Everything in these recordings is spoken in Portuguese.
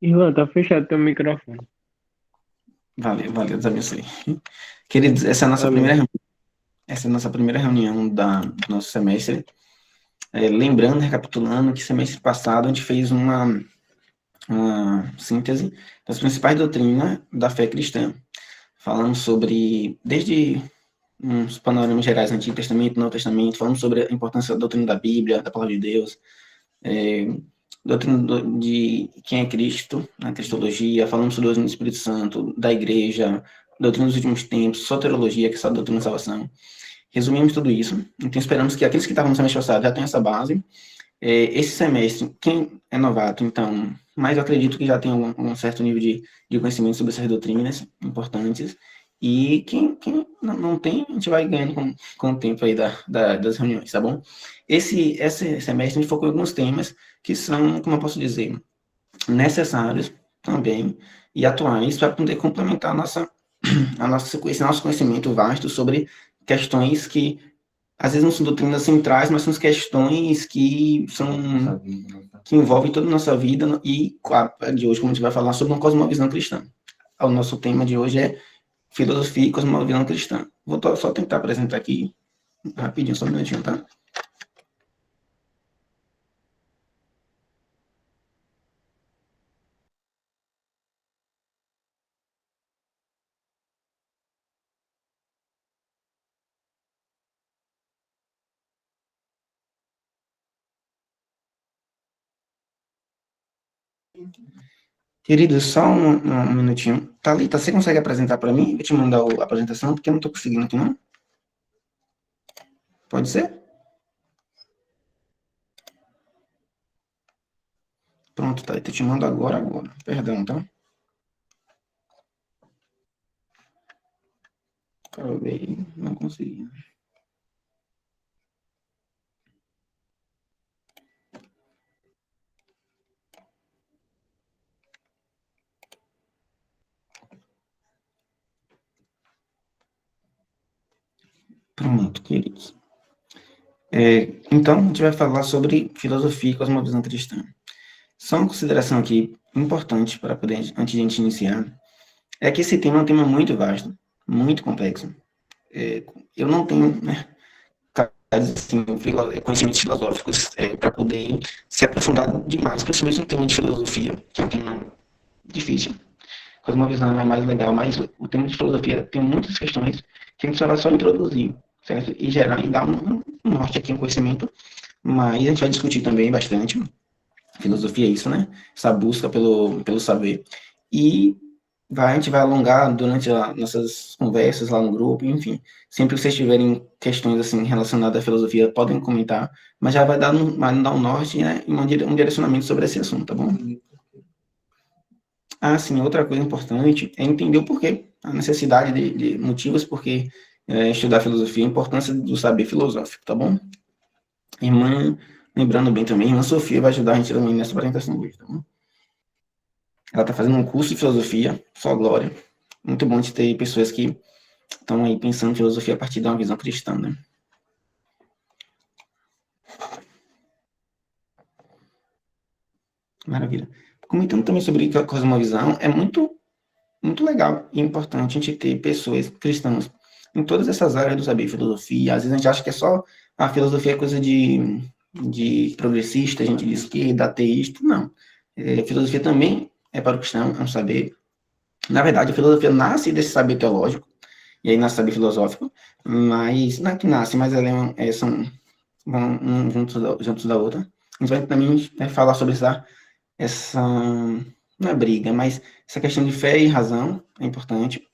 Ivan, tá fechado teu microfone. Valeu, valeu, Deus abençoe. Queridos, Amém. essa é a nossa primeira reunião do nosso semestre. Lembrando, recapitulando, que semestre passado a gente fez uma síntese das principais doutrinas da fé cristã. Falamos sobre, desde uns panoramas gerais, Antigo Testamento, Novo Testamento, falamos sobre a importância da doutrina da Bíblia, da Palavra de Deus, é, doutrina de quem é Cristo, na Cristologia, falamos sobre a doutrina do Espírito Santo, da Igreja, doutrina dos últimos tempos, soteriologia, que é a doutrina da salvação. Resumimos tudo isso, então esperamos que aqueles que estavam no semestre passado já tenham essa base. Esse semestre, quem é novato, então, mas eu acredito que já tem um certo nível de conhecimento sobre essas doutrinas importantes, e quem não tem, a gente vai ganhando com o tempo aí das reuniões, tá bom? Esse semestre a gente focou em alguns temas que são, como eu posso dizer, necessários também e atuais para poder complementar esse nosso conhecimento vasto sobre questões que às vezes não são doutrinas centrais, mas são questões que envolvem toda a nossa vida e a de hoje, como a gente vai falar sobre uma cosmovisão cristã. O nosso tema de hoje é filosofia e cosmovisão cristã. Vou só tentar apresentar aqui rapidinho, só um minutinho, tá? Querido, só um minutinho. Thalita, você consegue apresentar para mim? Vou te mandar a apresentação, porque eu não estou conseguindo aqui, não. Pode ser? Pronto, Thalita, eu te mando agora. Perdão, tá? Acabei, não consegui. Pronto, queridos. Então, a gente vai falar sobre filosofia e cosmovisão cristã. Só uma consideração aqui importante para poder, antes de a gente iniciar, é que esse tema é um tema muito vasto, muito complexo. Eu não tenho, né, assim, conhecimentos filosóficos para poder se aprofundar demais, principalmente no tema de filosofia, que é um tema difícil. Cosmovisão é mais legal, mas o tema de filosofia tem muitas questões que a gente vai só introduzir, certo? E gerar e dar um norte aqui, um conhecimento, mas a gente vai discutir também bastante. Filosofia é isso, né? Essa busca pelo saber. E a gente vai alongar durante nossas conversas lá no grupo, enfim. Sempre que vocês tiverem questões assim relacionadas à filosofia, podem comentar, mas já vai dar um norte, né? E um direcionamento sobre esse assunto, tá bom? Ah, sim, outra coisa importante é entender o porquê, a necessidade de motivos porque estudar filosofia, a importância do saber filosófico, tá bom? Irmã, lembrando bem também, irmã Sofia vai ajudar a gente também nessa apresentação hoje, tá bom? Ela está fazendo um curso de filosofia, só glória. Muito bom de ter pessoas que estão aí pensando em filosofia a partir de uma visão cristã, né? Maravilha. Comentando também sobre a cosmovisão, é muito legal e importante a gente ter pessoas cristãs em todas essas áreas do saber filosofia. Às vezes a gente acha que é só a filosofia é coisa de progressista, gente de esquerda, ateísta. Não. Filosofia também é para o cristão, é um saber. Na verdade, a filosofia nasce desse saber teológico, e aí nasce saber filosófico, mas não é que nasce, mas ela são vão um juntos da outra. A gente vai também falar sobre essa, não é briga, mas essa questão de fé e razão é importante.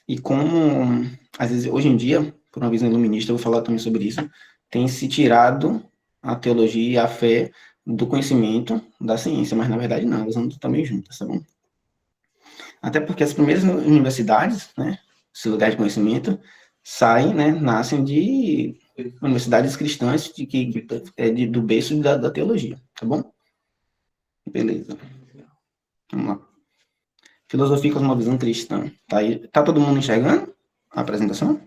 E como, às vezes, hoje em dia, por uma visão iluminista, eu vou falar também sobre isso, tem se tirado a teologia e a fé do conhecimento da ciência, mas na verdade não, elas andam também juntas, tá bom? Até porque as primeiras universidades, né, esse lugar de conhecimento, saem, né, nascem de universidades cristãs do berço da teologia, tá bom? Beleza. Vamos lá. Filosofia com uma visão cristã. Tá aí, tá todo mundo enxergando a apresentação?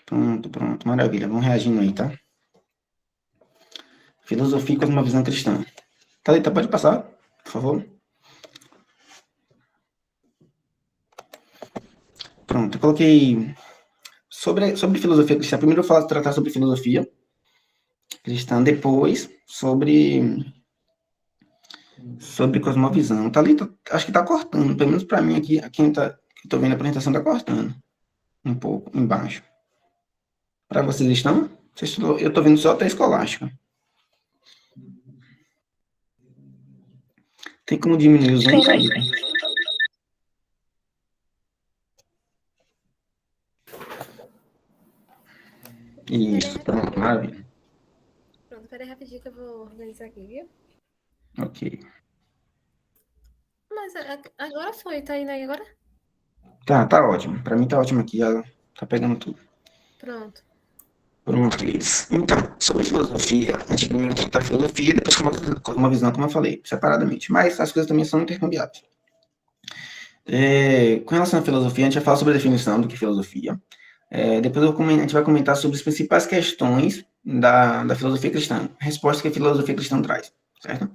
Pronto, maravilha. Vamos reagindo aí, tá? Filosofia com uma visão cristã. Thalita, pode passar, por favor. Pronto, eu coloquei sobre filosofia cristã. Primeiro eu vou tratar sobre filosofia cristã, depois sobre cosmovisão. Thalita, acho que tá cortando, pelo menos para mim aqui, que eu tô vendo a apresentação, tá cortando um pouco embaixo. Para vocês estão? Eu tô vendo só até escolástica. Tem como diminuir o zoom, Thalita? Isso, pronto, maravilha. Pronto, peraí rapidinho que eu vou organizar aqui, viu? Ok. Mas agora foi, tá indo aí agora? Tá ótimo. Para mim tá ótimo aqui, ela tá pegando tudo. Pronto. Pronto, isso. Então, sobre filosofia, a gente primeiro trata a filosofia e depois uma visão, como eu falei, separadamente. Mas as coisas também são intercambiáveis. Com relação à filosofia, a gente vai falar sobre a definição do que é filosofia. Depois a gente vai comentar sobre as principais questões da filosofia cristã, respostas que a filosofia cristã traz, certo?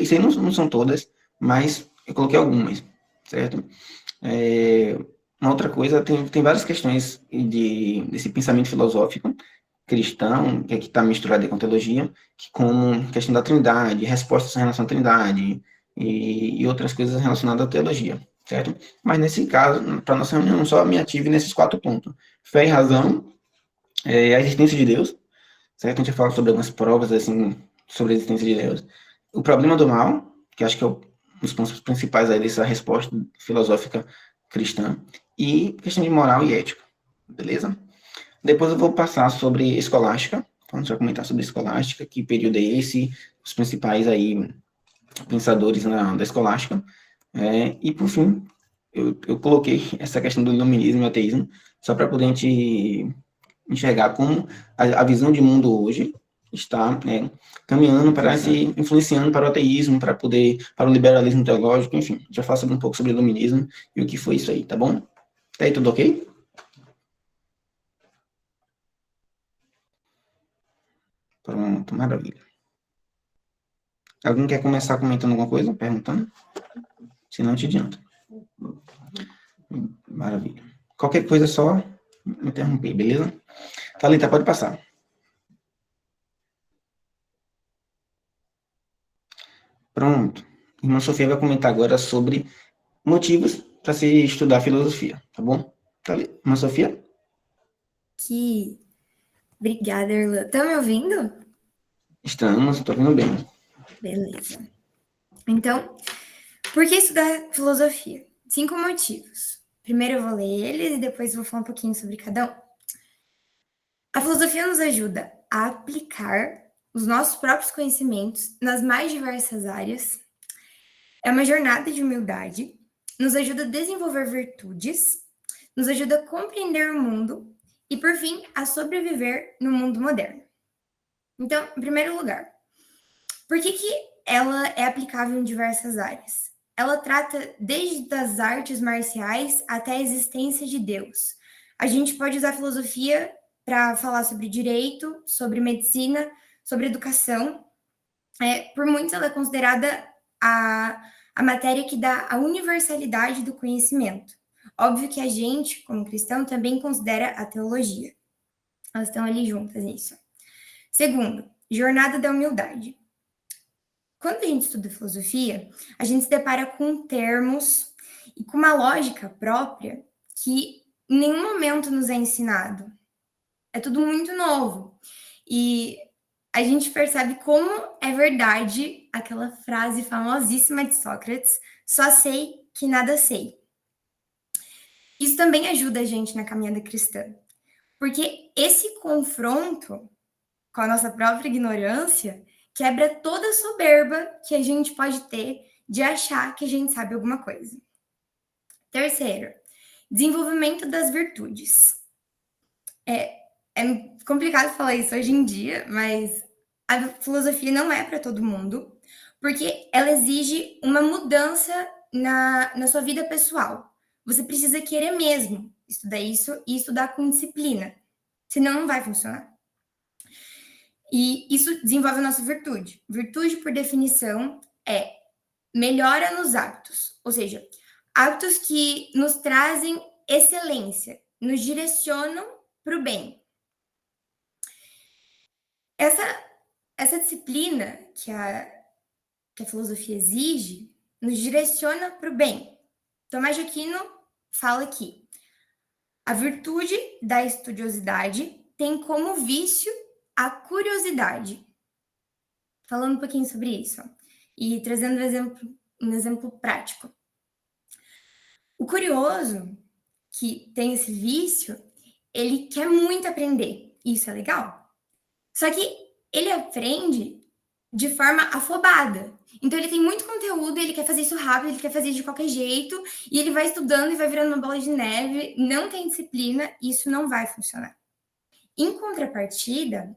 Isso aí não são todas, mas eu coloquei algumas, certo? Uma outra coisa, tem várias questões desse pensamento filosófico cristão, que está misturado com teologia, como questão da trindade, respostas em relação à trindade e outras coisas relacionadas à teologia, certo? Mas nesse caso, para nossa reunião, só me ative nesses 4 pontos. Fé e razão, a existência de Deus, certo? A gente fala sobre algumas provas, assim, sobre a existência de Deus. O problema do mal, que acho que é um dos pontos principais aí dessa resposta filosófica cristã, e questão de moral e ética, beleza? Depois eu vou passar sobre escolástica, então a gente vai comentar sobre escolástica, que período é esse, os principais aí pensadores da escolástica, e por fim, eu coloquei essa questão do iluminismo e ateísmo, só para poder a gente enxergar como a visão de mundo hoje está caminhando para se influenciando para o ateísmo, para o liberalismo teológico, enfim, a gente vai falar um pouco sobre o iluminismo e o que foi isso aí, tá bom? Tá aí tudo ok? Pronto, maravilha. Alguém quer começar comentando alguma coisa, perguntando? Se não, te adianto. Maravilha. Qualquer coisa é só me interromper, beleza? Thalita, pode passar. Pronto. Irmã Sofia vai comentar agora sobre motivos para se estudar filosofia, tá bom? Irmã Sofia? Obrigada, Erlan. Tá me ouvindo? Estamos, estou ouvindo bem. Beleza. Então, por que estudar filosofia? 5 motivos. Primeiro eu vou ler eles e depois eu vou falar um pouquinho sobre cada um. A filosofia nos ajuda a aplicar os nossos próprios conhecimentos nas mais diversas áreas. É uma jornada de humildade, nos ajuda a desenvolver virtudes, nos ajuda a compreender o mundo e, por fim, a sobreviver no mundo moderno. Então, em primeiro lugar, por que ela é aplicável em diversas áreas? Ela trata desde as artes marciais até a existência de Deus. A gente pode usar a filosofia para falar sobre direito, sobre medicina, sobre educação. Por muitos, ela é considerada a matéria que dá a universalidade do conhecimento. Óbvio que a gente, como cristão, também considera a teologia. Elas estão ali juntas nisso. Segundo, jornada da humildade. Quando a gente estuda filosofia, a gente se depara com termos e com uma lógica própria que em nenhum momento nos é ensinado. É tudo muito novo. E a gente percebe como é verdade aquela frase famosíssima de Sócrates: só sei que nada sei. Isso também ajuda a gente na caminhada cristã, porque esse confronto com a nossa própria ignorância quebra toda a soberba que a gente pode ter de achar que a gente sabe alguma coisa. Terceiro, desenvolvimento das virtudes. É complicado falar isso hoje em dia, mas a filosofia não é para todo mundo, porque ela exige uma mudança na sua vida pessoal. Você precisa querer mesmo estudar isso e estudar com disciplina, senão não vai funcionar. E isso desenvolve a nossa virtude. Virtude, por definição, é melhora nos hábitos, ou seja, hábitos que nos trazem excelência, nos direcionam para o bem. Essa disciplina que a filosofia exige nos direciona para o bem. Tomás de Aquino fala aqui: a virtude da estudiosidade tem como vício a curiosidade. Falando um pouquinho sobre isso, e trazendo um exemplo prático. O curioso, que tem esse vício, ele quer muito aprender. Isso é legal. Só que ele aprende de forma afobada. Então, ele tem muito conteúdo, ele quer fazer isso rápido, ele quer fazer de qualquer jeito, e ele vai estudando e vai virando uma bola de neve, não tem disciplina, e isso não vai funcionar. Em contrapartida,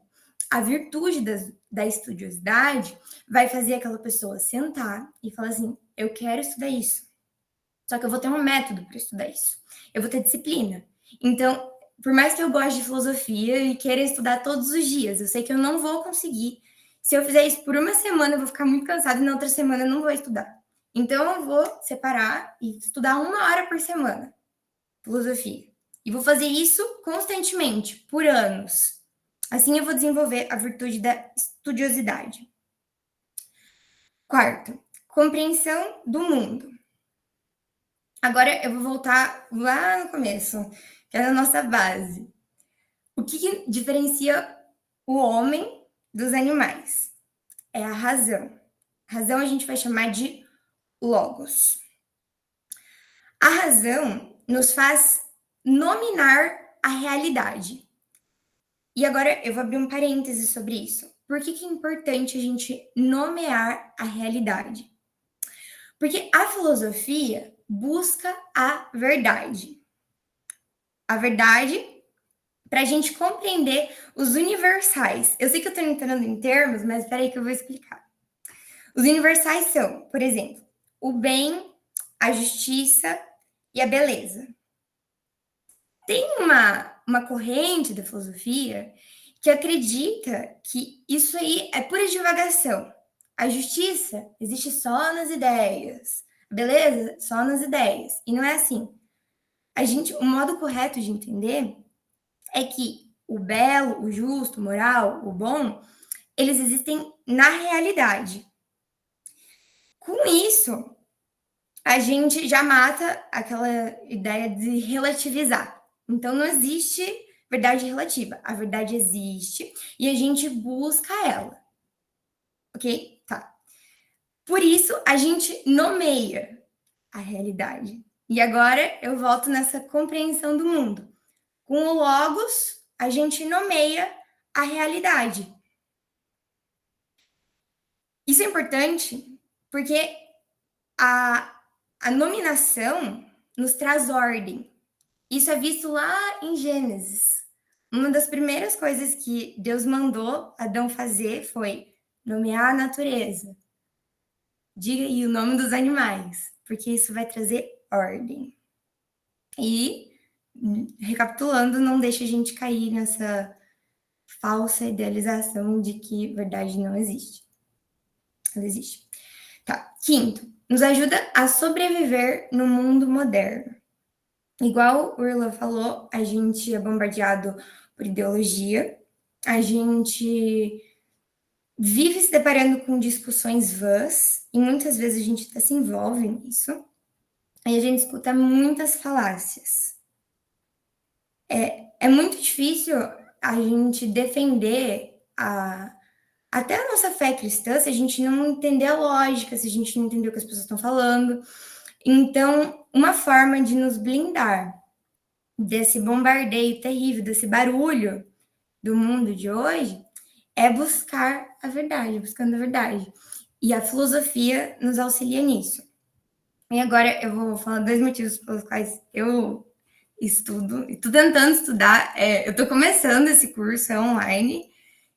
a virtude da estudiosidade vai fazer aquela pessoa sentar e falar assim: eu quero estudar isso. Só que eu vou ter um método para estudar isso. Eu vou ter disciplina. Então, por mais que eu goste de filosofia e queira estudar todos os dias, eu sei que eu não vou conseguir. Se eu fizer isso por uma semana, eu vou ficar muito cansada e na outra semana eu não vou estudar. Então, eu vou separar e estudar 1 hora por semana, filosofia. E vou fazer isso constantemente, por anos. Assim eu vou desenvolver a virtude da estudiosidade. Quarto, compreensão do mundo. Agora eu vou voltar lá no começo, que é a nossa base. O que diferencia o homem dos animais? É a razão. Razão a gente vai chamar de logos. A razão nos faz nominar a realidade. E agora eu vou abrir um parêntese sobre isso. Por que é importante a gente nomear a realidade? Porque a filosofia busca a verdade. A verdade para a gente compreender os universais. Eu sei que eu estou entrando em termos, mas espera aí que eu vou explicar. Os universais são, por exemplo, o bem, a justiça e a beleza. Tem uma corrente da filosofia que acredita que isso aí é pura divagação. A justiça existe só nas ideias, a beleza só nas ideias. E não é assim. O modo correto de entender é que o belo, o justo, o moral, o bom, eles existem na realidade. Com isso, a gente já mata aquela ideia de relativizar. Então, não existe verdade relativa. A verdade existe e a gente busca ela. Ok? Tá. Por isso, a gente nomeia a realidade. E agora eu volto nessa compreensão do mundo. Com o logos, a gente nomeia a realidade. Isso é importante porque a nominação nos traz ordem. Isso é visto lá em Gênesis. Uma das primeiras coisas que Deus mandou Adão fazer foi nomear a natureza. Diga aí o nome dos animais, porque isso vai trazer ordem. E, recapitulando, não deixa a gente cair nessa falsa idealização de que verdade não existe. Ela existe. Tá. Quinto, nos ajuda a sobreviver no mundo moderno. Igual o Irlan falou, a gente é bombardeado por ideologia, a gente vive se deparando com discussões vãs, e muitas vezes a gente até se envolve nisso, e a gente escuta muitas falácias. É muito difícil a gente defender até a nossa fé cristã se a gente não entender a lógica, se a gente não entender o que as pessoas estão falando. Então, uma forma de nos blindar desse bombardeio terrível, desse barulho do mundo de hoje, é buscar a verdade, buscando a verdade. E a filosofia nos auxilia nisso. E agora eu vou falar 2 motivos pelos quais eu estudo, e estou tentando estudar. Eu estou começando esse curso, é online,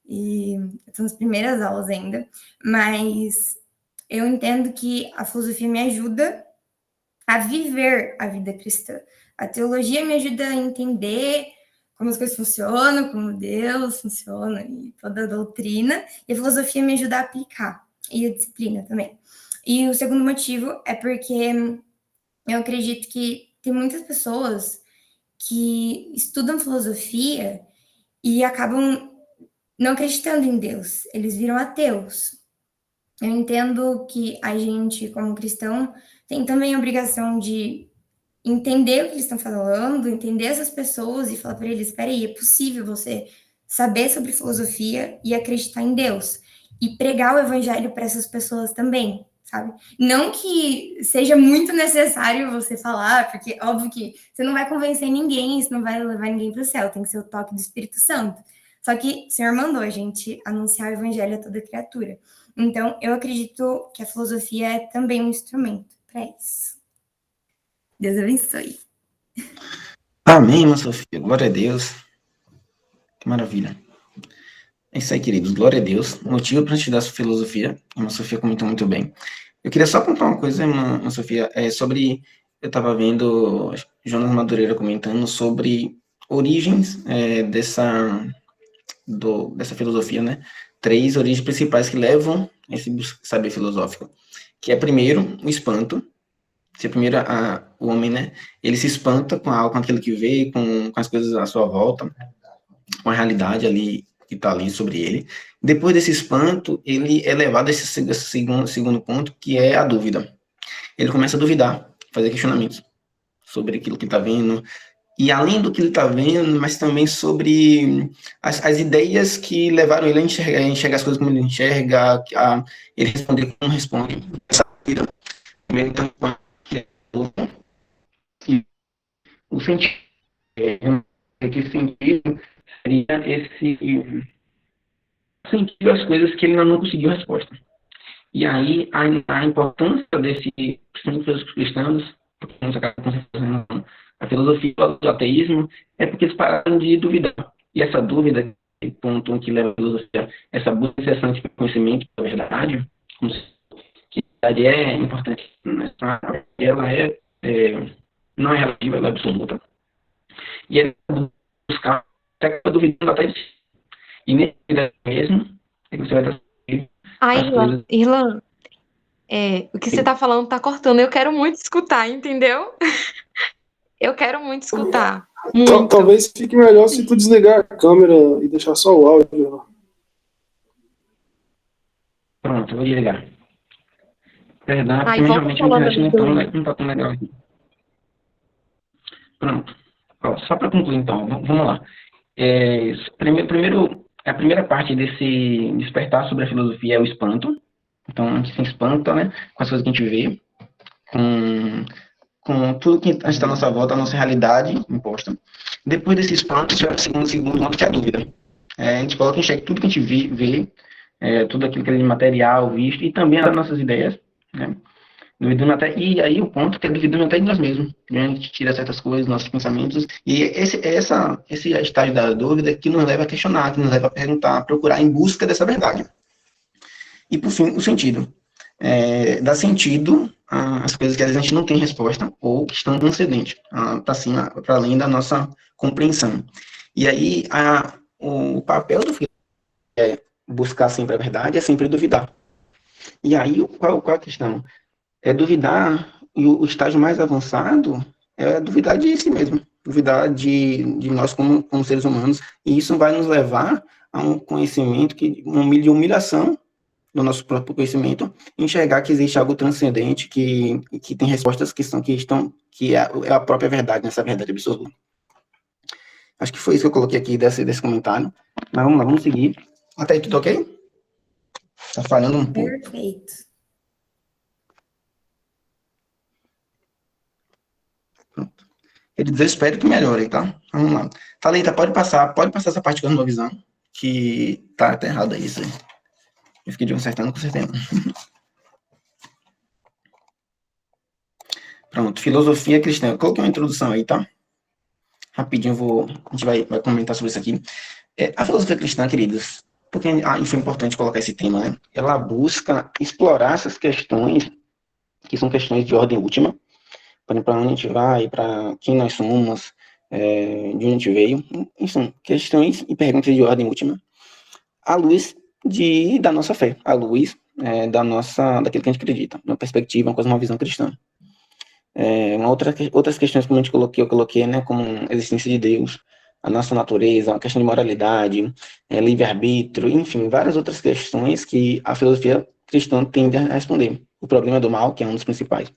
e estou nas primeiras aulas ainda, mas eu entendo que a filosofia me ajuda a viver a vida cristã. A teologia me ajuda a entender como as coisas funcionam, como Deus funciona e toda a doutrina, e a filosofia me ajuda a aplicar, e a disciplina também. E o segundo motivo é porque eu acredito que tem muitas pessoas que estudam filosofia e acabam não acreditando em Deus, eles viram ateus. Eu entendo que a gente, como cristão, tem também a obrigação de entender o que eles estão falando, entender essas pessoas e falar para eles, espera aí, é possível você saber sobre filosofia e acreditar em Deus. E pregar o evangelho para essas pessoas também, sabe? Não que seja muito necessário você falar, porque óbvio que você não vai convencer ninguém, isso não vai levar ninguém para o céu, tem que ser o toque do Espírito Santo. Só que o Senhor mandou a gente anunciar o evangelho a toda criatura. Então, eu acredito que a filosofia é também um instrumento para isso. Deus abençoe. Amém, irmã Sofia. Glória a Deus. Que maravilha. É isso aí, queridos. Glória a Deus. Motivo para estudar filosofia. A irmã Sofia comentou muito bem. Eu queria só contar uma coisa, irmã Sofia, sobre... Eu estava vendo Jonas Madureira comentando sobre origens dessa filosofia, né? 3 origens principais que levam a esse saber filosófico. Que é, primeiro, o espanto. Se primeiro o homem, né? Ele se espanta com aquilo que vê, com as coisas à sua volta, com a realidade ali que está ali sobre ele. Depois desse espanto, ele é levado a esse segundo ponto, que é a dúvida. Ele começa a duvidar, fazer questionamentos sobre aquilo que está vendo, e além do que ele está vendo, mas também sobre as ideias que levaram ele a enxergar as coisas como ele enxerga, a ele responder como responde. Essa vida, então, o sentido, que sentido seria esse sentido as coisas que ele ainda não conseguiu resposta. E aí a importância desse principalmente cristãos, porque nos acaba concentrando a filosofia do ateísmo, é porque eles pararam de duvidar. E essa dúvida, ponto que leva a filosofia, essa busca incessante pelo conhecimento da verdade, que a verdade é importante, ela não é relativa, ela é absoluta. E é buscar, você acaba duvidando até de si. E nesse mesmo, é que você vai estar Irlan, o que você está falando está cortando. Eu quero muito escutar, entendeu? Eu quero muito escutar. Muito. Talvez fique melhor se tu desligar a câmera e deixar só o áudio. Pronto, eu vou desligar. Verdade, porque vamos realmente a internet não está tão legal aqui. Pronto. Ó, só para concluir, então, vamos lá. Primeiro, a primeira parte desse despertar sobre a filosofia é o espanto. Então, a gente se espanta, né, com as coisas que a gente vê, com tudo que está à nossa volta, a nossa realidade imposta. Depois desse espanto, já é o segundo ponto, que é a dúvida. A gente coloca em xeque tudo que a gente vê, tudo aquilo que é de material, visto, e também as nossas ideias, né? Duvidando até, e aí o ponto que é duvidando até de nós mesmos. A gente tira certas coisas, nossos pensamentos, e esse estágio da dúvida que nos leva a questionar, que nos leva a perguntar, a procurar em busca dessa verdade. E, por fim, o sentido. Dá sentido às coisas que às vezes a gente não tem resposta, ou que estão transcendentes, para cima, para além da nossa compreensão. E aí, o papel do filósofo é buscar sempre a verdade, é sempre duvidar. E aí, qual a questão? É duvidar, e o estágio mais avançado é duvidar de si mesmo, duvidar de nós como seres humanos, e isso vai nos levar a um conhecimento, de humilhação do nosso próprio conhecimento, enxergar que existe algo transcendente, que tem respostas que é a própria verdade, nessa verdade absoluta. Acho que foi isso que eu coloquei aqui desse comentário, mas vamos lá, vamos seguir. Até aí, tudo ok? Tá falhando um pouco. Perfeito. Pronto. Ele diz, eu espero que melhore, tá? Vamos lá. Thalita, pode passar essa parte com a nova visão, que tá errado aí, isso aí. Eu fiquei consertando, consertando. Pronto, filosofia cristã. Eu coloquei uma introdução aí, tá? Rapidinho, a gente vai comentar sobre isso aqui. A filosofia cristã, queridos, porque foi importante colocar esse tema, né? Ela busca explorar essas questões, que são questões de ordem última, para onde a gente vai, para quem nós somos, de onde a gente veio, são questões e perguntas de ordem última, à luz da nossa fé, à luz daquilo que a gente acredita, uma perspectiva, uma visão cristã. Outras questões, como eu coloquei, né, como a existência de Deus, a nossa natureza, a questão de moralidade, livre-arbítrio, enfim, várias outras questões que a filosofia cristã tende a responder. O problema do mal, que é um dos principais.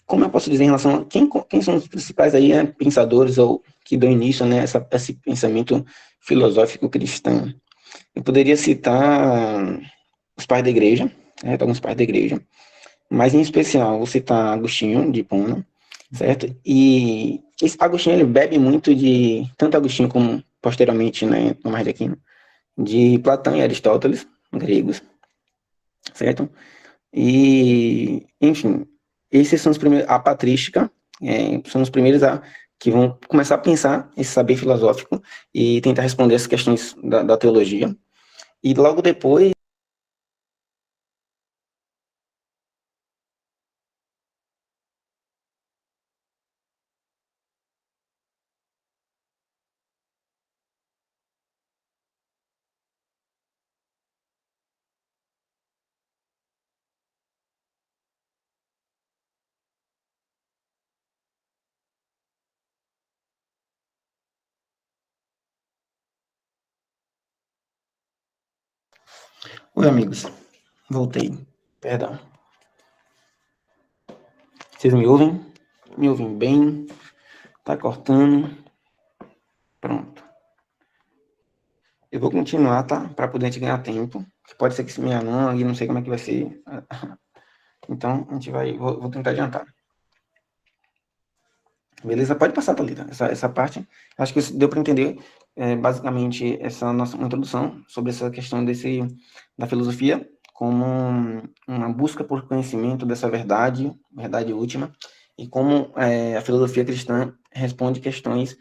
Como eu posso dizer em relação a quem são os principais aí, pensadores ou que dão início, né, esse pensamento filosófico cristão? Eu poderia citar os pais da igreja, alguns pais da igreja, mas em especial vou citar Agostinho de Hipona, certo? E esse Agostinho, ele bebe muito tanto Agostinho como posteriormente, né, Tomás de Aquino, de Platão e Aristóteles, gregos, certo? E, enfim, esses são os primeiros, a patrística, são os primeiros que vão começar a pensar esse saber filosófico e tentar responder essas questões da teologia. E logo depois, oi, amigos, voltei, perdão. Vocês me ouvem? Me ouvem bem? Tá cortando? Pronto. Eu vou continuar, tá? Para poder a gente ganhar tempo. Pode ser que se me anule, não sei como é que vai ser. Então, a gente vou tentar adiantar. Beleza? Pode passar, Thalita, essa parte. Acho que deu para entender, basicamente, essa nossa introdução sobre essa questão da filosofia como uma busca por conhecimento dessa verdade última, e como a filosofia cristã responde questões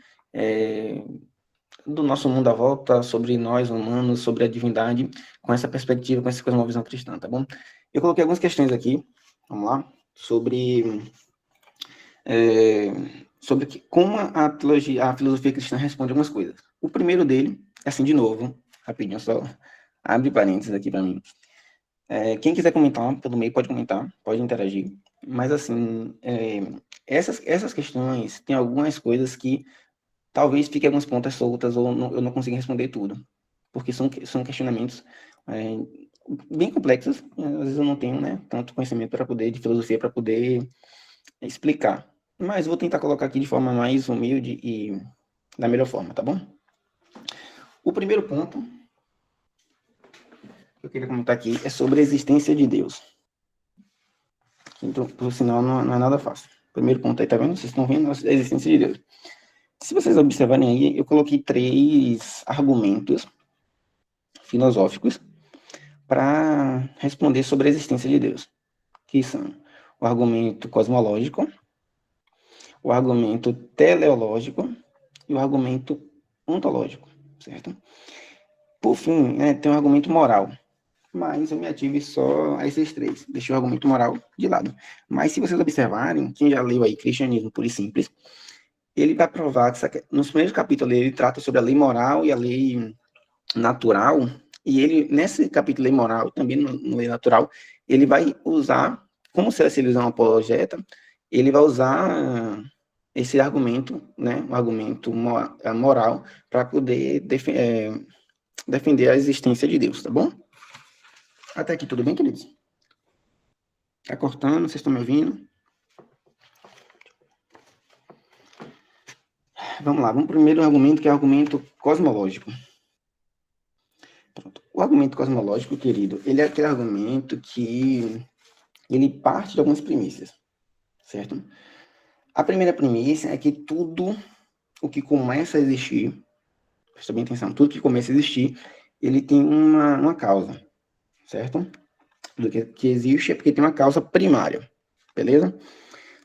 do nosso mundo à volta, sobre nós humanos, sobre a divindade, com essa perspectiva, com essa cosmovisão cristã, tá bom? Eu coloquei algumas questões aqui, vamos lá, sobre como a filosofia cristã responde algumas coisas. O primeiro dele, assim, de novo, rapidinho, só abre parênteses aqui para mim. Quem quiser comentar pelo meio pode comentar, pode interagir, mas assim, essas questões, tem algumas coisas que talvez fiquem algumas pontas soltas ou eu não consiga responder tudo, porque são questionamentos bem complexos, e às vezes eu não tenho, né, tanto conhecimento de filosofia para poder explicar, mas vou tentar colocar aqui de forma mais humilde e da melhor forma, tá bom? O primeiro ponto que eu queria comentar aqui é sobre a existência de Deus. Então, por sinal, não é nada fácil. Primeiro ponto aí, tá vendo? Vocês estão vendo a existência de Deus. Se vocês observarem aí, eu coloquei 3 argumentos filosóficos para responder sobre a existência de Deus, que são o argumento cosmológico, o argumento teleológico e o argumento ontológico, certo? Por fim, tem um argumento moral, mas eu me ative só a esses 3, deixei o argumento moral de lado. Mas se vocês observarem, quem já leu aí Cristianismo Puro e Simples, ele vai provar que nos primeiros capítulos ele trata sobre a lei moral e a lei natural, e ele, nesse capítulo lei moral, também no lei natural, ele vai usar, como se ele usar uma apologeta, ele vai usar esse argumento, né, um argumento moral, para poder defender a existência de Deus, tá bom? Até aqui tudo bem, queridos? Tá cortando, vocês estão me ouvindo? Vamos lá, vamos pro primeiro argumento, que é o argumento cosmológico. Pronto. O argumento cosmológico, querido, ele é aquele argumento que ele parte de algumas premissas, certo? A primeira premissa é que tudo o que começa a existir, presta bem atenção, tudo que começa a existir, ele tem uma causa, certo? Tudo que existe é porque tem uma causa primária, beleza?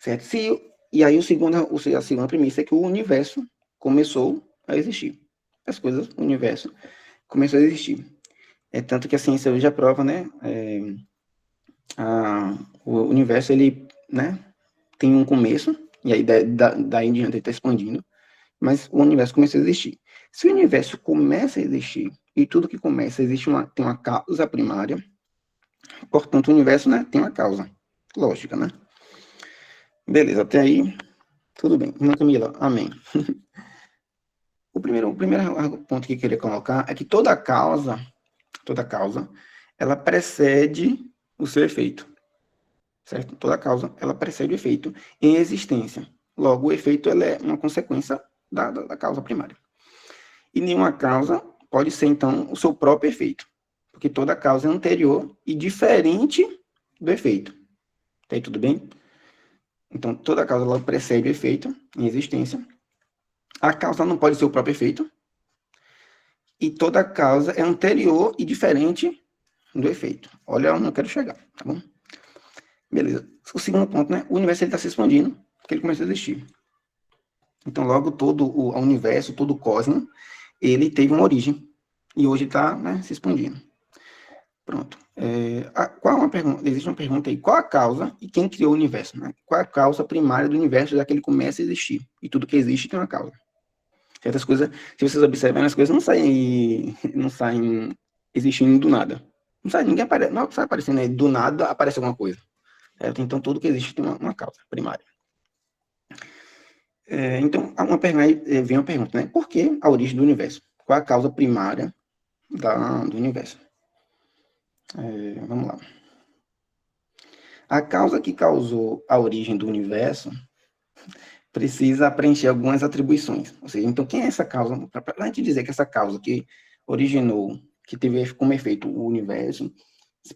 Certo? E aí a segunda premissa é que o universo começou a existir. O universo começou a existir. Tanto que a ciência hoje já prova, né? O universo, ele, né, tem um começo, E aí, daí em diante, ele está expandindo. Mas o universo começou a existir. Se o universo começa a existir, e tudo que começa tem uma causa primária, portanto, o universo, né, tem uma causa. Lógica, né? Beleza, até aí, tudo bem. Irmã Camila, amém. O primeiro ponto que eu queria colocar é que toda causa, ela precede o seu efeito. Certo? Toda causa, ela precede o efeito em existência. Logo, o efeito ela é uma consequência da causa primária. E nenhuma causa pode ser, então, o seu próprio efeito. Porque toda causa é anterior e diferente do efeito. Tá aí tudo bem? Então, toda causa ela precede o efeito em existência. A causa não pode ser o próprio efeito. E toda causa é anterior e diferente do efeito. Olha onde eu quero chegar, tá bom? Beleza. O segundo ponto, né? O universo está se expandindo, porque ele começou a existir. Então, logo, todo o universo, todo o cosmos, ele teve uma origem. E hoje está, né, se expandindo. Pronto. Existe uma pergunta aí. Qual a causa e quem criou o universo? Né? Qual a causa primária do universo, já que ele começa a existir? E tudo que existe tem uma causa. Certas coisas, se vocês observarem, as coisas não saem existindo do nada. Ninguém aparece, não sai aparecendo aí, do nada aparece alguma coisa. Certo? Então, tudo que existe tem uma causa primária. Então, vem uma pergunta, né? Por que a origem do universo? Qual a causa primária do universo? Vamos lá. A causa que causou a origem do universo precisa preencher algumas atribuições. Ou seja, então, quem é essa causa? Para a gente dizer que essa causa que originou, que teve como efeito o universo,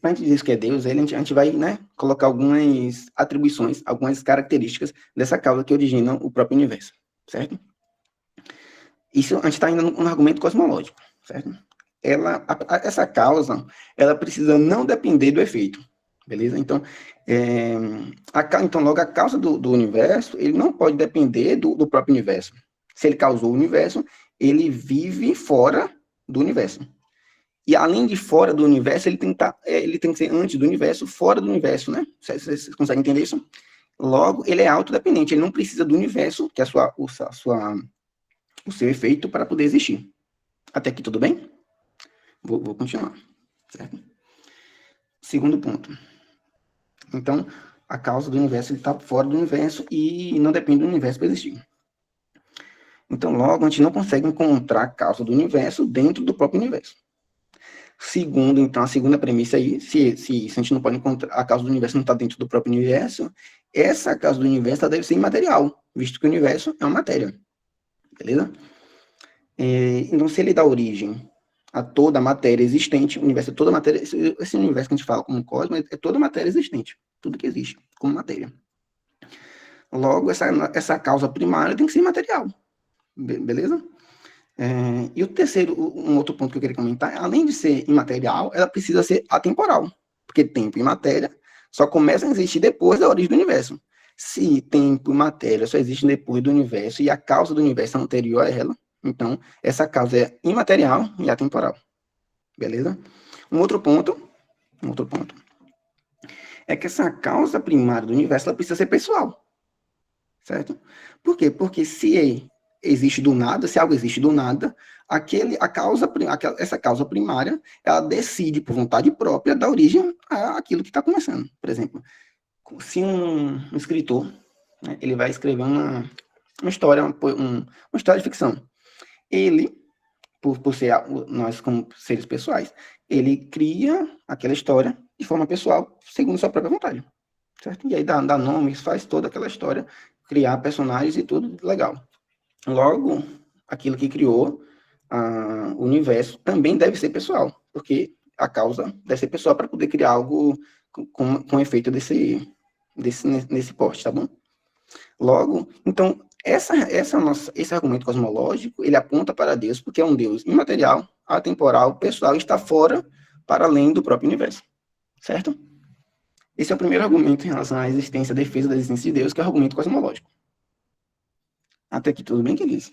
para a gente dizer que é Deus, a gente vai, né, colocar algumas atribuições, algumas características dessa causa que origina o próprio universo, certo? Isso a gente está indo no argumento cosmológico, certo? Essa causa, ela precisa não depender do efeito, beleza? Então, logo, a causa do universo, ele não pode depender do próprio universo. Se ele causou o universo, ele vive fora do universo. E além de fora do universo, ele tem que ser antes do universo, fora do universo, né? Vocês conseguem entender isso? Logo, ele é autodependente, ele não precisa do universo, que é o seu efeito, para poder existir. Até aqui, tudo bem? Vou continuar, certo? Segundo ponto. Então, a causa do universo está fora do universo e não depende do universo para existir. Então, logo, a gente não consegue encontrar a causa do universo dentro do próprio universo. Segundo, então, a segunda premissa aí, se a gente não pode encontrar, a causa do universo não está dentro do próprio universo, essa causa do universo deve ser imaterial, visto que o universo é uma matéria. Beleza? Então, se ele dá origem a toda a matéria existente, o universo é toda matéria, esse universo que a gente fala como cosmos é toda matéria existente, tudo que existe como matéria. Logo, essa causa primária tem que ser imaterial. Beleza? E um outro ponto que eu queria comentar, além de ser imaterial, ela precisa ser atemporal, porque tempo e matéria só começam a existir depois da origem do universo. Se tempo e matéria só existem depois do universo e a causa do universo é anterior a ela, então essa causa é imaterial e atemporal. Beleza? Um outro ponto é que essa causa primária do universo ela precisa ser pessoal. Certo? Por quê? Porque se existe do nada, se algo existe do nada, essa causa primária, ela decide por vontade própria dar origem àquilo que está começando. Por exemplo, se um escritor, né, ele vai escrever uma história, uma história de ficção, ele, por ser nós como seres pessoais, ele cria aquela história de forma pessoal, segundo sua própria vontade, certo? E aí dá nomes, faz toda aquela história, criar personagens e tudo, legal. Logo, aquilo que criou o universo também deve ser pessoal, porque a causa deve ser pessoal para poder criar algo com efeito nesse porte, tá bom? Logo, então, esse argumento cosmológico, ele aponta para Deus, porque é um Deus imaterial, atemporal, pessoal, e está fora, para além do próprio universo, certo? Esse é o primeiro argumento em relação à existência, à defesa da existência de Deus, que é o argumento cosmológico. Até aqui tudo bem, queridos?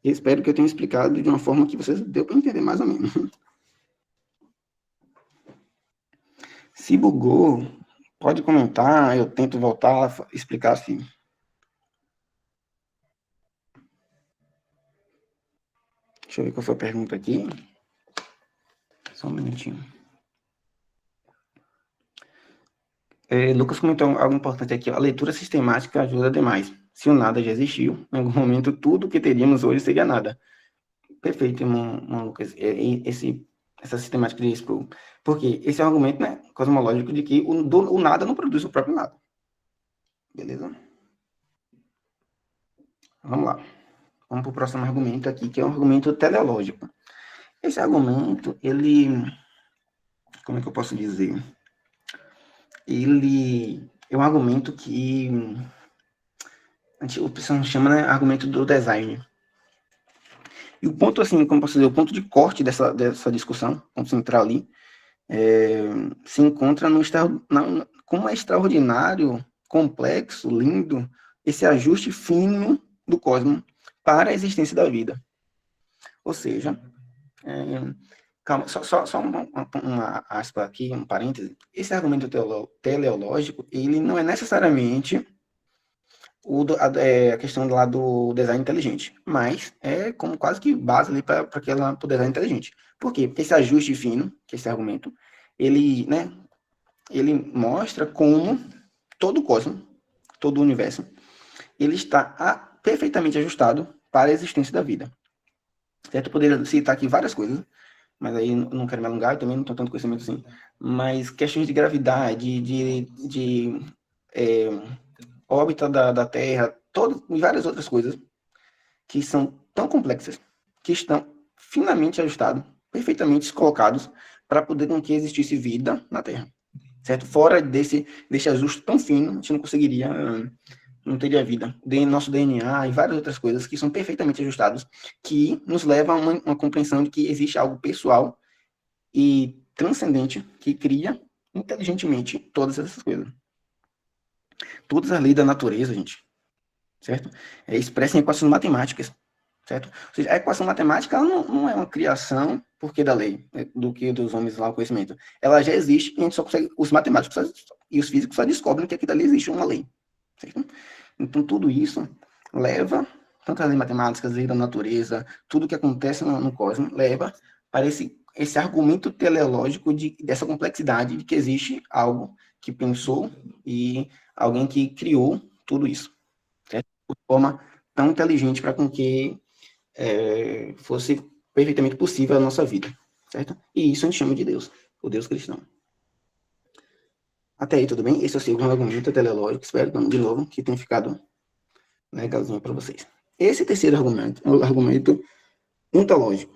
Eu espero que eu tenha explicado de uma forma que vocês deu para entender mais ou menos. Se bugou, Pode comentar, eu tento voltar a explicar assim. Deixa eu ver qual foi a pergunta aqui. Só um minutinho. Lucas comentou algo importante aqui. A leitura sistemática ajuda demais. Se o nada já existiu, em algum momento tudo que teríamos hoje seria nada. Perfeito, irmão Lucas. Essa sistemática de expor. Porque esse é um argumento, né, cosmológico de que o nada não produz o próprio nada. Beleza? Vamos lá. Vamos para o próximo argumento aqui, que é um argumento teleológico. Esse argumento, ele... Como é que eu posso dizer? Ele é um argumento que o pessoal chama, né, argumento do design. E o ponto, assim, como posso dizer, o ponto de corte dessa discussão, ponto central ali, se encontra como é extraordinário, complexo, lindo, esse ajuste fino do cosmos para a existência da vida. Ou seja, calma, só uma aspa aqui, um parêntese. Esse argumento teleológico, ele não é necessariamente a questão lá do design inteligente, mas é como quase que base ali para o design inteligente. Por quê? Porque esse ajuste fino, que esse argumento, ele mostra como todo o cosmos, todo o universo, ele está perfeitamente ajustado para a existência da vida. Certo? Eu poderia citar aqui várias coisas, mas aí não quero me alongar, eu também não tenho tanto conhecimento assim, mas questões de gravidade, de órbita da Terra, e várias outras coisas que são tão complexas, que estão finamente ajustados, perfeitamente colocados para poder com que existisse vida na Terra. Certo? Fora desse ajuste tão fino, a gente não conseguiria, não teria vida. Nosso DNA e várias outras coisas que são perfeitamente ajustados, que nos levam a uma compreensão de que existe algo pessoal e transcendente que cria inteligentemente todas essas coisas. Todas as leis da natureza, gente, certo? Expressa em equações matemáticas, certo? Ou seja, a equação matemática ela não é uma criação porque da lei, do que dos homens lá, o conhecimento. Ela já existe e a gente só consegue, os matemáticos e os físicos só descobrem que aqui dali existe uma lei, certo? Então, tudo isso leva, tanto as leis matemáticas, as leis da natureza, tudo que acontece no cosmos, leva para esse argumento teleológico dessa complexidade de que existe algo que pensou e alguém que criou tudo isso, certo? De forma tão inteligente para com que fosse perfeitamente possível a nossa vida, certo? E isso a gente chama de Deus, o Deus cristão. Até aí, tudo bem? Esse é o segundo argumento teleológico, espero, de novo, que tenha ficado legalzinho para vocês. Esse terceiro argumento é o argumento ontológico,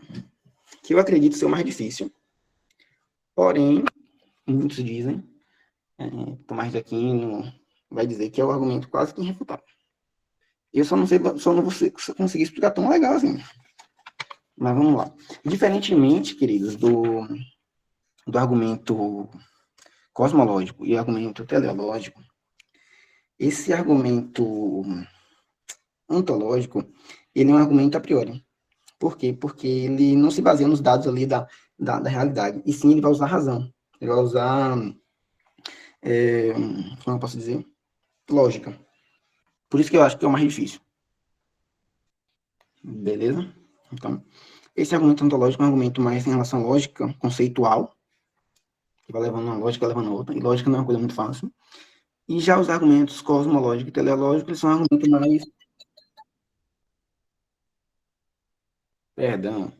que eu acredito ser o mais difícil, porém, muitos dizem, Tomás de Aquino vai dizer que é o argumento quase que irrefutável. Eu só não vou conseguir explicar tão legal assim. Mas vamos lá. Diferentemente, queridos, do argumento cosmológico e argumento teleológico, esse argumento ontológico, ele é um argumento a priori. Por quê? Porque ele não se baseia nos dados ali da realidade, e sim ele vai usar razão. Ele vai usar, como eu posso dizer? Lógica. Por isso que eu acho que é o mais difícil. Beleza? Então, esse argumento ontológico é um argumento mais em relação à lógica conceitual, que vai levando uma lógica, levando a outra, e lógica não é uma coisa muito fácil. E já os argumentos cosmológicos e teleológicos, eles são argumentos mais... Perdão.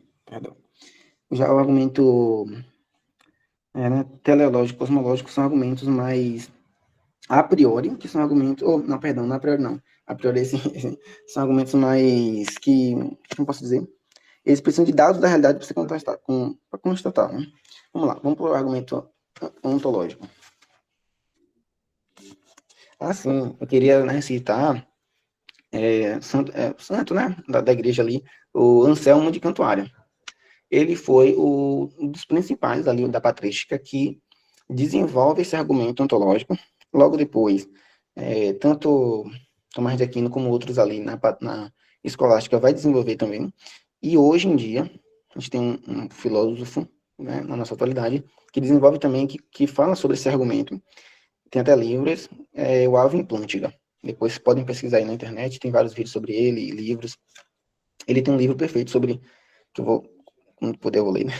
Já o argumento teleológico, cosmológico, são argumentos mais a priori, que são argumentos... não é a priori não. A priori, são argumentos mais que... Como posso dizer? Eles precisam de dados da realidade para você constatar, né? Vamos lá, vamos para o argumento ontológico. Sim, eu queria citar santo, né, da igreja ali, o Anselmo de Cantuária. Ele foi um dos principais ali da patrística que desenvolve esse argumento ontológico. Logo depois, tanto Tomás de Aquino como outros ali na escolástica vai desenvolver também. E hoje em dia, a gente tem um filósofo, né, na nossa atualidade, que desenvolve também, que fala sobre esse argumento. tem até livros, o Alvin Plantinga. Depois vocês podem pesquisar aí na internet, tem vários vídeos sobre ele, livros. Ele tem um livro perfeito sobre, que eu vou, quando puder eu vou ler, né?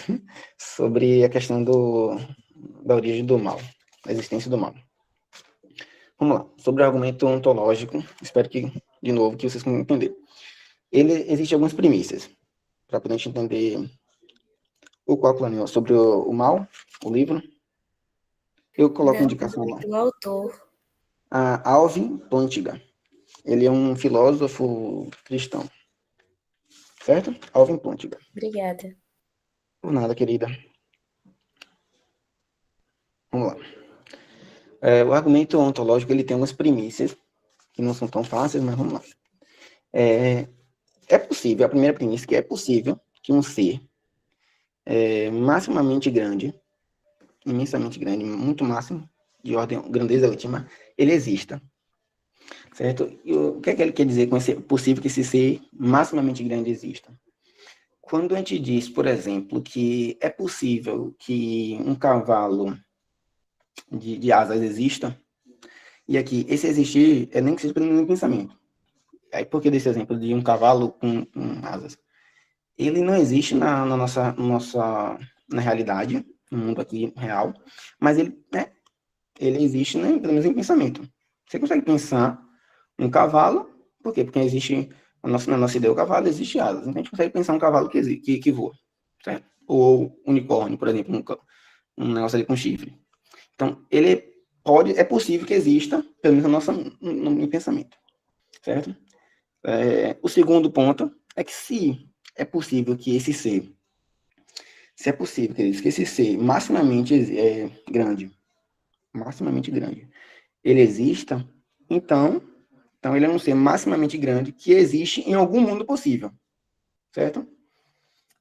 Sobre a questão da origem do mal, da existência do mal. Vamos lá, sobre o argumento ontológico, espero que, de novo, que vocês consigam entender. Existem algumas premissas, para poder a gente entender o qual sobre o mal, o livro. Eu coloco a indicação lá. O autor. A Alvin Plantinga. Ele é um filósofo cristão. Certo? Alvin Plantinga. Obrigada. Por nada, querida. Vamos lá. O argumento ontológico, ele tem umas premissas, que não são tão fáceis, mas vamos lá. É possível, a primeira premissa, que é possível que um ser maximamente grande, imensamente grande, muito máximo, de ordem, grandeza última, ele exista. Certo? E o que é que ele quer dizer com esse possível que esse ser maximamente grande exista? Quando a gente diz, por exemplo, que é possível que um cavalo de asas exista, e aqui, esse existir é nem que seja pelo pensamento. Aí, por que desse exemplo de um cavalo com asas? Ele não existe na realidade, no mundo aqui real, mas ele existe, né, pelo menos em pensamento. Você consegue pensar um cavalo, por quê? Porque existe, na nossa ideia, o cavalo existe asas. Então, a gente consegue pensar um cavalo que voa, certo? Ou unicórnio, por exemplo, um negócio ali com chifre. Então, é possível que exista, pelo menos no pensamento, certo? O segundo ponto é que se é possível que esse ser, que esse ser maximamente grande, ele exista, então ele é um ser maximamente grande que existe em algum mundo possível, certo?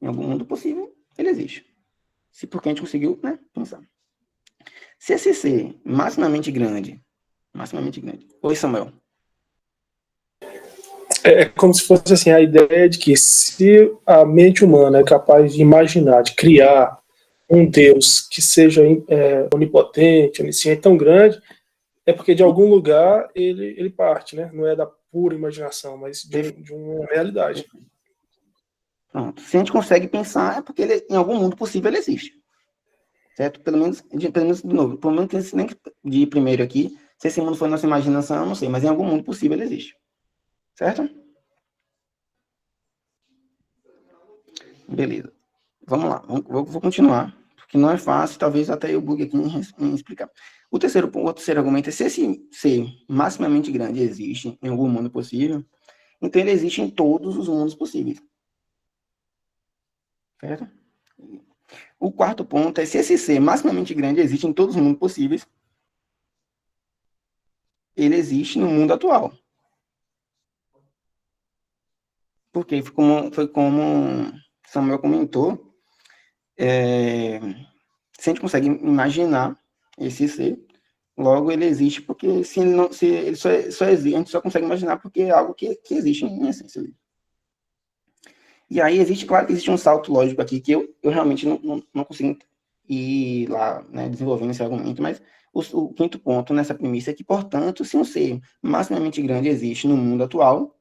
Em algum mundo possível, ele existe. Se porque a gente conseguiu, né, pensar. Se esse ser maximamente grande. Oi, Samuel. É como se fosse assim, a ideia de que se a mente humana é capaz de imaginar, de criar um Deus que seja onipotente, onisciente, tão grande, é porque de algum lugar ele parte, né? Não é da pura imaginação, mas de uma realidade. Pronto. Se a gente consegue pensar, é porque em algum mundo possível ele existe. Certo? Pelo menos de novo, pelo menos nem de primeiro aqui, se esse mundo for nossa imaginação, eu não sei, mas em algum mundo possível ele existe. Certo? Beleza. Vamos lá, vou continuar, porque não é fácil, talvez até eu bugue aqui em explicar. O terceiro argumento é se esse ser maximamente grande existe em algum mundo possível, então ele existe em todos os mundos possíveis. Certo? O quarto ponto é se esse ser maximamente grande existe em todos os mundos possíveis, ele existe no mundo atual. Porque foi como Samuel comentou, se a gente consegue imaginar esse ser, logo ele existe, porque se ele só existe, a gente só consegue imaginar porque é algo que existe em essência. E aí claro que existe um salto lógico aqui que eu realmente não consigo ir lá, né, desenvolvendo esse argumento, mas o quinto ponto nessa premissa é que, portanto, se um ser maximamente grande existe no mundo atual,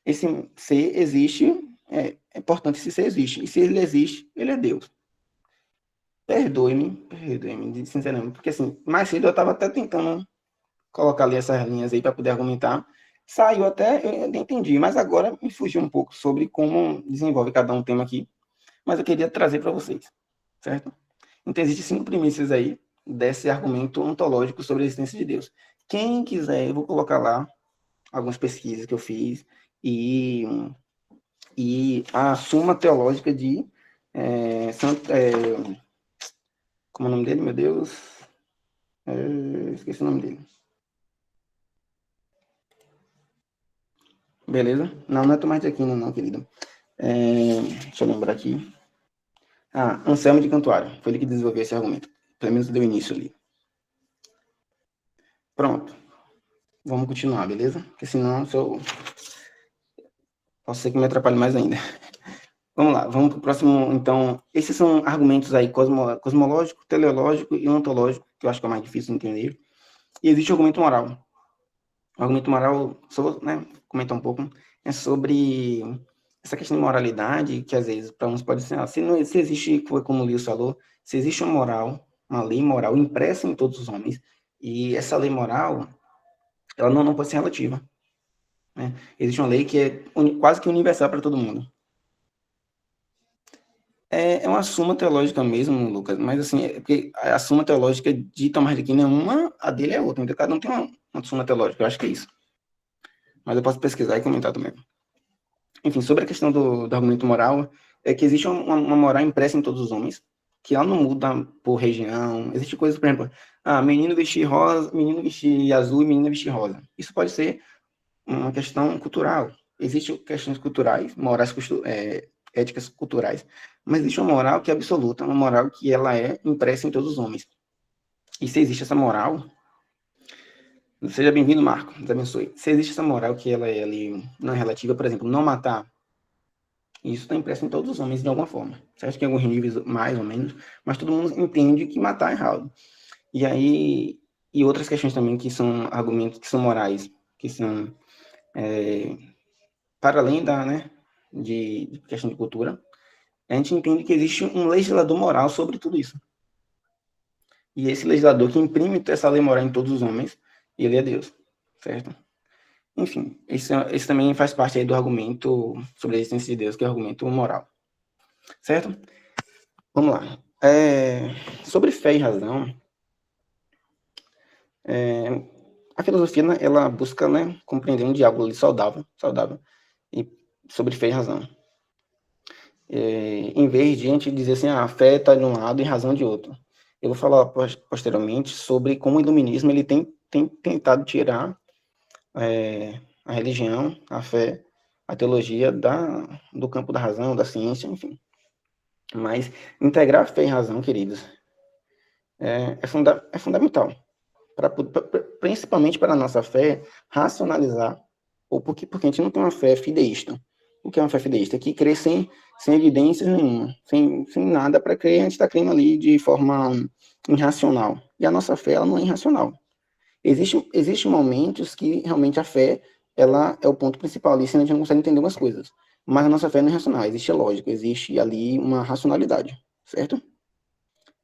esse ser existe, portanto, esse ser existe. E se ele existe, ele é Deus. Perdoe-me, sinceramente, porque assim, mais cedo eu estava até tentando colocar ali essas linhas aí para poder argumentar. Saiu até, eu entendi, mas agora me fugiu um pouco sobre como desenvolve cada um tema aqui. Mas eu queria trazer para vocês, certo? Então, existem 5 premissas aí desse argumento ontológico sobre a existência de Deus. Quem quiser, eu vou colocar lá algumas pesquisas que eu fiz e a Suma Teológica de como é o nome dele, meu Deus? Esqueci o nome dele. Beleza? Não é Tomás de Aquino, não, querido. Deixa eu lembrar aqui. Anselmo de Cantuária. Foi ele que desenvolveu esse argumento. Pelo menos deu início ali. Pronto. Vamos continuar, beleza? Porque senão posso ser que me atrapalhe mais ainda. Vamos lá, vamos para o próximo. Então, esses são argumentos aí cosmológico, teleológico e ontológico, que eu acho que é mais difícil de entender. E existe o argumento moral. O argumento moral, só vou, né, comentar um pouco, é sobre essa questão de moralidade, que às vezes para uns pode ser, se existe, como o Lewis falou, se existe uma moral, uma lei moral impressa em todos os homens, e essa lei moral, ela não pode ser relativa. Né? Existe uma lei que é quase que universal para todo mundo. É uma suma teológica mesmo, Lucas, mas assim, porque a suma teológica de Tomás de Aquino é uma, a dele é outra, então cada um tem uma suma teológica, eu acho que é isso. Mas eu posso pesquisar e comentar também. Enfim, sobre a questão do argumento moral, é que existe uma moral impressa em todos os homens, que ela não muda por região. Existe coisas, por exemplo, menino vestir rosa, menino vestir azul e menina vestir rosa. Isso pode ser uma questão cultural. Existem questões culturais, morais, éticas culturais, mas existe uma moral que é absoluta, uma moral que ela é impressa em todos os homens. E se existe essa moral, seja bem-vindo, Marco, Deus abençoe. Se existe essa moral que ela é ali não relativa, por exemplo, não matar, isso está impresso em todos os homens de alguma forma. Você acha que em alguns níveis mais ou menos, mas todo mundo entende que matar é errado. E aí, e outras questões também que são argumentos que são morais, que são para além da, né, de questão de cultura, a gente entende que existe um legislador moral sobre tudo isso. E esse legislador que imprime essa lei moral em todos os homens, ele é Deus, certo? Enfim, esse também faz parte aí do argumento sobre a existência de Deus, que é o argumento moral. Certo? Vamos lá. Sobre fé e razão, a filosofia, né, ela busca, né, compreender um diálogo ali saudável, e sobre fé e razão. Em vez de a gente dizer assim, a fé está de um lado e razão de outro. Eu vou falar posteriormente sobre como o iluminismo ele tem tentado tirar a religião, a fé, a teologia do campo da razão, da ciência, enfim. Mas integrar fé e razão, queridos, é fundamental. Principalmente para a nossa fé, racionalizar, ou porque a gente não tem uma fé fideísta. O que é uma fé fideísta? É que crê sem evidências nenhuma, sem nada para crer, a gente está crendo ali de forma irracional. E a nossa fé, ela não é irracional. Existem momentos que realmente a fé, ela é o ponto principal ali, senão a gente não consegue entender umas coisas. Mas a nossa fé não é racional, existe a lógica, existe ali uma racionalidade, certo?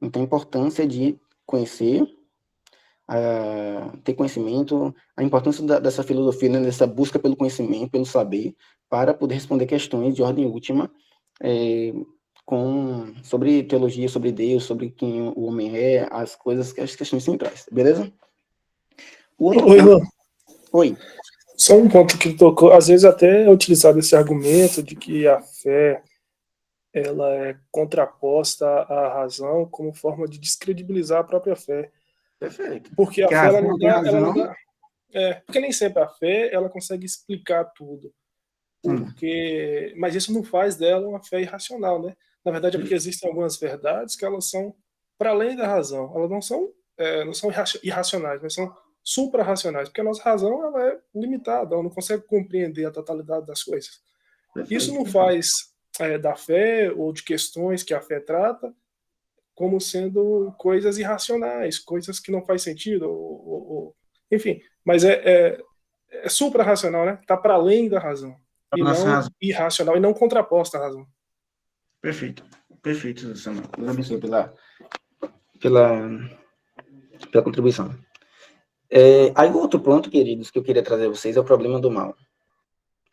Então a importância de conhecer, ter conhecimento, a importância dessa filosofia, né, dessa busca pelo conhecimento, pelo saber, para poder responder questões de ordem última, sobre teologia, sobre Deus, sobre quem o homem é, as questões centrais, beleza? Oi, Ivan. Oi. Só um ponto que tocou, às vezes até é utilizado esse argumento de que a fé ela é contraposta à razão como forma de descredibilizar a própria fé. Perfeito. Porque a fé ela não dá, porque nem sempre a fé ela consegue explicar tudo. Mas isso não faz dela uma fé irracional, né? Na verdade é porque existem algumas verdades que elas são para além da razão. Elas não são irracionais, mas são supra-racionais, porque a nossa razão ela é limitada, ela não consegue compreender a totalidade das coisas. Perfeito. Isso não faz da fé ou de questões que a fé trata como sendo coisas irracionais, coisas que não faz sentido, enfim, mas é supra-racional, né? Está para além da razão, e não razão. Irracional, e não contraposta à razão. Perfeito, Samuel. Deus abençoe pela contribuição. Aí outro ponto, queridos, que eu queria trazer a vocês é o problema do mal.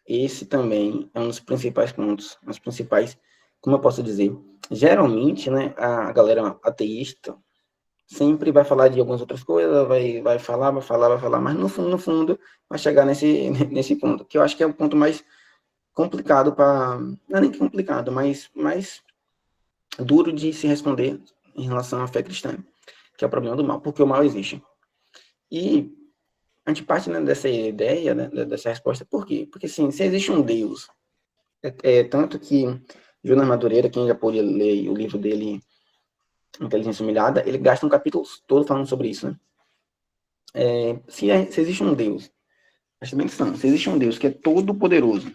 Esse também é um dos principais pontos, como eu posso dizer, geralmente, né, a galera ateísta sempre vai falar de algumas outras coisas, vai falar, mas no fundo vai chegar nesse ponto, que eu acho que é o ponto mais complicado não é nem complicado, mas mais duro de se responder em relação à fé cristã, que é o problema do mal, porque o mal existe. E a gente parte, né, dessa ideia, né, dessa resposta, por quê? Porque, sim, se existe um Deus, tanto que Jonas Madureira, quem já pôde ler o livro dele, Inteligência Humilhada, ele gasta um capítulo todo falando sobre isso, né? Se existe um Deus, presta bem atenção, se existe um Deus que é todo-poderoso,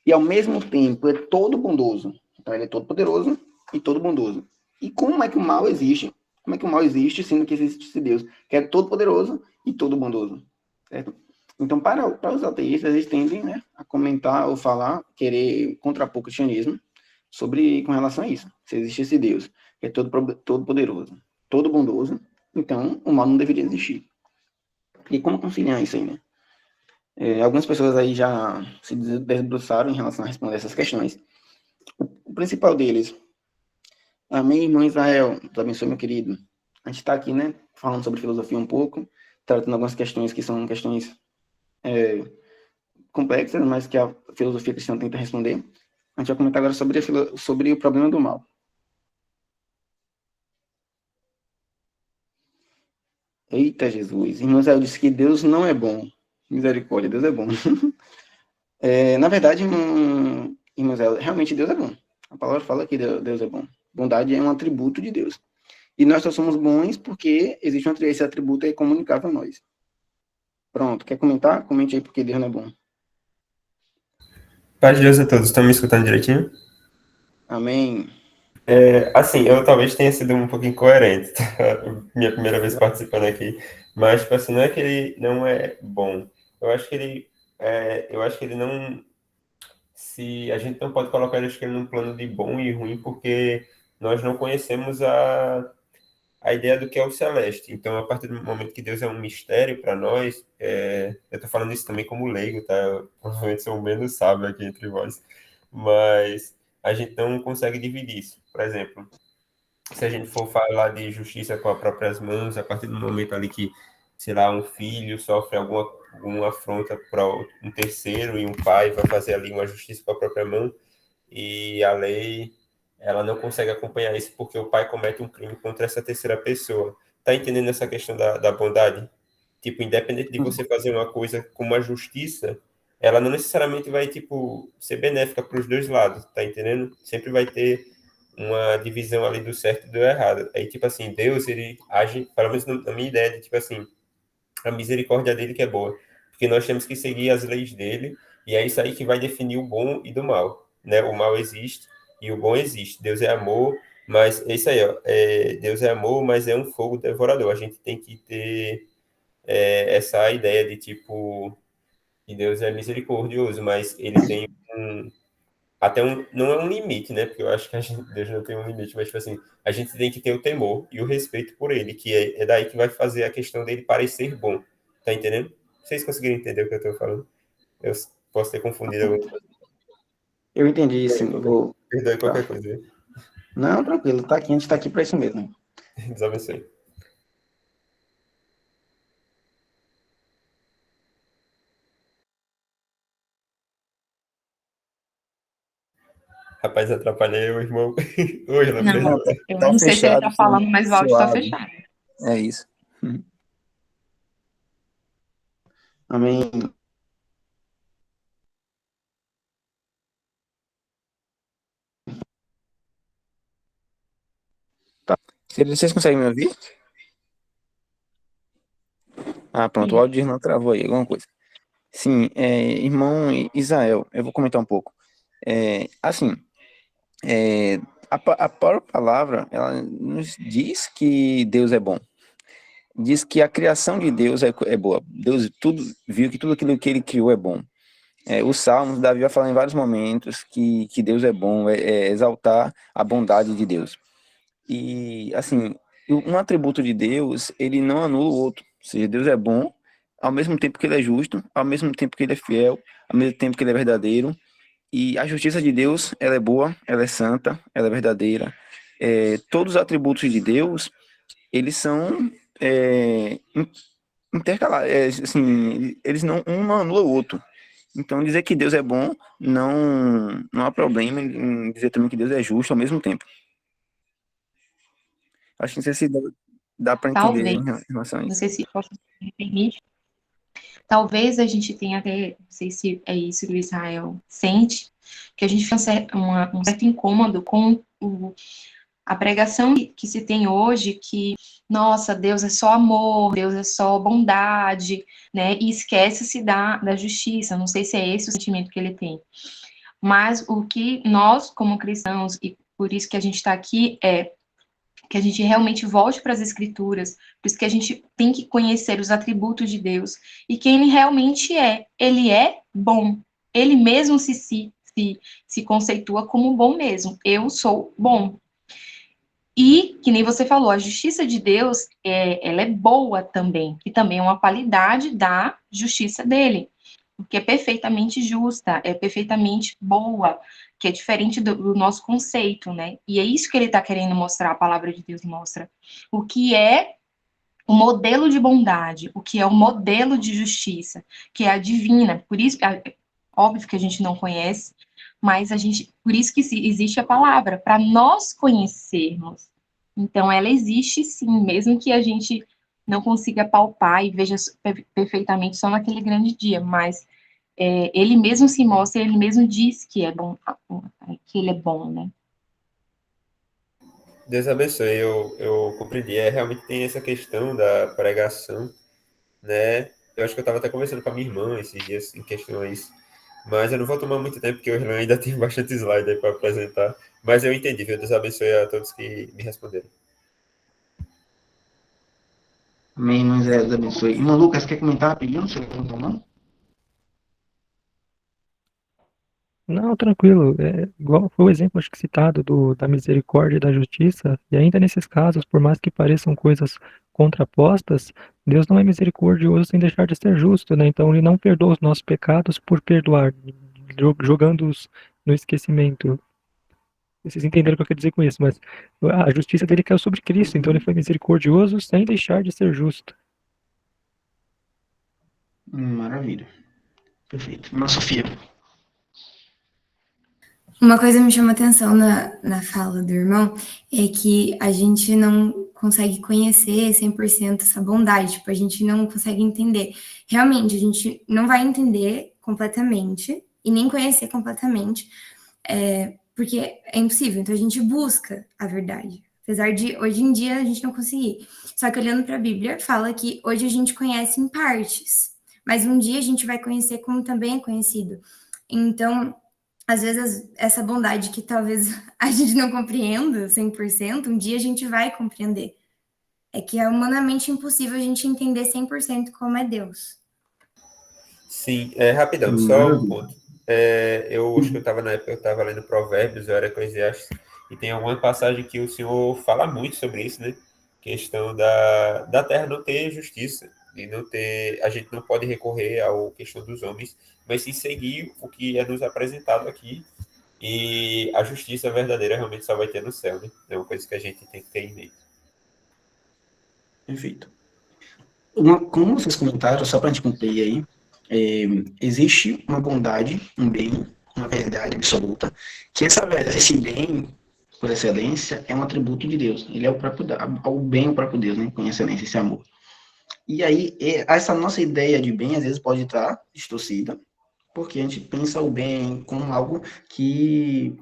e ao mesmo tempo é todo bondoso, então ele é todo-poderoso e todo bondoso. E como é que o mal existe Como é que o mal existe, sendo que existe esse Deus, que é todo poderoso e todo bondoso, certo? Então, para os ateístas, eles tendem, né, a comentar ou falar, querer contrapor o cristianismo com relação a isso. Se existe esse Deus, que é todo poderoso, todo bondoso, então o mal não deveria existir. E como conciliar isso aí, né? Algumas pessoas aí já se debruçaram em relação a responder essas questões. O principal deles, amém, irmão Israel, Deus abençoe, meu querido. A gente está aqui, né, falando sobre filosofia um pouco, tratando algumas questões que são questões complexas, mas que a filosofia cristã tenta responder. A gente vai comentar agora sobre o problema do mal. Eita Jesus, irmão Israel disse que Deus não é bom. Misericórdia, Deus é bom. Na verdade, irmão Israel, realmente Deus é bom. A palavra fala que Deus é bom. Bondade é um atributo de Deus. E nós só somos bons porque existe esse atributo aí comunicável a nós. Pronto, quer comentar? Comente aí porque Deus não é bom. Paz de Deus a todos, estão me escutando direitinho? Amém. Assim, eu talvez tenha sido um pouco incoerente, tá? Minha primeira vez participando aqui, mas, tipo assim, não é que ele não é bom, eu acho que ele não, se a gente não pode colocar ele num plano de bom e ruim, porque nós não conhecemos a ideia do que é o celeste. Então, a partir do momento que Deus é um mistério para nós, eu estou falando isso também como leigo, tá? Eu provavelmente sou o menos sábio aqui entre vós, mas a gente não consegue dividir isso. Por exemplo, se a gente for falar de justiça com as próprias mãos, a partir do momento ali que, sei lá, um filho sofre alguma afronta para um terceiro e um pai vai fazer ali uma justiça com a própria mão, e a lei ela não consegue acompanhar isso porque o pai comete um crime contra essa terceira pessoa. Tá entendendo essa questão da bondade? Tipo, independente de você fazer uma coisa com uma justiça, ela não necessariamente vai, tipo, ser benéfica para os dois lados, tá entendendo? Sempre vai ter uma divisão ali do certo e do errado. Aí, tipo assim, Deus, ele age, pelo menos na minha ideia, de, tipo assim, a misericórdia dele que é boa. Porque nós temos que seguir as leis dele, e é isso aí que vai definir o bom e do mal, né? O mal existe e o bom existe. Deus é amor, mas é isso aí, ó. Deus é amor, mas é um fogo devorador. A gente tem que ter essa ideia de, tipo, que Deus é misericordioso, mas ele tem não é um limite, né? Porque eu acho que Deus não tem um limite, mas, tipo assim, a gente tem que ter o temor e o respeito por ele, que é daí que vai fazer a questão dele parecer bom. Tá entendendo? Vocês conseguiram entender o que eu tô falando? Eu posso ter confundido alguma coisa. Eu entendi, sim. Perdoe qualquer coisa. Não, tranquilo. Tá aqui, a gente tá aqui para isso mesmo. Deus abençoe. Rapaz, atrapalhei o irmão. Hoje, não, Não, perdoa. eu Tá não sei se ele fechado, tá falando, mas o áudio tá suave. fechado. É isso. Amém. Vocês conseguem me ouvir? Ah, pronto, o Sim. áudio de irmão travou aí, alguma coisa. Sim, irmão Israel, eu vou comentar um pouco. Assim, a própria palavra, ela nos diz que Deus é bom. Diz que a criação de Deus é boa. Deus viu que tudo aquilo que ele criou é bom. Os Salmos, Davi vai falar em vários momentos que Deus é bom, exaltar a bondade de Deus. E, assim, um atributo de Deus, ele não anula o outro. Ou seja, Deus é bom, ao mesmo tempo que ele é justo, ao mesmo tempo que ele é fiel, ao mesmo tempo que ele é verdadeiro. E a justiça de Deus, ela é boa, ela é santa, ela é verdadeira. Todos os atributos de Deus, eles são intercalares, assim, eles um não anula o outro. Então, dizer que Deus é bom, não há problema em dizer também que Deus é justo ao mesmo tempo. Acho que não sei se dá para entender Talvez, em relação a não isso. sei se me permite, talvez a gente tenha até, não sei se é isso que o Israel sente, que a gente tem um certo incômodo com a pregação que se tem hoje, que, nossa, Deus é só amor, Deus é só bondade, né, e esquece-se da justiça, não sei se é esse o sentimento que ele tem. Mas o que nós, como cristãos, e por isso que a gente está aqui, que a gente realmente volte para as Escrituras, por isso que a gente tem que conhecer os atributos de Deus e quem ele realmente é. Ele é bom. Ele mesmo se conceitua como bom mesmo. Eu sou bom. E, que nem você falou, a justiça de Deus, ela é boa também, e também é uma qualidade da justiça dele, porque é perfeitamente justa, é perfeitamente boa, que é diferente do nosso conceito, né? E é isso que ele está querendo mostrar, a palavra de Deus mostra. O que é o modelo de bondade, o que é o modelo de justiça, que é a divina. Por isso, óbvio que a gente não conhece, mas por isso que existe a palavra, para nós conhecermos. Então, ela existe sim, mesmo que a gente não consiga palpar e veja perfeitamente só naquele grande dia, mas ele mesmo se mostra, ele mesmo diz que é bom, que ele é bom, né? Deus abençoe, eu compreendi. Realmente tem essa questão da pregação, né? Eu acho que eu estava até conversando com a minha irmã esses dias em questão a isso. Mas eu não vou tomar muito tempo, porque o Irlã ainda tem bastante slide aí para apresentar. Mas eu entendi, viu? Deus abençoe a todos que me responderam. Amém, irmãos, Deus abençoe. Irmão Lucas, quer comentar rapidinho? Você perguntou, não? Não, tranquilo. Igual foi o exemplo, acho que citado da misericórdia e da justiça, e ainda nesses casos, por mais que pareçam coisas contrapostas, Deus não é misericordioso sem deixar de ser justo, né? Então ele não perdoa os nossos pecados por perdoar, jogando-os no esquecimento. Vocês entenderam o que eu quero dizer com isso, mas a justiça dele caiu sobre Cristo, então ele foi misericordioso sem deixar de ser justo. Maravilha. Perfeito. Irmã Sofia. Uma coisa me chama atenção na fala do irmão é que a gente não consegue conhecer 100% essa bondade, tipo, a gente não consegue entender. Realmente, a gente não vai entender completamente e nem conhecer completamente, porque é impossível. Então, a gente busca a verdade. Apesar de, hoje em dia, a gente não conseguir. Só que olhando para a Bíblia, fala que hoje a gente conhece em partes, mas um dia a gente vai conhecer como também é conhecido. Então, às vezes, essa bondade que talvez a gente não compreenda 100%, um dia a gente vai compreender. É que é humanamente impossível a gente entender 100% como é Deus. Sim, rapidão, só um ponto. Eu acho que na época eu estava lendo Provérbios, eu era Eclesiastes, e tem alguma passagem que o Senhor fala muito sobre isso, né? Questão da terra não ter justiça, e não ter, a gente não pode recorrer à questão dos homens, mas sim seguir o que é nos apresentado aqui, e a justiça verdadeira realmente só vai ter no céu, né? É uma coisa que a gente tem que ter em mente. Perfeito. Como vocês comentaram, só para a gente concluir aí, existe uma bondade, um bem, uma verdade absoluta, que esse bem, por excelência, é um atributo de Deus. Ele é o bem, o próprio Deus, né? Com excelência, esse amor. E aí, essa nossa ideia de bem, às vezes, pode estar distorcida, porque a gente pensa o bem como algo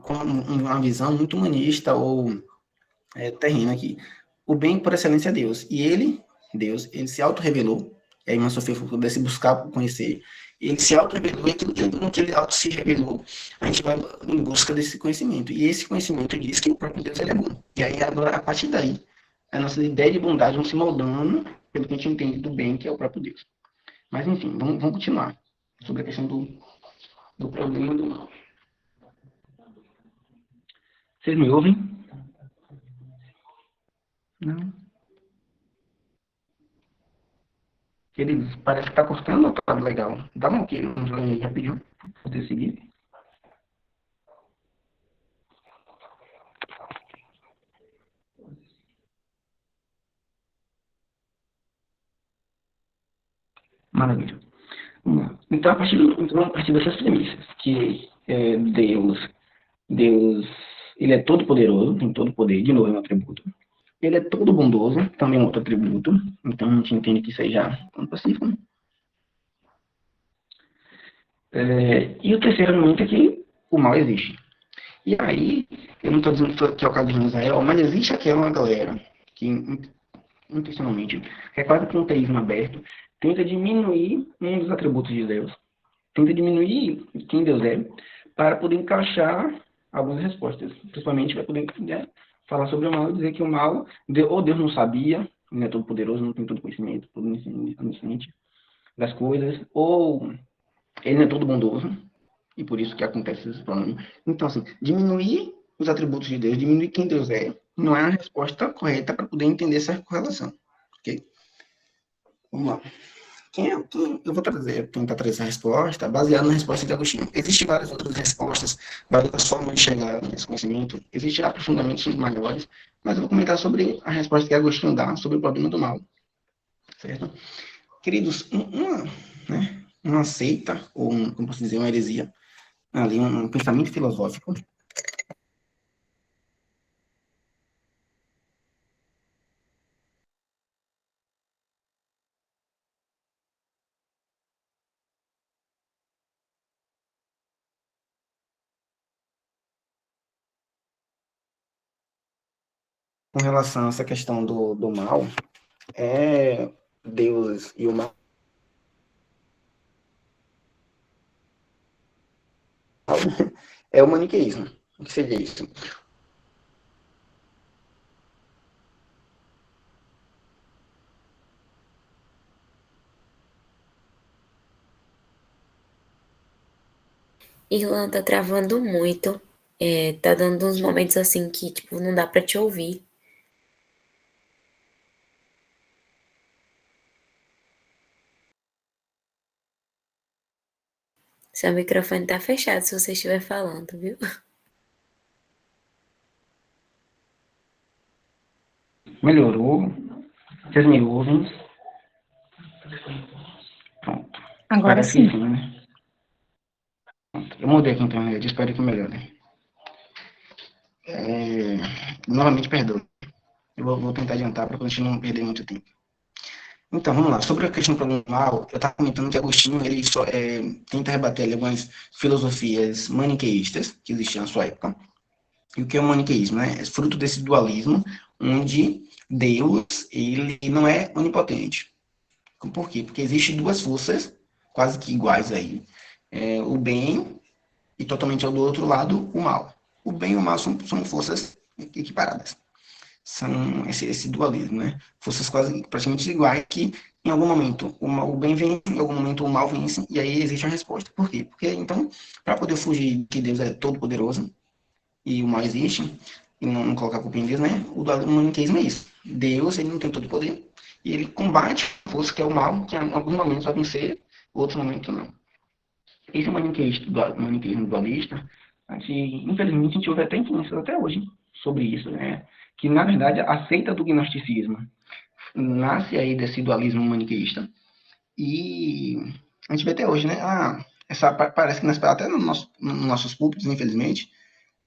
com uma visão muito humanista ou terrena aqui. O bem, por excelência, é Deus. E Deus, ele se auto-revelou, e a irmã Sofia pudesse buscar conhecer, ele se auto-revelou, e no que ele auto-se revelou, a gente vai em busca desse conhecimento. E esse conhecimento diz que o próprio Deus ele é bom. E aí, agora, a partir daí, a nossa ideia de bondade vão se moldando pelo que a gente entende do bem, que é o próprio Deus. Mas, enfim, vamos continuar sobre a questão do problema do mal. Vocês me ouvem? Não. Queridos, parece que tá cortando, tá legal. Dá um joinha aí rapidinho, pra poder seguir. Maravilha. Vamos lá. Então, a partir dessas premissas, que Deus, ele é todo poderoso, tem todo poder, de novo é um atributo. Ele é todo bondoso, também é um outro atributo. Então, a gente entende que isso aí já é um pacífico, né? E o terceiro argumento é que o mal existe. E aí, eu não estou dizendo que é o caso de Israel, mas existe aquela galera que, intencionalmente, que é quase que um teísmo aberto, tenta diminuir um dos atributos de Deus, tenta diminuir quem Deus é, para poder encaixar algumas respostas, principalmente para poder falar sobre o mal e dizer que o mal, ou Deus não sabia, ele não é todo poderoso, não tem todo conhecimento, todo onisciente das coisas, ou ele não é todo bondoso, e por isso que acontece esse problema. Então, assim, diminuir os atributos de Deus, diminuir quem Deus é, não é a resposta correta para poder entender essa correlação. Ok? Vamos lá. Eu vou tentar trazer essa resposta baseada na resposta de Agostinho. Existem várias outras respostas, várias formas de chegar nesse conhecimento, existem aprofundamentos maiores, mas eu vou comentar sobre a resposta que Agostinho dá sobre o problema do mal. Certo? Queridos, uma seita, ou como posso dizer, uma heresia, ali um pensamento filosófico, com relação a essa questão do mal, é Deus e o mal é o maniqueísmo. O que seria isso? Irlan, tá travando muito. Tá dando uns momentos assim que, tipo, não dá pra te ouvir. Seu microfone tá fechado se você estiver falando, viu? Melhorou? Vocês me ouvem? Pronto. Agora Parece sim. que sim, né? Pronto. Eu mudei aqui a internet, espero que melhore. Novamente, perdão. Eu vou tentar adiantar para a gente não perder muito tempo. Então, vamos lá. Sobre a questão do problema mal, eu estava comentando que Agostinho ele só tenta rebater ali algumas filosofias maniqueístas que existiam na sua época. E o que é o maniqueísmo? Né? É fruto desse dualismo, onde Deus ele não é onipotente. Por quê? Porque existem duas forças quase que iguais aí. O bem e totalmente ao do outro lado, o mal. O bem e o mal são forças equiparadas. São esse dualismo, né? Forças quase praticamente iguais que em algum momento o bem vence, em algum momento o mal vence, e aí existe a resposta. Por quê? Porque então, para poder fugir de que Deus é todo poderoso e o mal existe, e não colocar a culpa em Deus, né? O maniqueísmo é isso. Deus, ele não tem todo o poder, e ele combate a força que é o mal, que em alguns momentos vai vencer, em outros momentos não. Esse maniqueísmo dualista, infelizmente, a gente ouve até influências até hoje sobre isso, né? Que, na verdade, a seita do gnosticismo nasce aí desse dualismo maniqueísta. E a gente vê até hoje, né? Parece que até nos nossos púlpitos, infelizmente,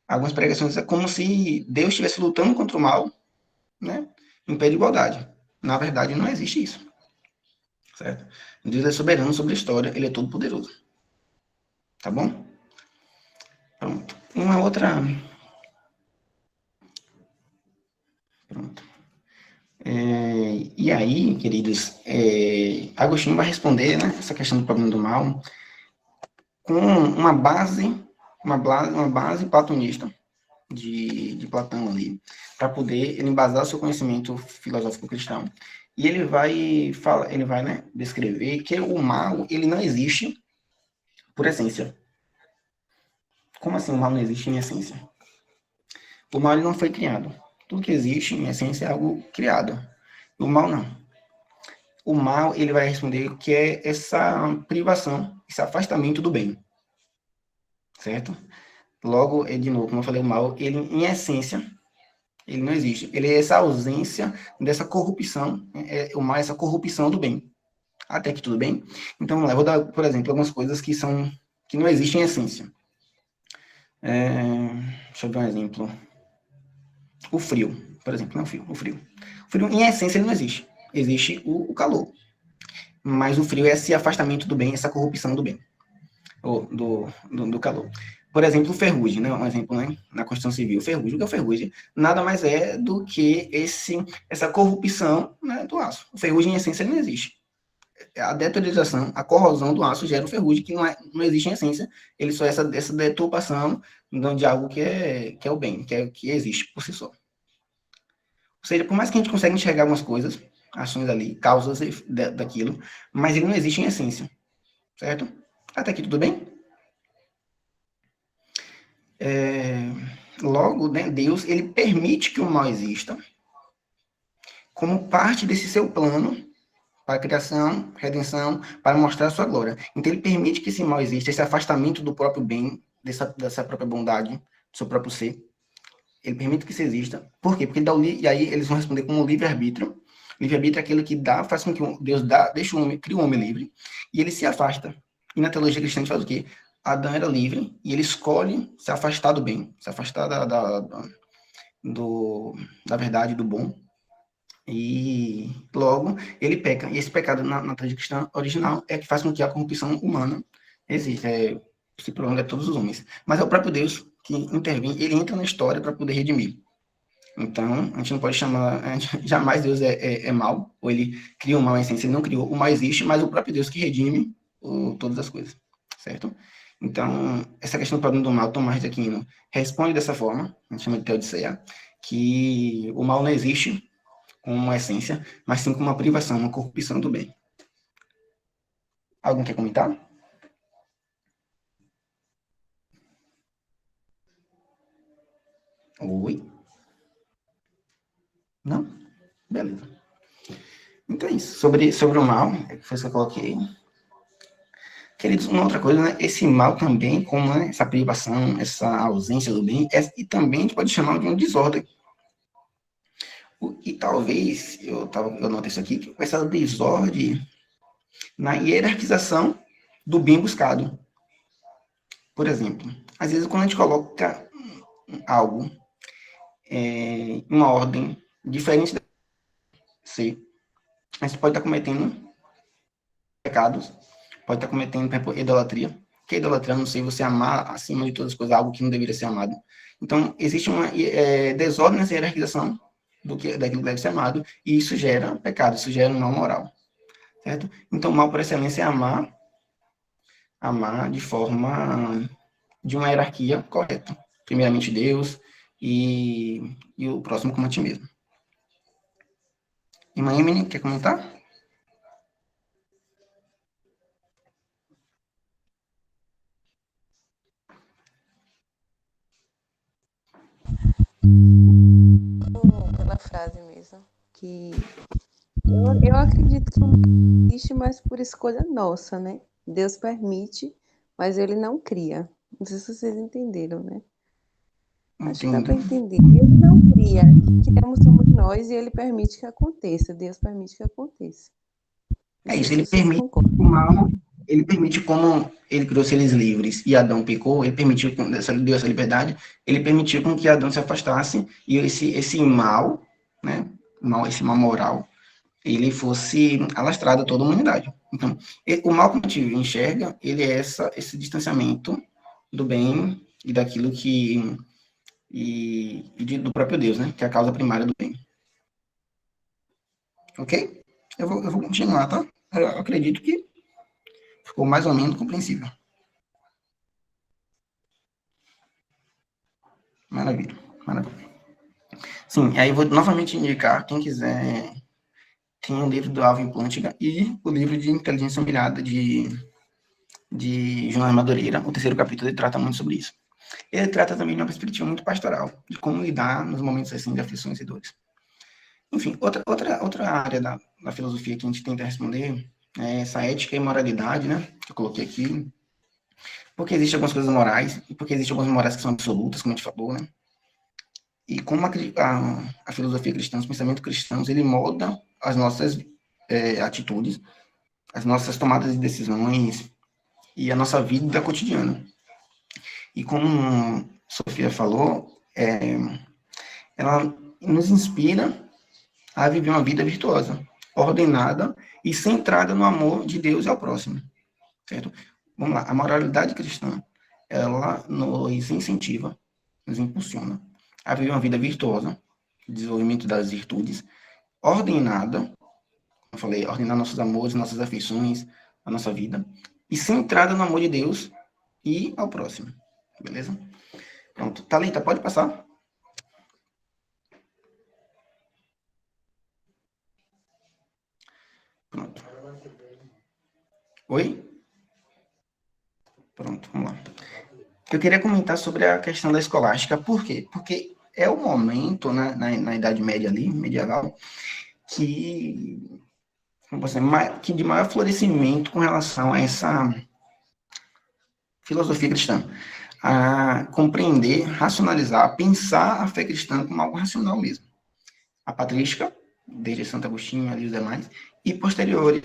algumas pregações é como se Deus estivesse lutando contra o mal, né? Em pé de igualdade. Na verdade, não existe isso. Certo? Deus é soberano sobre a história, ele é todo poderoso. Tá bom? Pronto. Uma outra... Pronto. E aí, queridos, Agostinho vai responder, né, essa questão do problema do mal com uma base platonista de Platão ali, para poder ele embasar o seu conhecimento filosófico cristão. E ele vai né, descrever que o mal ele não existe por essência. Como assim o mal não existe em essência? O mal ele não foi criado. Tudo que existe, em essência, é algo criado. O mal, não. O mal, ele vai responder que é essa privação, esse afastamento do bem. Certo? Logo, de novo, como eu falei, o mal, ele, em essência, ele não existe. Ele é essa ausência dessa corrupção. O mal é essa corrupção do bem. Até que tudo bem. Então, vamos lá, eu vou dar, por exemplo, algumas coisas que não existem em essência. Deixa eu dar um exemplo. O frio, por exemplo, não o frio. O frio, em essência, ele não existe. Existe o calor. Mas o frio é esse afastamento do bem, essa corrupção do bem, ou do calor. Por exemplo, o ferrugem, né? Um exemplo, né? Na Constituição Civil. O ferrugem, o que é o ferrugem? Nada mais é do que essa corrupção, né, do aço. O ferrugem, em essência, ele não existe. A deteriorização, a corrosão do aço gera o ferrugem, que não existe em essência. Ele só é essa deturpação de algo que é o bem, que existe por si só. Ou seja, por mais que a gente consiga enxergar algumas coisas, ações ali, causas daquilo, mas ele não existe em essência, certo? Até aqui tudo bem? Logo, né, Deus, ele permite que o mal exista como parte desse seu plano para a criação, redenção, para mostrar a sua glória. Então, ele permite que esse mal exista, esse afastamento do próprio bem, dessa própria bondade, do seu próprio ser. Ele permite que isso exista. Por quê? Porque ele dá e aí eles vão responder com o livre-arbítrio. Livre-arbítrio é aquilo que dá, faz com que Deus deixa o homem, cria o homem livre, e ele se afasta. E na teologia cristã a gente faz o quê? Adão era livre, e ele escolhe se afastar do bem, se afastar da verdade, do bom, e logo ele peca. E esse pecado na teologia cristã original é que faz com que a corrupção humana exista, se prolonga a todos os homens. Mas é o próprio Deus que intervém, ele entra na história para poder redimir. Então, a gente não pode chamar, jamais Deus é mal, ou ele cria o mal em essência, ele não criou, o mal existe, mas o próprio Deus que redime todas as coisas, certo? Então, essa questão do problema do mal, Tomás de Aquino responde dessa forma, a gente chama de teodiceia, que o mal não existe como uma essência, mas sim como uma privação, uma corrupção do bem. Alguém quer comentar? Oi? Não? Beleza. Então é isso. Sobre o mal, foi isso que eu coloquei. Queridos, uma outra coisa, né? Esse mal também, como né, essa privação, essa ausência do bem, e também a gente pode chamar de uma desordem. E talvez, eu notei isso aqui, essa desordem na hierarquização do bem buscado. Por exemplo, às vezes quando a gente coloca algo em uma ordem diferente da C, a gente pode estar cometendo pecados, pode estar cometendo, por exemplo, idolatria. Que é idolatria? Não sei, você amar acima de todas as coisas, algo que não deveria ser amado. Então, existe uma desordem nessa hierarquização daquilo que deve ser amado, e isso gera pecado, isso gera um mal moral, certo? Então, o mal por excelência é amar de uma hierarquia correta. Primeiramente Deus e o próximo como a ti mesmo. Irmã Emily, quer comentar? Pela frase mesmo, que eu acredito que não existe mais por escolha nossa, né? Deus permite, mas ele não cria. Não sei se vocês entenderam, né? Acho que dá para entender. Ele não cria, criamos somos nós e ele permite que aconteça. Deus permite que aconteça. É isso, ele permite o mal, ele permite, como ele criou seres livres e Adão pecou, ele permitiu, deu essa liberdade, ele permitiu com que Adão se afastasse e esse mal, né, esse mal moral, ele fosse alastrado a toda a humanidade. Então, o mal que a gente enxerga, ele é esse distanciamento do bem e daquilo que do próprio Deus, né, que é a causa primária do bem. Ok? Eu vou continuar, tá? Eu acredito que ficou mais ou menos compreensível. Maravilha, maravilha. Sim, aí eu vou novamente indicar, quem quiser, tem o livro do Alvin Plantinga e o livro de Inteligência Humilhada de João Madureira. O 3º capítulo ele trata muito sobre isso. Ele trata também de uma perspectiva muito pastoral, de como lidar nos momentos assim de aflições e dores. Enfim, outra área da filosofia que a gente tenta responder é essa ética e moralidade, né, que eu coloquei aqui. Porque existem algumas coisas morais, e porque existem algumas morais que são absolutas, como a gente falou, né? E como a filosofia cristã, os pensamentos cristãos, ele molda as nossas atitudes, as nossas tomadas de decisões e a nossa vida cotidiana. E como Sofia falou, ela nos inspira a viver uma vida virtuosa, ordenada e centrada no amor de Deus e ao próximo, certo? Vamos lá, a moralidade cristã, ela nos incentiva, nos impulsiona a viver uma vida virtuosa, desenvolvimento das virtudes, ordenada, como eu falei, ordenar nossos amores, nossas afeições, a nossa vida, e centrada no amor de Deus e ao próximo, beleza? Pronto, Thalita, pode passar? Oi? Pronto, vamos lá. Eu queria comentar sobre a questão da escolástica. Por quê? Porque é o momento, né, na Idade Média ali, medieval, que, como posso dizer, que de maior florescimento com relação a essa filosofia cristã. A compreender, racionalizar, pensar a fé cristã como algo racional mesmo. A patrística, desde Santo Agostinho ali os demais, e posterior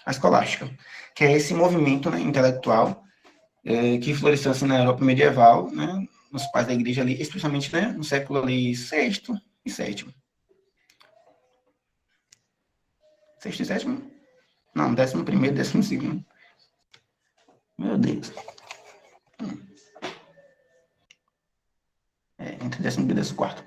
a escolástica, que é esse movimento, né, intelectual que floresceu assim, na Europa medieval, né, nos pais da igreja ali, especialmente, né, no século ali, VI e VII. Sexto e sétimo? Não, 11º, 12º. Meu Deus. Entre 11º e 14º.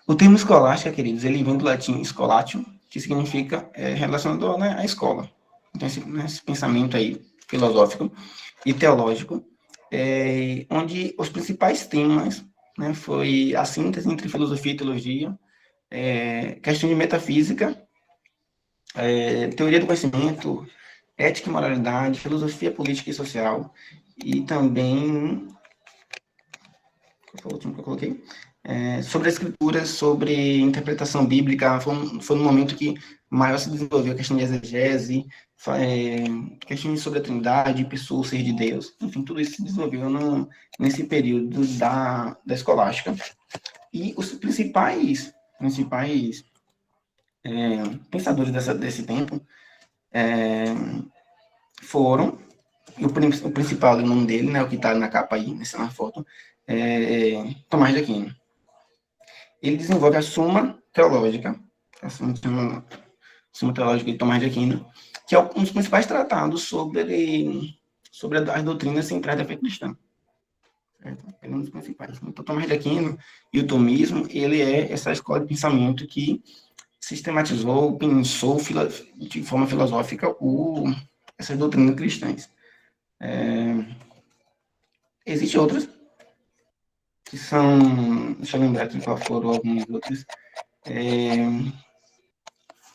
O termo escolástica, queridos, ele vem do latim scolatio, que significa relacionado, né, à escola. Então, esse pensamento aí filosófico e teológico, onde os principais temas, né, foi a síntese entre filosofia e teologia, questão de metafísica, teoria do conhecimento, ética e moralidade, filosofia política e social, e também, qual foi o último que eu coloquei? Sobre a escritura, sobre interpretação bíblica, foi um momento que maior se desenvolveu a questão de exegese, questões sobre a Trindade, pessoa, o ser de Deus, enfim, tudo isso se desenvolveu nesse período da escolástica. E os principais pensadores desse tempo foram, e o principal, o nome dele, né, o que está na capa aí, na foto, Tomás de Aquino. Ele desenvolve a Suma Teológica, a Suma Teológica de Tomás de Aquino, que é um dos principais tratados sobre as doutrinas centrais da fé cristã. Certo? É um dos principais. Então, Tomás de Aquino e o tomismo, ele é essa escola de pensamento que sistematizou, pensou de forma filosófica essas doutrinas cristãs. Existem outras, que são, deixa eu lembrar aqui qual foram alguns outros.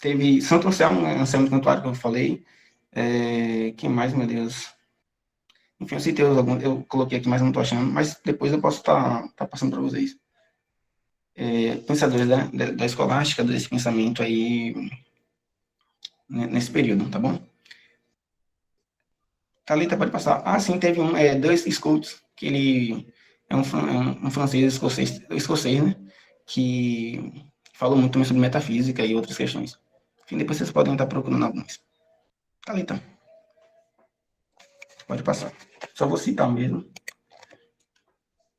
Teve Santo Anselmo de Cantuário, que eu falei. Quem mais, meu Deus? Enfim, eu citei alguns, eu coloquei aqui, mas não estou achando, mas depois eu posso estar passando para vocês. Pensadores da escolástica, desse pensamento aí, nesse período, tá bom? Thalita, pode passar. Sim, teve Duns Scotus, que ele é um francês escocês, né, que falou muito também sobre metafísica e outras questões. Enfim, depois vocês podem estar procurando alguns. Thalita, pode passar. Só vou citar mesmo.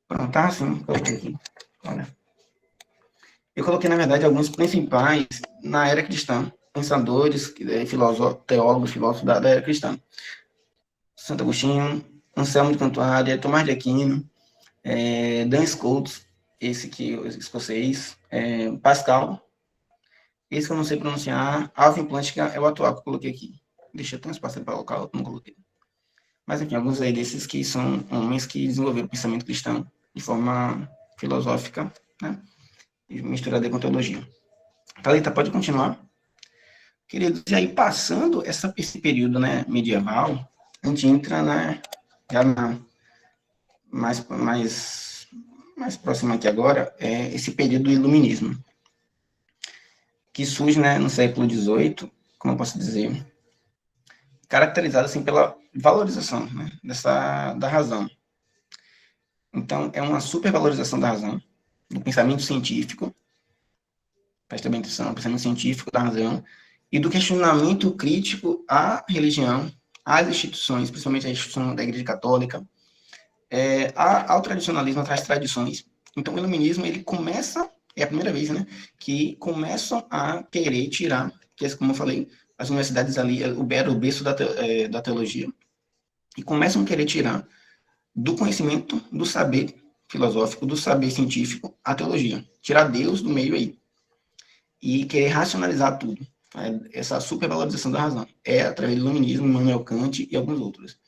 Pronto, sim, coloquei aqui. Olha. Eu coloquei, na verdade, alguns principais na era cristã, pensadores, teólogos, filósofos da era cristã. Santo Agostinho, Anselmo de Cantuária, Tomás de Aquino, Duns Scotus, esse que é escocês, Pascal, esse que eu não sei pronunciar, Alvin Plantinga é o atual que eu coloquei aqui. Deixa eu ter um espaço para colocar, outro não coloquei. Mas, enfim, alguns aí desses que são homens que desenvolveram o pensamento cristão de forma filosófica, né, e misturada com teologia. Thalita, pode continuar? Queridos, e aí, passando esse período, né, medieval, a gente entra, né, já mais próximo aqui agora, esse período do iluminismo, que surge, né, no século XVIII, como eu posso dizer, caracterizado assim pela valorização, né, da razão. Então, é uma supervalorização da razão, do pensamento científico, presta bem atenção, pensamento científico da razão, e do questionamento crítico à religião, às instituições, principalmente a instituição da Igreja Católica, ao tradicionalismo, às tradições. Então, o iluminismo, ele começa, é a primeira vez, né, que começam a querer tirar, que é, como eu falei, as universidades ali, era o berço da teologia, e começam a querer tirar do conhecimento, do saber filosófico, do saber científico, a teologia. Tirar Deus do meio aí. E querer racionalizar tudo. Essa supervalorização da razão. Através do iluminismo, Immanuel Kant e alguns outros.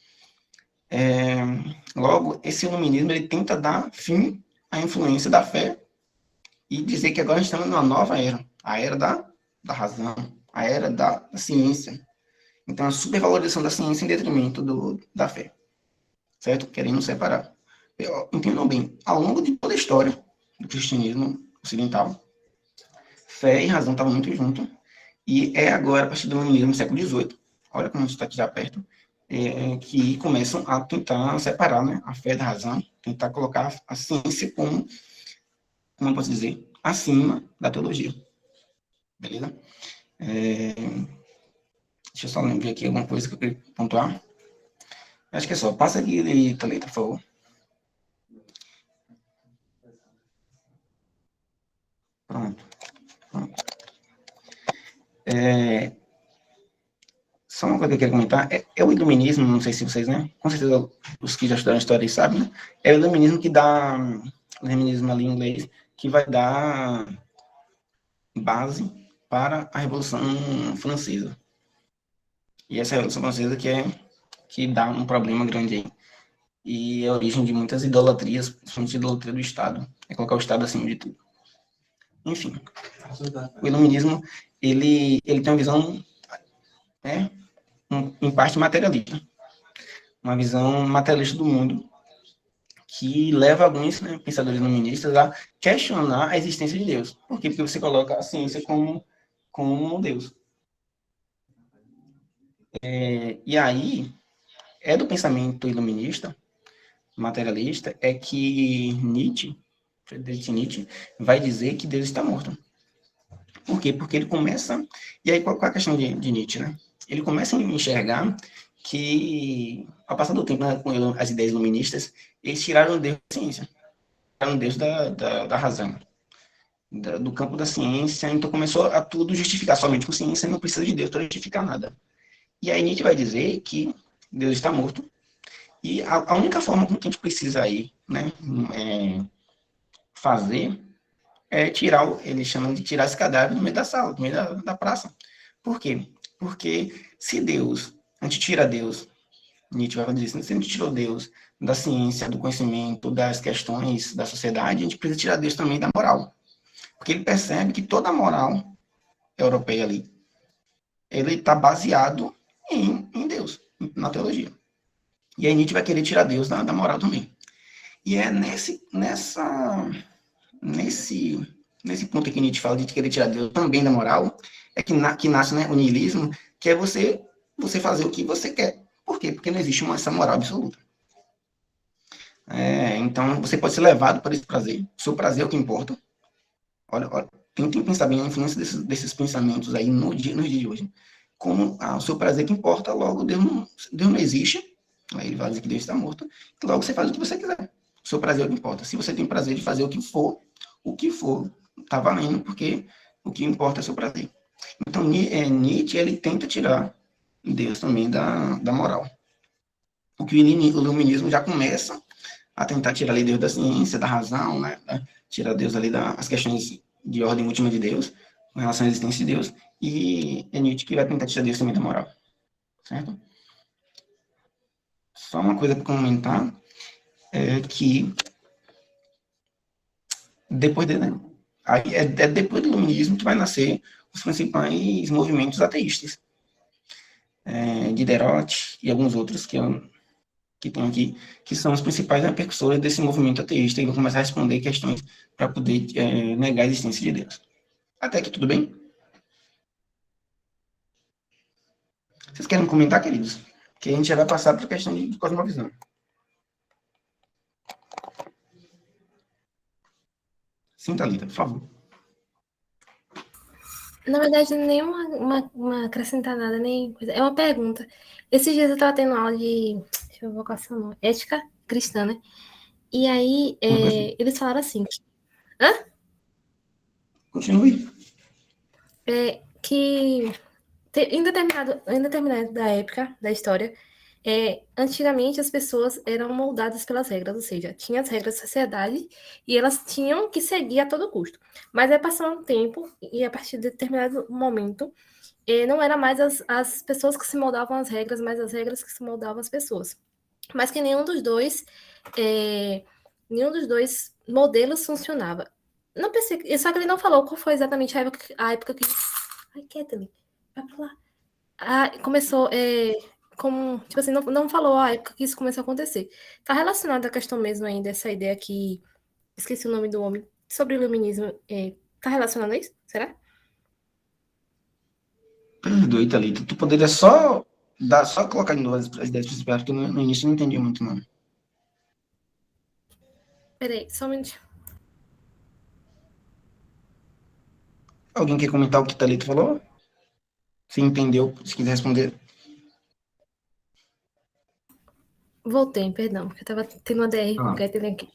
Logo, esse iluminismo, ele tenta dar fim à influência da fé e dizer que agora estamos numa nova era. A era da razão. A era da ciência. Então, a supervalorização da ciência em detrimento da fé, certo? Querendo separar. Entendam bem, ao longo de toda a história do cristianismo ocidental, fé e razão estavam muito juntos, e é agora, a partir do iluminismo do século XVIII, olha como a gente está aqui já perto, que começam a tentar separar, né, a fé da razão, tentar colocar a ciência como eu posso dizer, acima da teologia. Beleza? Deixa eu só lembrar aqui alguma coisa que eu queria pontuar. Acho que é só. Passa aqui, Thalita, por favor. Pronto. Só uma coisa que eu queria comentar. É o iluminismo, não sei se vocês, né? Com certeza os que já estudaram história sabem, né? É o iluminismo que dá, o iluminismo ali em inglês, que vai dar base para a Revolução Francesa. E essa Revolução Francesa que dá um problema grande aí. E é a origem de muitas idolatrias, principalmente idolatria do Estado. É colocar o Estado acima de tudo. Enfim, o iluminismo, ele tem uma visão, né, em parte materialista. Uma visão materialista do mundo, que leva alguns, né, pensadores iluministas a questionar a existência de Deus. Por quê? Porque você coloca a ciência como Deus. E aí, do pensamento iluminista, materialista, é que Friedrich Nietzsche, vai dizer que Deus está morto. Por quê? Porque ele começa... E aí, qual é a questão de Nietzsche, né? Ele começa a enxergar que, ao passar do tempo, né, com as ideias iluministas, eles tiraram Deus da ciência. Tiraram Deus da razão. Do campo da ciência. Então, começou a tudo justificar somente com ciência, não precisa de Deus para justificar nada. E aí, Nietzsche vai dizer que Deus está morto. E a única forma com que a gente precisa aí, né, fazer é tirar, eles chamam de tirar esse cadáver do meio da sala, do meio da praça. Por quê? Porque se a gente tira Deus, Nietzsche vai dizer isso, se a gente tirou Deus da ciência, do conhecimento, das questões da sociedade, a gente precisa tirar Deus também da moral. Porque ele percebe que toda a moral europeia ali, ele está baseado em Deus, na teologia. E aí Nietzsche vai querer tirar Deus da moral também. E é nesse ponto que Nietzsche fala de querer tirar Deus também da moral, é que nasce, né, o niilismo, que é você fazer o que você quer. Por quê? Porque não existe essa moral absoluta. Então, você pode ser levado por esse prazer. O seu prazer é o que importa. Olha, tentem pensar bem a influência desses pensamentos aí nos dias de hoje. Como o seu prazer que importa, logo Deus não existe. Aí ele vai dizer que Deus está morto. E logo você faz o que você quiser. O seu prazer é o que importa. Se você tem prazer de fazer o que for, tá valendo, porque o que importa é o seu prazer. Então, Nietzsche, ele tenta tirar Deus também da moral. O que o iluminismo já começa a tentar tirar ali Deus da ciência, da razão, né? Tirar Deus ali das questões de ordem última de Deus, com relação à existência de Deus, e é Nietzsche que vai tentar tirar Deus também da moral. Certo? Só uma coisa para comentar, é que depois depois do iluminismo que vai nascer os principais movimentos ateístas. Diderot e alguns outros que tem aqui, que são os principais repercussores desse movimento ateísta, e vão começar a responder questões para poder negar a existência de Deus. Até aqui tudo bem? Vocês querem comentar, queridos? Que a gente já vai passar para a questão de cosmovisão. Sim, Thalita, por favor. Na verdade, nem uma acrescentar nada, nem coisa. É uma pergunta. Esses dias eu estava tendo aula de, deixa eu ver qual é o nome, ética cristã, né? E aí, eles falaram assim, Continue. Que em determinado da época da história, antigamente as pessoas eram moldadas pelas regras, ou seja, tinha as regras da sociedade e elas tinham que seguir a todo custo. Mas aí passou um tempo e a partir de determinado momento, não era mais as pessoas que se moldavam às regras, mas as regras que se moldavam às pessoas. Mas que nenhum dos dois modelos funcionava. Não pensei, só que ele não falou qual foi exatamente a época que... Ai, Kathleen, vai pra lá. começou, como, tipo assim, não falou a época que isso começou a acontecer. Tá relacionado à questão mesmo ainda, essa ideia que, esqueci o nome do homem, sobre o iluminismo, tá relacionado a isso? Será? Perdoe, Thalita. Tu poderia só colocar de novo as ideias principais, porque no início eu não entendi muito, não. Peraí, só um minuto. Alguém quer comentar o que Thalita falou? Se entendeu, se quiser responder. Voltei, perdão, porque eu tava tendo uma DR com o Ah, Catherine aqui.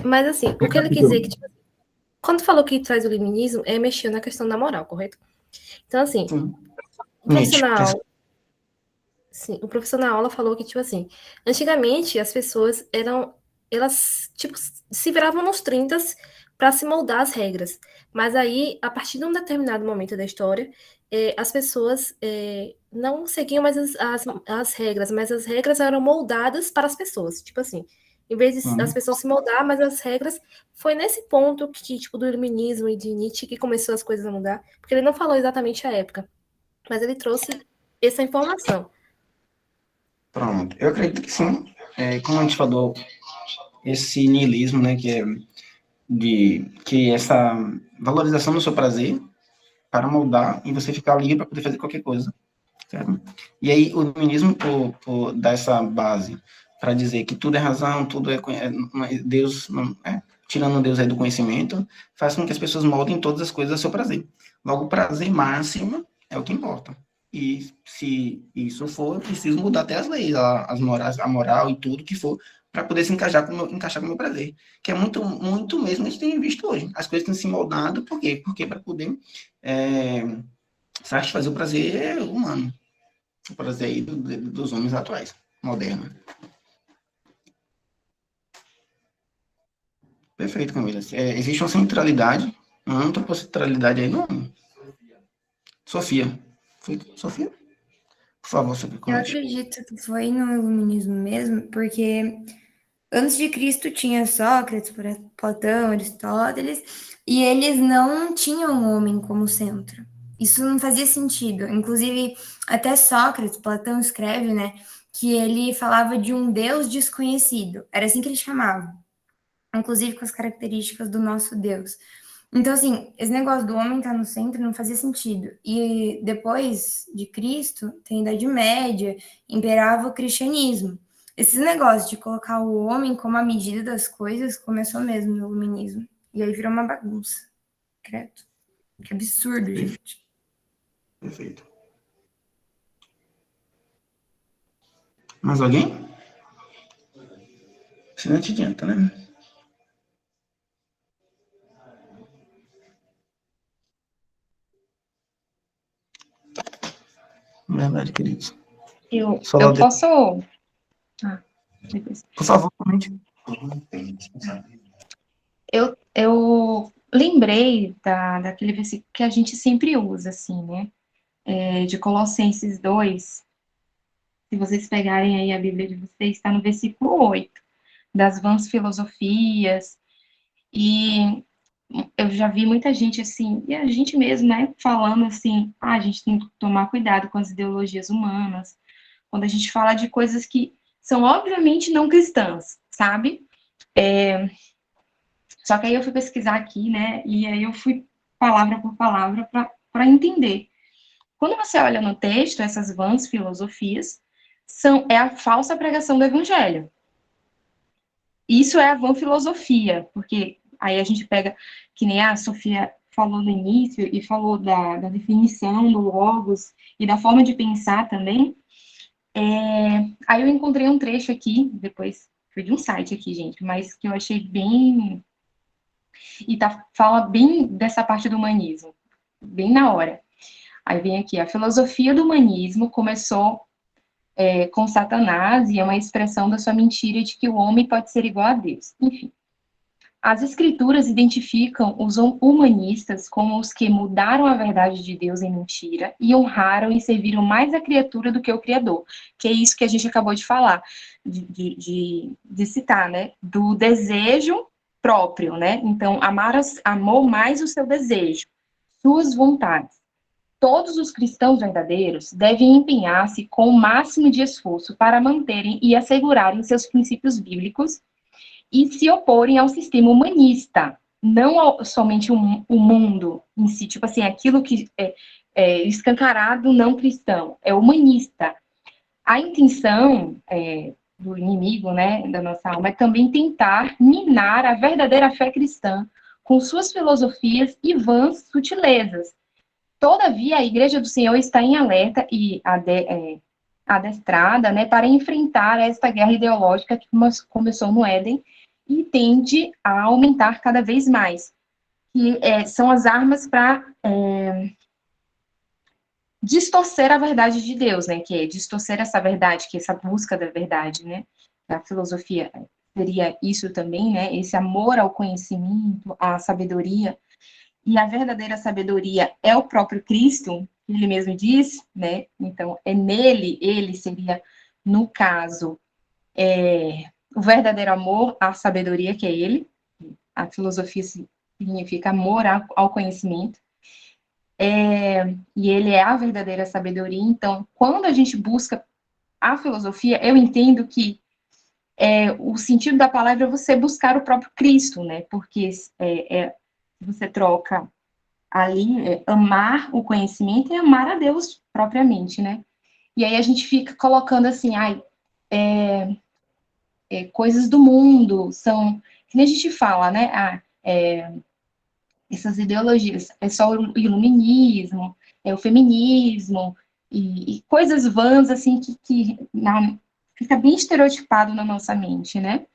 Mas assim, o que ele quis dizer é que, tipo, quando falou que traz o iluminismo, mexeu na questão da moral, correto? Então, assim, sim. o profissional, sim, o professor na aula falou que, tipo assim, antigamente as pessoas elas, tipo, se viravam nos 30 para se moldar as regras. Mas aí, a partir de um determinado momento da história, as pessoas não seguiam mais as regras, mas as regras eram moldadas para as pessoas. Tipo assim, em vez de as pessoas se moldar, mas as regras, foi nesse ponto que, tipo, do iluminismo e de Nietzsche que começou as coisas a mudar, porque ele não falou exatamente a época, mas ele trouxe essa informação. Pronto. Eu acredito que sim. Como a gente falou, esse niilismo, né, que essa valorização do seu prazer para moldar e você ficar livre para poder fazer qualquer coisa, certo? E aí o iluminismo, por dar essa base para dizer que tudo é razão, tudo Deus, tirando Deus aí do conhecimento, faz com que as pessoas moldem todas as coisas a seu prazer. Logo, o prazer máximo é o que importa. E se isso for, eu preciso mudar até as leis, as morais, a moral e tudo que for, para poder se encaixar com o meu prazer. Que é muito, muito mesmo que a gente tem visto hoje. As coisas têm se moldado, por quê? Porque para poder satisfazer o prazer humano. O prazer aí dos homens atuais, modernos. Perfeito, Camila. Existe uma centralidade, uma antropocentralidade aí no homem. Sofia. Foi Sofia? Por favor, Sofia, Eu comente. acredito que foi no iluminismo mesmo, porque antes de Cristo tinha Sócrates, Platão, Aristóteles, e eles não tinham o homem como centro. Isso não fazia sentido. Inclusive, até Sócrates, Platão escreve, né, que ele falava de um Deus desconhecido. Era assim que ele chamava, inclusive com as características do nosso Deus. Então, assim, esse negócio do homem estar no centro não fazia sentido. E depois de Cristo, tem a Idade Média, imperava o cristianismo. Esses negócios de colocar o homem como a medida das coisas começou mesmo no iluminismo. E aí virou uma bagunça. Credo. Que absurdo, gente. Perfeito. Mais alguém? Se não te adianta, né? Verdade, queridos. Eu Soldado, posso... depois. por favor, comente. Eu lembrei daquele versículo que a gente sempre usa, assim, né? De Colossenses 2. Se vocês pegarem aí a Bíblia de vocês, está no versículo 8, das vãs filosofias. E eu já vi muita gente, assim, e a gente mesmo, né, falando assim, a gente tem que tomar cuidado com as ideologias humanas, quando a gente fala de coisas que são obviamente não cristãs, sabe? Só que aí eu fui pesquisar aqui, né, e aí eu fui palavra por palavra para entender. Quando você olha no texto, essas vãs filosofias é a falsa pregação do evangelho. Isso é a vã filosofia, porque aí a gente pega, que nem a Sofia falou no início, e falou da definição do logos, e da forma de pensar também. Aí eu encontrei um trecho aqui, depois foi de um site aqui, gente, mas que eu achei bem... E fala bem dessa parte do humanismo, bem na hora. Aí vem aqui, a filosofia do humanismo começou com Satanás e é uma expressão da sua mentira de que o homem pode ser igual a Deus. Enfim, as escrituras identificam os humanistas como os que mudaram a verdade de Deus em mentira e honraram e serviram mais a criatura do que o Criador, que é isso que a gente acabou de falar, de citar, né? Do desejo próprio, né? Então, amou mais o seu desejo, suas vontades. Todos os cristãos verdadeiros devem empenhar-se com o máximo de esforço para manterem e assegurarem seus princípios bíblicos e se oporem ao sistema humanista, não somente o mundo em si, tipo assim, aquilo que é escancarado não cristão, é humanista. A intenção do inimigo, né, da nossa alma, é também tentar minar a verdadeira fé cristã com suas filosofias e vãs sutilezas. Todavia, a Igreja do Senhor está em alerta e adestrada, né, para enfrentar esta guerra ideológica que começou no Éden e tende a aumentar cada vez mais. Que são as armas para distorcer a verdade de Deus, né, que é distorcer essa verdade, que é essa busca da verdade, né, da filosofia seria isso também, né, esse amor ao conhecimento, à sabedoria, e a verdadeira sabedoria é o próprio Cristo, ele mesmo diz, né, então é nele, ele seria, no caso, o verdadeiro amor à sabedoria, que é ele, a filosofia significa amor ao conhecimento, e ele é a verdadeira sabedoria. Então, quando a gente busca a filosofia, eu entendo que o sentido da palavra é você buscar o próprio Cristo, né? Porque você troca ali, amar o conhecimento e amar a Deus propriamente, né? E aí a gente fica colocando assim, coisas do mundo, são, que nem a gente fala, né? Essas ideologias, é só o iluminismo, é o feminismo, e coisas vãs, assim, que fica bem estereotipado na nossa mente, né?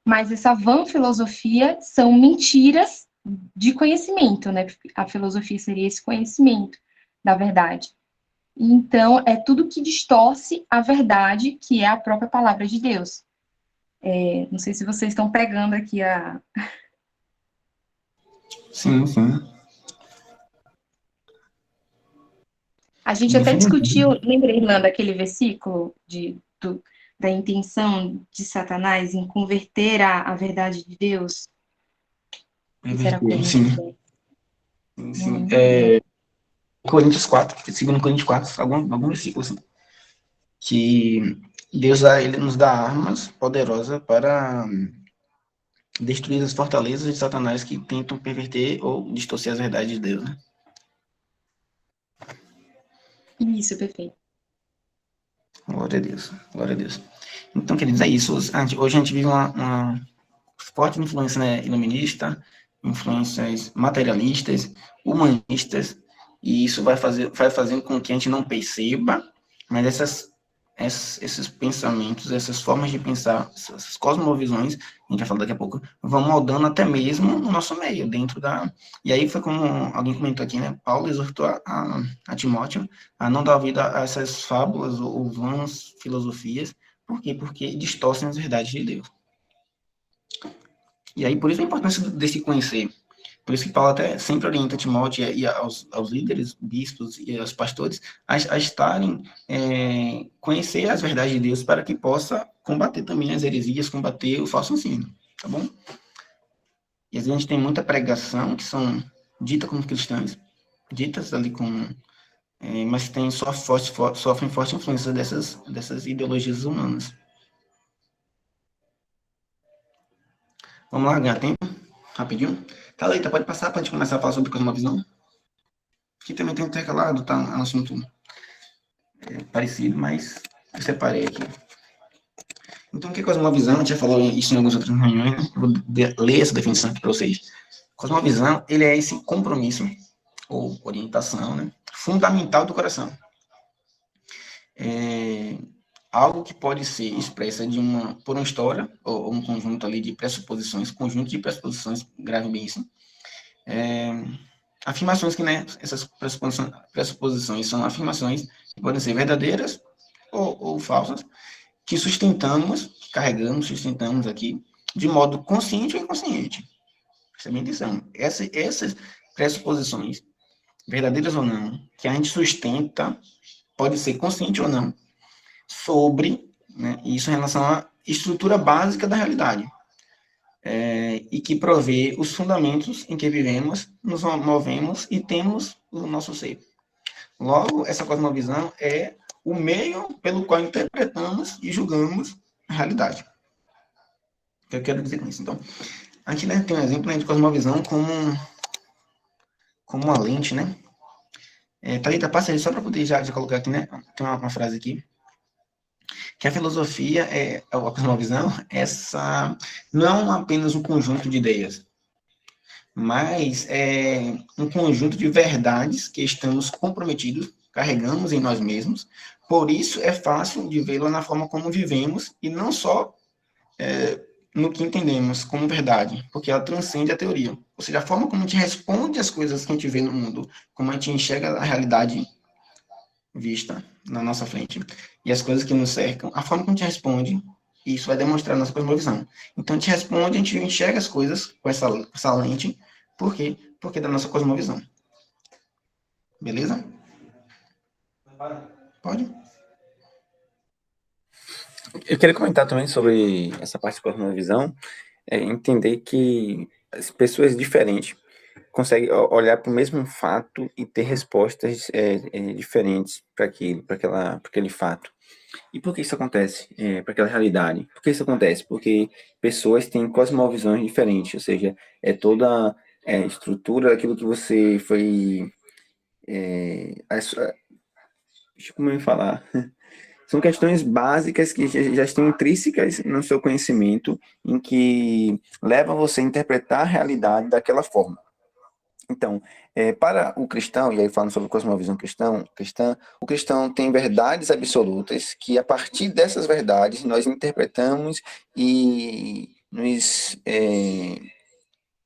Mas essa vã filosofia são mentiras de conhecimento, né? A filosofia seria esse conhecimento da verdade. Então, é tudo que distorce a verdade, que é a própria palavra de Deus. Não sei se vocês estão pegando aqui a... Sim, sim. A gente até discutiu, lembra, Irlanda, aquele versículo da intenção de Satanás em converter a verdade de Deus? Sim. Coríntios 4, segundo Coríntios 4, algum versículo assim, que Deus ele nos dá armas poderosas para destruir as fortalezas de Satanás que tentam perverter ou distorcer as verdades de Deus, né? Isso, perfeito. Glória a Deus, glória a Deus. Então, queridos, é isso. Hoje a gente vive uma forte influência, né, iluminista, influências materialistas, humanistas, e isso vai fazendo com que a gente não perceba, mas esses pensamentos, essas formas de pensar, essas cosmovisões, a gente vai falar daqui a pouco, vão moldando até mesmo no nosso meio, dentro da... E aí foi como alguém comentou aqui, né? Paulo exortou a Timóteo a não dar vida a essas fábulas ou vãs filosofias. Por quê? Porque distorcem as verdades de Deus. E aí, por isso a importância desse conhecer. Por isso que Paulo até sempre orienta Timóteo e aos líderes, bispos e aos pastores a estarem, conhecer as verdades de Deus para que possa combater também as heresias, combater o falso ensino, tá bom? E às vezes a gente tem muita pregação que são ditas como cristãs, ditas ali como... mas sofrem forte influência dessas ideologias humanas. Vamos lá, ganhar tempo? Rapidinho. Thalita, pode passar para a gente começar a falar sobre cosmovisão? Aqui também tem um intercalado, tá? É um assunto parecido, mas eu separei aqui. Então, o que é cosmovisão? A gente já falou isso em algumas outras reuniões, né? Eu vou ler essa definição aqui para vocês. Cosmovisão, ele é esse compromisso, ou orientação, né? Fundamental do coração. Algo que pode ser expressa por uma história, ou um conjunto ali de pressuposições, grave bem isso. Afirmações que, né, essas pressuposições são afirmações que podem ser verdadeiras ou falsas, que sustentamos aqui, de modo consciente ou inconsciente. Presta bem atenção. Essas pressuposições, verdadeiras ou não, que a gente sustenta, pode ser consciente ou não, sobre, né, isso em relação à estrutura básica da realidade, e que provê os fundamentos em que vivemos, nos movemos e temos o nosso ser. Logo, essa cosmovisão é o meio pelo qual interpretamos e julgamos a realidade. O que eu quero dizer com isso? Então, a gente, né, tem um exemplo, né, de cosmovisão como uma lente, né? Thalita, passa aí só para poder já colocar aqui, né? Tem uma frase aqui. Que a filosofia, a cosmovisão, essa não é apenas um conjunto de ideias, mas é um conjunto de verdades que estamos comprometidos, carregamos em nós mesmos. Por isso é fácil de vê-la na forma como vivemos e não só no que entendemos como verdade, porque ela transcende a teoria. Ou seja, a forma como a gente responde às coisas que a gente vê no mundo, como a gente enxerga a realidade vista na nossa frente e as coisas que nos cercam, a forma como a gente responde, isso vai demonstrar a nossa cosmovisão. Então, a gente responde, a gente enxerga as coisas com essa lente. Por quê? Porque é da nossa cosmovisão. Beleza? Pode? Eu queria comentar também sobre essa parte de cosmovisão, entender que as pessoas diferentes conseguem olhar para o mesmo fato e ter respostas diferentes para aquele fato. E por que isso acontece? Para aquela realidade. Por que isso acontece? Porque pessoas têm cosmovisões diferentes, ou seja, toda a estrutura daquilo que você foi... como eu falar? São questões básicas que já estão intrínsecas no seu conhecimento, em que levam você a interpretar a realidade daquela forma. Então, para o cristão, e aí falando sobre cosmovisão cristã, o cristão tem verdades absolutas que, a partir dessas verdades, nós interpretamos e nos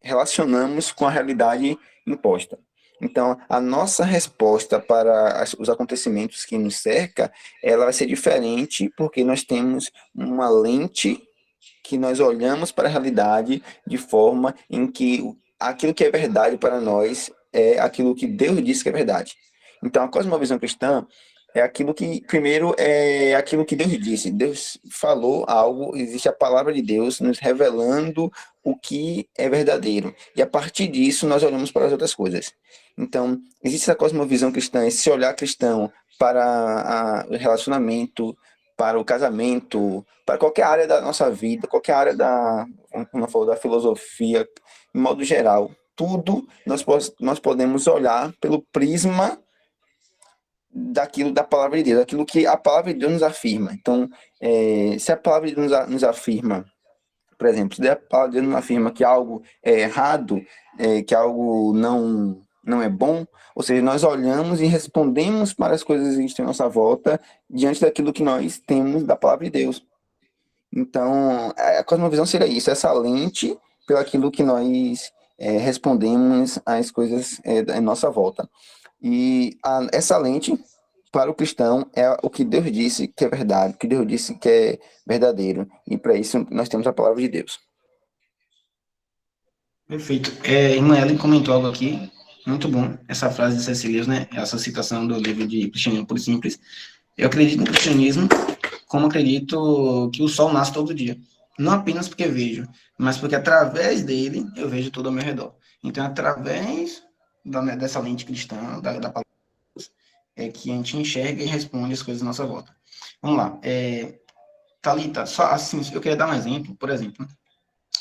relacionamos com a realidade imposta. Então, a nossa resposta para os acontecimentos que nos cercam, ela vai ser diferente, porque nós temos uma lente que nós olhamos para a realidade de forma em que aquilo que é verdade para nós é aquilo que Deus disse que é verdade. Então, a cosmovisão cristã é aquilo que, primeiro, é aquilo que Deus disse. Deus falou algo, existe a palavra de Deus nos revelando o que é verdadeiro. E, a partir disso, nós olhamos para as outras coisas. Então, existe essa cosmovisão cristã, esse olhar cristão para o relacionamento, para o casamento, para qualquer área da nossa vida, qualquer área como eu falou, da filosofia, de modo geral. Tudo nós podemos olhar pelo prisma daquilo da palavra de Deus, daquilo que a palavra de Deus nos afirma. Então, se a palavra de Deus nos afirma, por exemplo, se a palavra de Deus nos afirma que algo é errado, que algo não é bom, ou seja, nós olhamos e respondemos para as coisas que estão à nossa volta diante daquilo que nós temos da palavra de Deus. Então, a cosmovisão seria isso, essa lente pelaquilo que nós respondemos às coisas à nossa volta. E essa lente, para o cristão, é o que Deus disse que é verdade, o que Deus disse que é verdadeiro. E para isso nós temos a palavra de Deus. Perfeito. Irmã Ellen comentou algo aqui, muito bom, essa frase de C.S. Lewis, né? Essa citação do livro de Cristianismo Puro e Simples. Eu acredito no cristianismo como acredito que o sol nasce todo dia. Não apenas porque vejo, mas porque através dele eu vejo tudo ao meu redor. Então, através dessa lente cristã, da palavra de Deus, é que a gente enxerga e responde as coisas à nossa volta. Vamos lá. Thalita, só assim, eu queria dar um exemplo, por exemplo.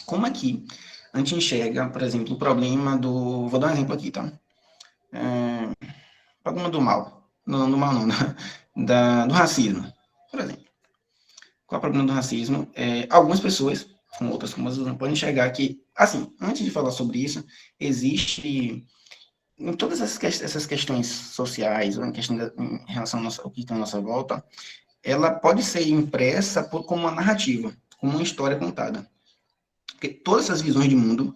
Como aqui a gente enxerga, por exemplo, o problema do... Vou dar um exemplo aqui, tá? Problema do mal. Não, do mal não. Do racismo, por exemplo. Qual é o problema do racismo? Algumas pessoas, com outras como não podem enxergar que, assim, antes de falar sobre isso, existe, em todas essas questões sociais, ou em relação ao que está à nossa volta, ela pode ser impressa como uma narrativa, como uma história contada. Porque todas essas visões de mundo,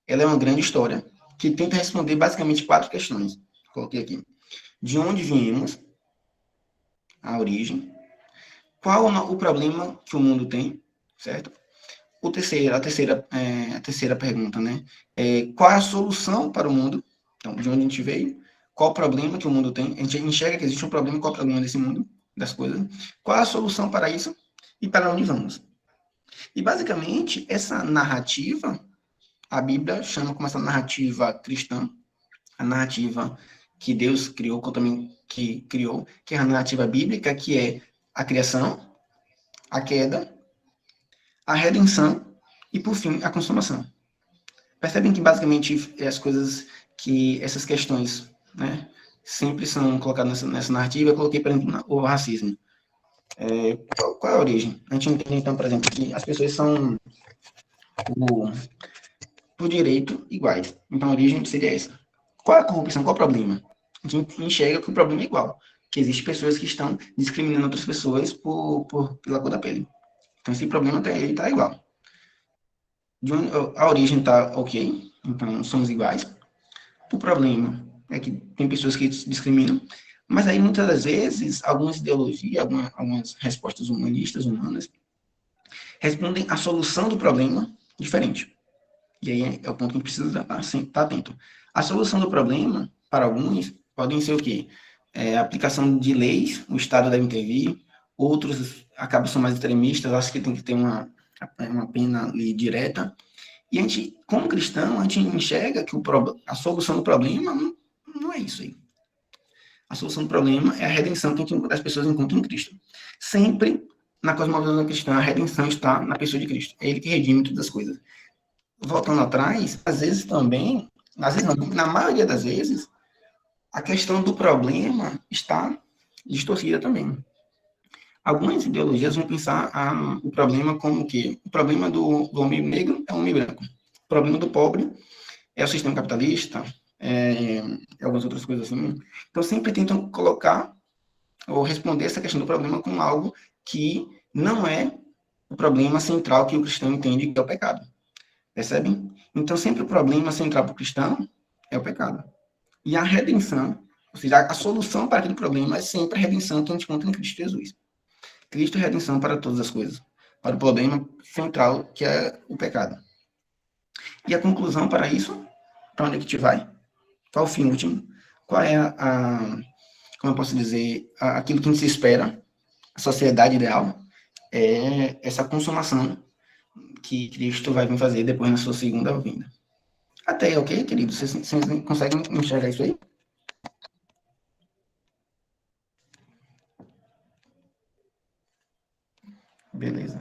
ela é uma grande história, que tenta responder basicamente 4 questões. Coloquei aqui. De onde viemos? A origem. Qual o problema que o mundo tem, certo? A terceira pergunta, né? Qual é a solução para o mundo? Então, de onde a gente veio? Qual o problema que o mundo tem? A gente enxerga que existe um problema, qual é o problema desse mundo, das coisas? Qual é a solução para isso? E para onde vamos? E, basicamente, essa narrativa, a Bíblia chama como essa narrativa cristã, a narrativa que Deus criou, que é a narrativa bíblica, que é a criação, a queda, a redenção e, por fim, a consumação. Percebem que, basicamente, essas questões, né, sempre são colocadas nessa narrativa. Eu coloquei, por exemplo, o racismo. Qual é a origem? A gente entende, então, por exemplo, que as pessoas são, por direito, iguais. Então, a origem seria essa. Qual é a corrupção? Qual é o problema? A gente enxerga que o problema é igual, que existem pessoas que estão discriminando outras pessoas pela cor da pele. Então, esse problema está igual. A origem está ok, então somos iguais. O problema é que tem pessoas que discriminam, mas aí muitas das vezes, algumas ideologias, algumas respostas humanas, respondem à solução do problema diferente. E aí é o ponto que a gente precisa estar atento. A solução do problema, para alguns, podem ser o quê? A aplicação de leis, o Estado deve intervir, outros acabam sendo mais extremistas, acham que tem que ter uma pena ali direta. E a gente, como cristão, a gente enxerga que a solução do problema não é isso aí. A solução do problema é a redenção que as pessoas encontram em Cristo. Sempre, na cosmovisão cristã, a redenção está na pessoa de Cristo. É Ele que redime todas as coisas. Voltando atrás, às vezes também, na maioria das vezes, a questão do problema está distorcida também. Algumas ideologias vão pensar o problema como o quê? O problema do homem negro é o homem branco. O problema do pobre é o sistema capitalista, algumas outras coisas assim. Então, sempre tentam colocar ou responder essa questão do problema com algo que não é o problema central que o cristão entende que é o pecado. Percebem? Então, sempre o problema central para o cristão é o pecado. E a redenção, ou seja, a solução para aquele problema é sempre a redenção que a gente encontra em Cristo Jesus. Cristo é redenção para todas as coisas, para o problema central, que é o pecado. E a conclusão para isso, para onde é que a gente vai? Qual o fim último? Qual é como eu posso dizer, aquilo que a gente se espera, a sociedade ideal, é essa consumação que Cristo vai vir fazer depois na sua segunda vinda. Até aí, ok, querido? Vocês conseguem enxergar isso aí? Beleza,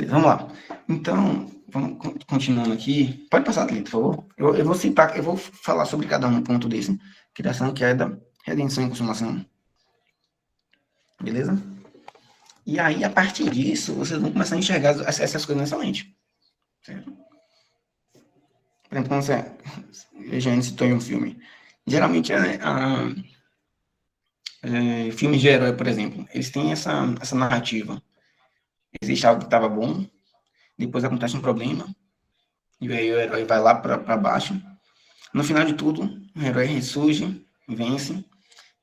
vamos lá. Então, vamos continuando aqui. Pode passar, Cleiton, por favor. Eu vou falar sobre cada um ponto desse. Criação, queda, redenção e consumação. Beleza? E aí, a partir disso, vocês vão começar a enxergar essas coisas nessa mente. Certo? Por exemplo, quando você citou em um filme. Geralmente, filmes de herói, por exemplo, eles têm essa narrativa. Existe algo que estava bom, depois acontece um problema, e aí o herói vai lá para baixo. No final de tudo, o herói ressurge, vence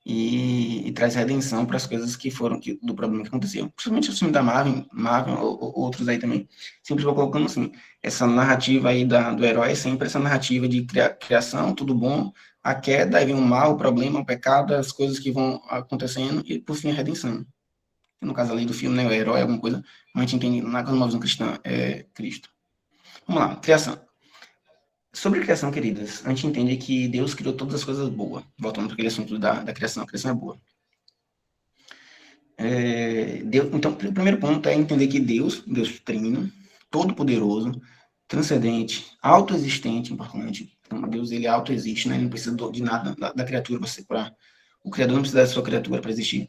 e traz redenção para as coisas que foram do problema que aconteceu. Principalmente o filme da Marvel ou outros aí também. Sempre vou colocando assim, essa narrativa aí do herói é sempre essa narrativa de criação, tudo bom, a queda, aí vem o mal, o problema, o pecado, as coisas que vão acontecendo e, por fim, a redenção. No caso ali do filme, né, o herói, alguma coisa, a gente entende na cosmovisão cristã, é Cristo. Vamos lá, criação. Sobre criação, queridas, a gente entende que Deus criou todas as coisas boas. Voltando para aquele assunto da criação, a criação é boa. Então, o primeiro ponto é entender que Deus Trino, todo-poderoso, transcendente, autoexistente, importante. Então, Deus, ele autoexiste, né? Ele não precisa de nada da criatura o Criador não precisa da sua criatura para existir.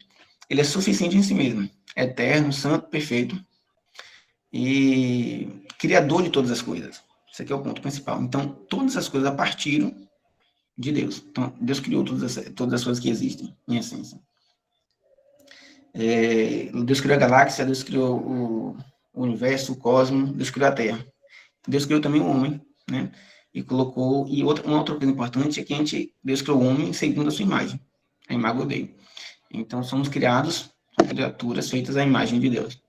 Ele é suficiente em si mesmo. É eterno, santo, perfeito e criador de todas as coisas. Esse aqui é o ponto principal. Então, todas as coisas partiram de Deus. Então, Deus criou todas as coisas que existem, em essência. Deus criou a galáxia, Deus criou o universo, o cosmos, Deus criou a Terra. Deus criou também o homem, né? E colocou... E uma outra coisa importante é que Deus criou o homem segundo a sua imagem. A imago dele. Então, somos criados, criaturas feitas à imagem de Deus.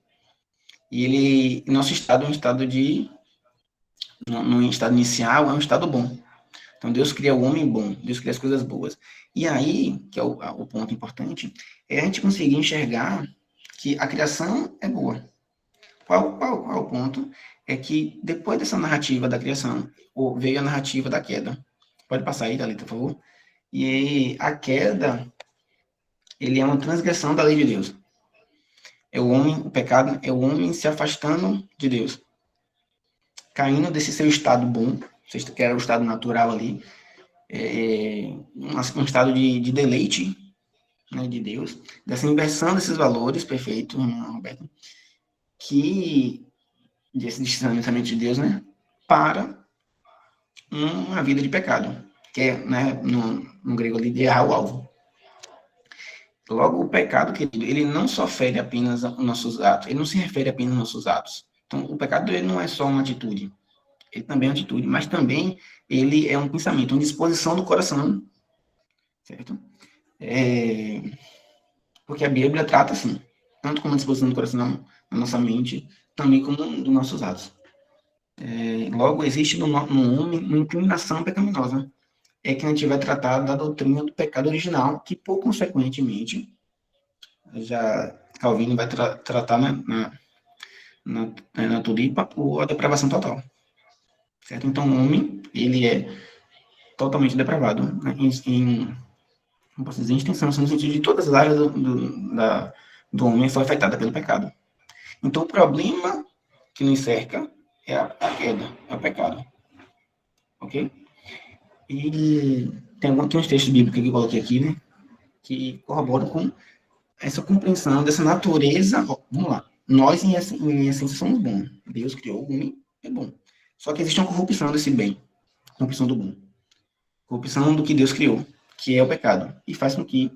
E nosso estado é um estado no estado inicial, é um estado bom. Então, Deus cria o homem bom, Deus cria as coisas boas. E aí, que é o ponto importante, é a gente conseguir enxergar que a criação é boa. Qual o ponto? É que depois dessa narrativa da criação, veio a narrativa da queda. Pode passar aí, Thalita, por favor. E a queda, ele é uma transgressão da lei de Deus. O pecado é o homem se afastando de Deus, caindo desse seu estado bom, que era o estado natural ali, um estado de deleite, né, de Deus, dessa inversão desses valores, perfeito, Roberto, que desse distanciamento de Deus, né, para uma vida de pecado, que é, né, no grego ali, de errar o alvo. Logo, o pecado, querido, ele não só fere apenas os nossos atos, ele não se refere apenas aos nossos atos. Então, o pecado, ele não é só uma atitude, ele também é uma atitude, mas também ele é um pensamento, uma disposição do coração, certo? Porque a Bíblia trata assim, tanto como a disposição do coração, na nossa mente, também como dos nossos atos. Logo, existe no homem uma inclinação pecaminosa. É que a gente vai tratar da doutrina do pecado original, que, por consequentemente, já Calvino vai tratar na tulipa a depravação total. Certo? Então, o homem, ele é totalmente depravado, né? Não posso dizer em extensão, no sentido de todas as áreas do homem foi afetada pelo pecado. Então, o problema que nos cerca é a queda, é o pecado. Ok? E tem uns textos bíblicos que eu coloquei aqui, né, que corroboram com essa compreensão dessa natureza. Vamos lá. Nós, em essência, somos bons. Deus criou o homem, é bom. Só que existe uma corrupção desse bem, corrupção do bom. Corrupção do que Deus criou, que é o pecado. E faz com que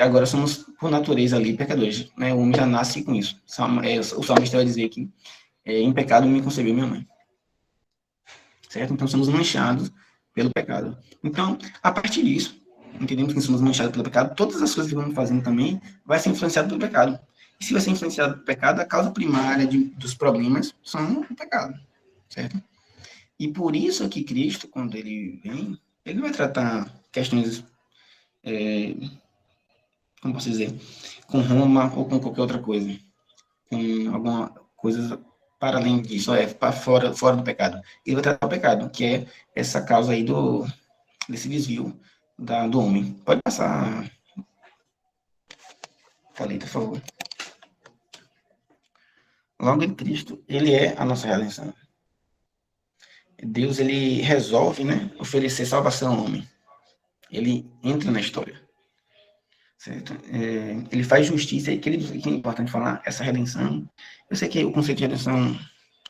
agora somos, por natureza ali, pecadores. Né? O homem já nasce com isso. O salmista vai dizer que em pecado me concebeu minha mãe. Certo? Então, somos manchados pelo pecado. Então, a partir disso, entendemos que somos manchados pelo pecado, todas as coisas que vamos fazendo também vai ser influenciado pelo pecado. E se vai ser influenciado pelo pecado, a causa primária dos problemas são o pecado, certo? E por isso que Cristo, quando ele vem, ele não vai tratar questões, como posso dizer, com Roma ou com qualquer outra coisa, com alguma coisa para além disso, para fora do pecado. Ele vai tratar o pecado, que é essa causa aí desse desvio do homem. Pode passar, Thalita, por favor. Logo em Cristo, ele é a nossa redenção. Deus, ele resolve, né, oferecer salvação ao homem. Ele entra na história. Certo? Ele faz justiça, e que é importante falar, essa redenção. Eu sei que o conceito de redenção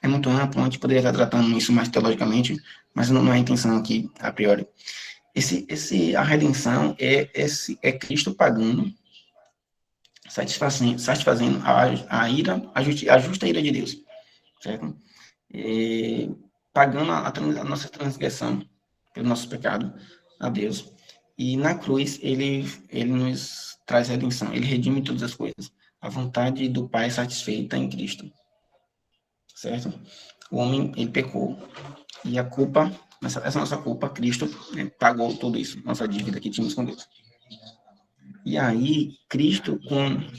é muito amplo, a gente poderia estar tratando isso mais teologicamente, mas não é a intenção aqui, a priori. A redenção é Cristo pagando, satisfazendo a justa ira de Deus, certo? Pagando a nossa transgressão, pelo nosso pecado, a Deus. E na cruz, ele nos traz redenção, ele redime todas as coisas. A vontade do Pai satisfeita em Cristo. Certo? O homem, ele pecou. E a culpa, essa nossa culpa, Cristo, né, pagou tudo isso, nossa dívida que tínhamos com Deus. E aí, Cristo,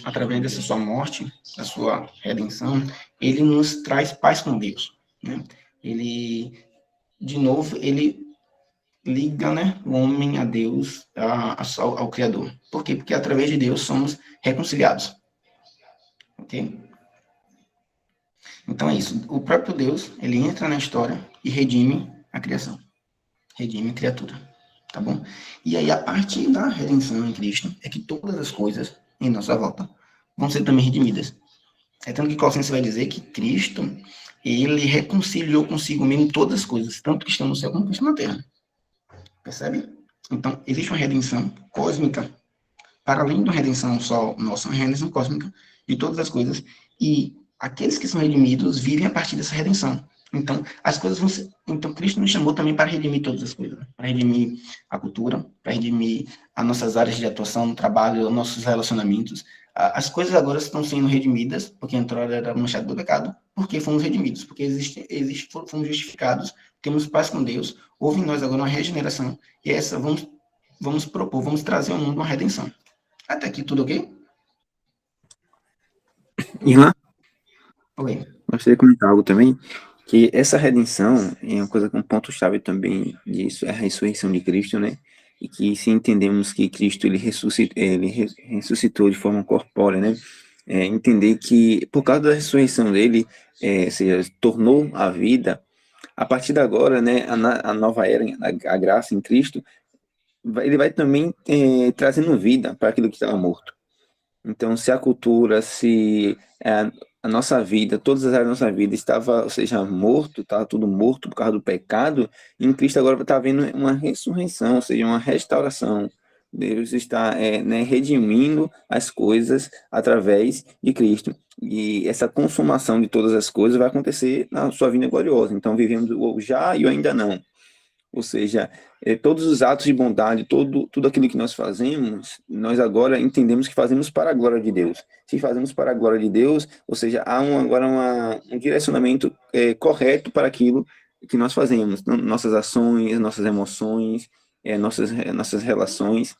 através dessa sua morte, da sua redenção, ele nos traz paz com Deus. Né? Ele, de novo, ele liga, né, o homem a Deus, ao Criador. Por quê? Porque através de Deus somos reconciliados. Ok? Então é isso. O próprio Deus, ele entra na história e redime a criação. Redime a criatura. Tá bom? E aí, a partir da redenção em Cristo, é que todas as coisas em nossa volta vão ser também redimidas. É tanto que Colossenses vai dizer que Cristo, ele reconciliou consigo mesmo todas as coisas, tanto que estão no céu como que estão na terra. Percebe? Então, existe uma redenção cósmica, para além da redenção só nossa, uma redenção cósmica de todas as coisas, e aqueles que são redimidos vivem a partir dessa redenção. Então, as coisas vão ser... Então, Cristo nos chamou também para redimir todas as coisas. Para redimir a cultura, para redimir as nossas áreas de atuação no trabalho, os nossos relacionamentos. As coisas agora estão sendo redimidas, porque entrou era manchado do pecado, porque fomos redimidos, porque fomos justificados, temos paz com Deus, houve em nós agora uma regeneração, e essa vamos trazer ao mundo uma redenção. Até aqui, tudo ok? Irlan, Oi. gostaria de comentar algo também, que essa redenção é uma coisa, um ponto-chave também disso, é a ressurreição de Cristo, né? E que se entendemos que Cristo ressuscitou de forma corpórea, né? Entender que por causa da ressurreição dele, ou seja, tornou a vida, a partir de agora, né, a nova era, a graça em Cristo, ele vai também trazendo vida para aquilo que estava morto. Então, se a cultura, se a nossa vida, todas as áreas da nossa vida estava, ou seja, morto, estava tudo morto por causa do pecado, em Cristo agora está havendo uma ressurreição, ou seja, uma restauração. Deus está né, redimindo as coisas através de Cristo. E essa consumação de todas as coisas vai acontecer na sua vinda gloriosa. Então, vivemos o já e o ainda não. Ou seja, todos os atos de bondade, tudo aquilo que nós fazemos, nós agora entendemos que fazemos para a glória de Deus. Se fazemos para a glória de Deus, ou seja, há agora um direcionamento correto para aquilo que nós fazemos, nossas ações, nossas emoções, nossas relações,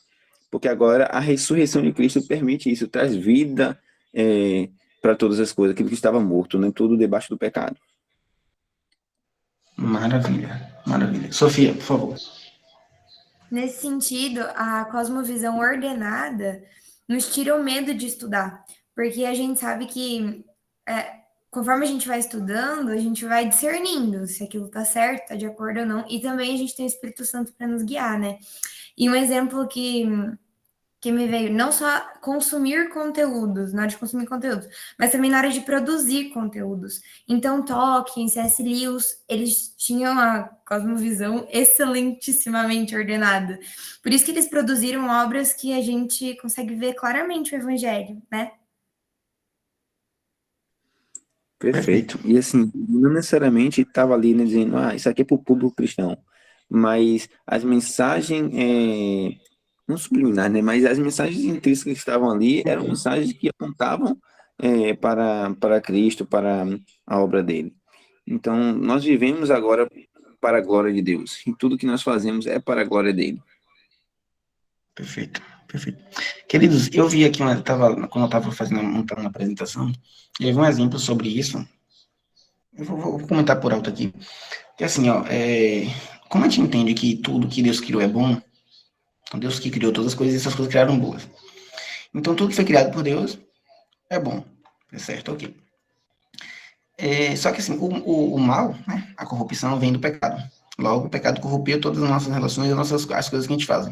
porque agora a ressurreição de Cristo permite isso, traz vida para todas as coisas, aquilo que estava morto, né, tudo debaixo do pecado. Maravilha, maravilha. Sofia, por favor. Nesse sentido, a cosmovisão ordenada nos tira o medo de estudar, porque a gente sabe que conforme a gente vai estudando, a gente vai discernindo se aquilo está certo, está de acordo ou não, e também a gente tem o Espírito Santo para nos guiar, né? E um exemplo que me veio, não só consumir conteúdos, na hora de consumir conteúdos, mas também na hora de produzir conteúdos. Então, Tolkien, C.S. Lewis, eles tinham a cosmovisão excelentissimamente ordenada. Por isso que eles produziram obras que a gente consegue ver claramente o Evangelho, né? Perfeito. E assim, não necessariamente estava ali, né, dizendo, isso aqui é para o público cristão, mas as mensagens, não subliminares, né, mas as mensagens intrínsecas que estavam ali eram mensagens que apontavam para Cristo, para a obra dele. Então, nós vivemos agora para a glória de Deus, e tudo que nós fazemos é para a glória dele. Perfeito, perfeito. Queridos, eu vi aqui, quando eu estava montando uma apresentação, eu vi um exemplo sobre isso. Eu vou comentar por alto aqui. Que assim, como a gente entende que tudo que Deus criou é bom, então Deus que criou todas as coisas e essas coisas criaram boas. Então tudo que foi criado por Deus é bom, é certo, ok. Só que assim, o mal, né, a corrupção vem do pecado. Logo, o pecado corrompeu todas as nossas relações, as coisas que a gente faz.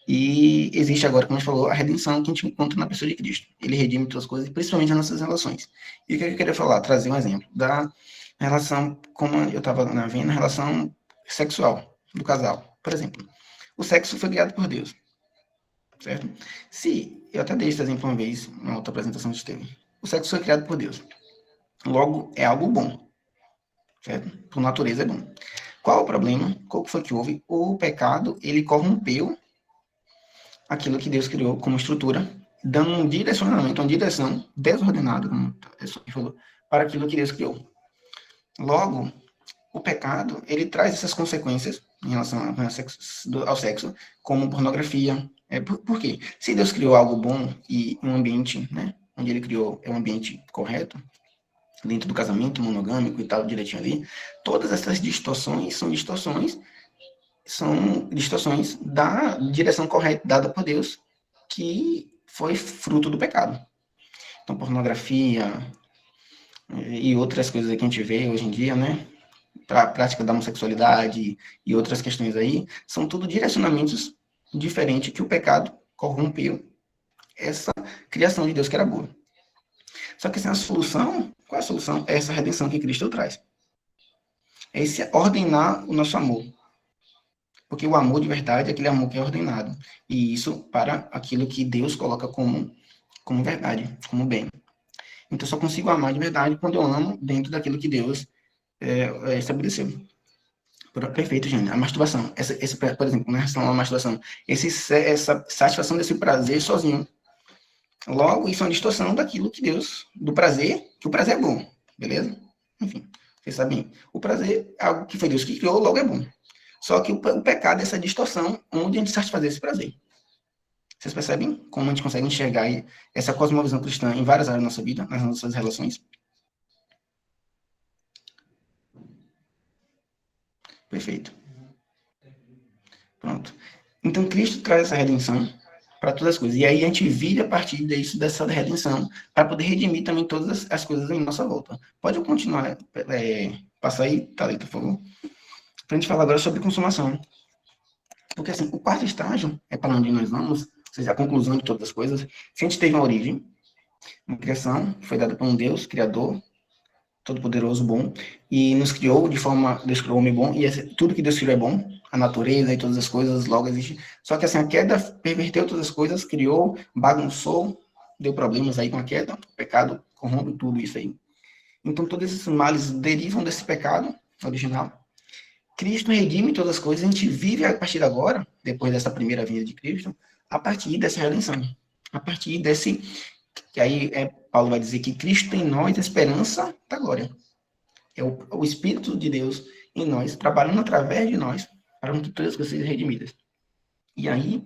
E existe agora, como a gente falou, a redenção que a gente encontra na pessoa de Cristo. Ele redime todas as coisas, principalmente as nossas relações. E o que eu queria falar? Trazer um exemplo da relação, como eu estava vendo, a relação sexual do casal. Por exemplo, o sexo foi criado por Deus, certo? Eu até dei esse exemplo uma vez, na outra apresentação que a gente teve. O sexo foi criado por Deus. Logo, é algo bom, certo? Por natureza é bom. Qual o problema? Qual foi que houve? O pecado, ele corrompeu aquilo que Deus criou como estrutura, dando um direcionamento, uma direção desordenada, como ele falou, para aquilo que Deus criou. Logo, o pecado, ele traz essas consequências em relação ao sexo, como pornografia. Por quê? Se Deus criou algo bom e um ambiente, né, onde ele criou um ambiente correto, dentro do casamento monogâmico e tal, direitinho ali, todas essas distorções são distorções da direção correta dada por Deus, que foi fruto do pecado. Então, pornografia e outras coisas que a gente vê hoje em dia, né? Para a prática da homossexualidade e outras questões aí, são tudo direcionamentos diferentes que o pecado corrompeu essa criação de Deus que era boa. Só que assim, qual é a solução? É essa redenção que Cristo traz. É esse ordenar o nosso amor. Porque o amor de verdade é aquele amor que é ordenado. E isso para aquilo que Deus coloca como verdade, como bem. Então, eu só consigo amar de verdade quando eu amo dentro daquilo que Deus estabeleceu. Perfeito, gente. A masturbação. Por exemplo, em relação à masturbação, essa satisfação desse prazer sozinho. Logo, isso é uma distorção daquilo que Deus, do prazer, que o prazer é bom. Beleza? Enfim, vocês sabem. O prazer é algo que foi Deus que criou, logo é bom. Só que o pecado é essa distorção onde a gente satisfazer esse prazer. Vocês percebem como a gente consegue enxergar essa cosmovisão cristã em várias áreas da nossa vida, nas nossas relações? Perfeito. Pronto. Então, Cristo traz essa redenção para todas as coisas. E aí a gente vive a partir disso, dessa redenção, para poder redimir também todas as coisas em nossa volta. Pode eu continuar, passar aí, Thalita, por favor? Para a gente falar agora sobre consumação. Porque, assim, o quarto estágio é para onde nós vamos, ou seja, a conclusão de todas as coisas. Se a gente teve uma origem, uma criação, que foi dada por um Deus, Criador, Todo-Poderoso, bom, e nos criou de forma, Deus criou o homem bom, e tudo que Deus criou é bom, a natureza e todas as coisas logo existe. Só que assim, a queda perverteu todas as coisas, criou, bagunçou, deu problemas aí com a queda, o pecado corrompe tudo isso aí. Então todos esses males derivam desse pecado original. Cristo redime todas as coisas, a gente vive a partir de agora, depois dessa primeira vinda de Cristo, a partir dessa redenção, a partir desse, que aí Paulo vai dizer que Cristo em nós é a esperança da glória. É o Espírito de Deus em nós, trabalhando através de nós, para que todas as coisas sejam redimidas. E aí,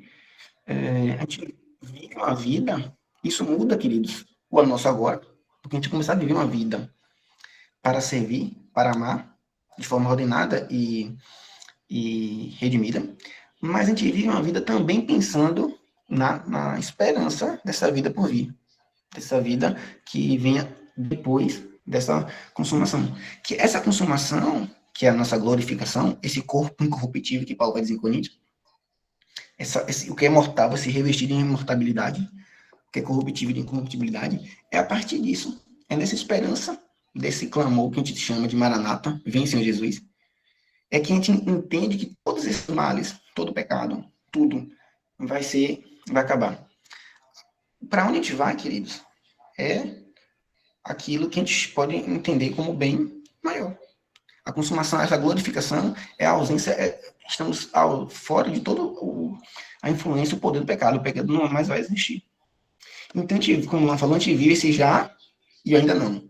a gente vive uma vida, isso muda, queridos, o nosso agora, porque a gente começar a viver uma vida para servir, para amar, de forma ordenada e redimida, mas a gente vive uma vida também pensando na esperança dessa vida por vir, dessa vida que venha depois dessa consumação. Que essa consumação, que é a nossa glorificação, esse corpo incorruptível que Paulo vai dizer em Coríntios, o que é mortal vai se revestir de imortabilidade, o que é corruptível de incorruptibilidade, é a partir disso, é nessa esperança, desse clamor que a gente chama de Maranata, vem Senhor Jesus, é que a gente entende que todos esses males, todo pecado, tudo vai acabar. Para onde a gente vai, queridos? É aquilo que a gente pode entender como bem maior. A consumação, essa glorificação, é a ausência, estamos fora de toda a influência, o poder do pecado. O pecado não mais vai existir. Então, como ela falou, a gente vive esse já e ainda não.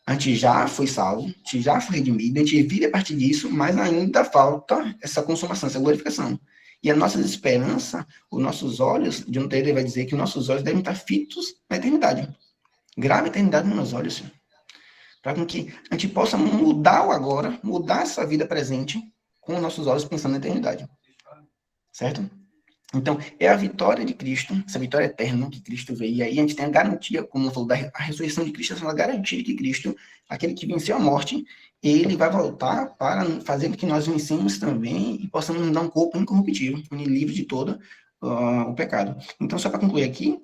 A gente já foi salvo, a gente já foi redimido, a gente vive a partir disso, mas ainda falta essa consumação, essa glorificação. E a nossa esperança, os nossos olhos, John Taylor vai dizer que os nossos olhos devem estar fitos na eternidade. Grave a eternidade nos meus olhos, Senhor. Para que a gente possa mudar o agora, mudar essa vida presente, com os nossos olhos pensando na eternidade. Certo? Então, é a vitória de Cristo, essa vitória eterna que Cristo veio. E aí a gente tem a garantia, como eu falou, a ressurreição de Cristo, essa garantia de que Cristo, aquele que venceu a morte, ele vai voltar para fazer com que nós vencemos também e possamos nos dar um corpo incorruptível, livre de todo o pecado. Então, só para concluir aqui,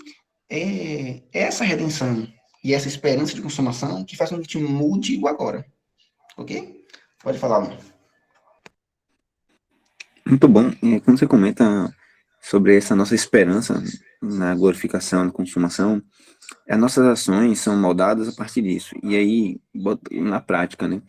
é essa redenção e essa esperança de consumação que faz com que a gente mude o agora. Ok? Pode falar, amor. Muito bom. E quando você comenta sobre essa nossa esperança na glorificação, na consumação, as nossas ações são moldadas a partir disso. E aí, na prática, né?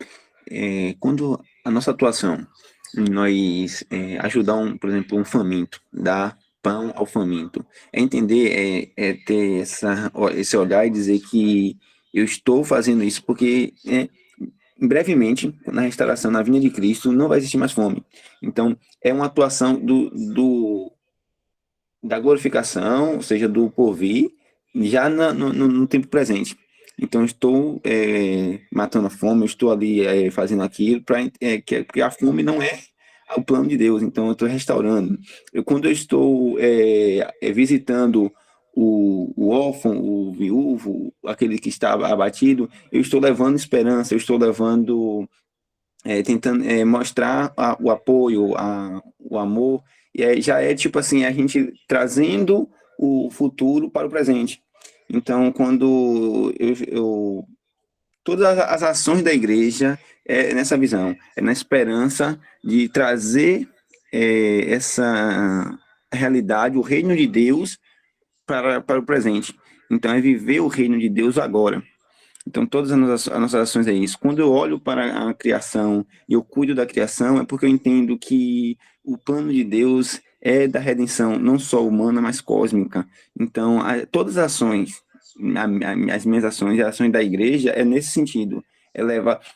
Quando a nossa atuação, nós ajudar, por exemplo, um faminto, dar pão ao faminto, entender, ter esse olhar e dizer que eu estou fazendo isso porque brevemente, na restauração, na vinda de Cristo, não vai existir mais fome. Então, é uma atuação da glorificação, ou seja, do porvir, já no tempo presente. Então, eu estou matando a fome, eu estou ali fazendo aquilo, porque a fome não é o plano de Deus, então eu estou restaurando. Quando eu estou visitando o órfão, o viúvo, aquele que está abatido, eu estou levando esperança, eu estou levando, tentando mostrar o apoio, o amor, e já é tipo assim, a gente trazendo o futuro para o presente. Então, quando todas as ações da igreja é nessa visão, é na esperança de trazer essa realidade, o reino de Deus para o presente. Então, é viver o reino de Deus agora. Então, todas as nossas ações é isso. Quando eu olho para a criação e eu cuido da criação, é porque eu entendo que o plano de Deus é da redenção, não só humana, mas cósmica. Então, todas as ações, as minhas ações e as ações da igreja, é nesse sentido.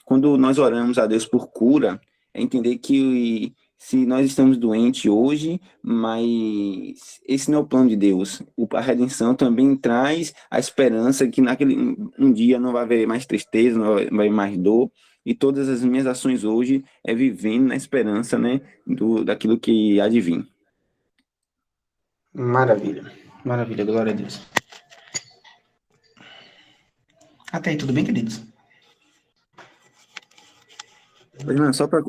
Quando nós oramos a Deus por cura, é entender que se nós estamos doentes hoje, mas esse não é o plano de Deus. A redenção também traz a esperança que um dia não vai haver mais tristeza, não vai haver mais dor, e todas as minhas ações hoje é vivendo na esperança, né, daquilo que há de vir. Maravilha. Maravilha, glória a Deus. Até aí, tudo bem, queridos? Fernando, só para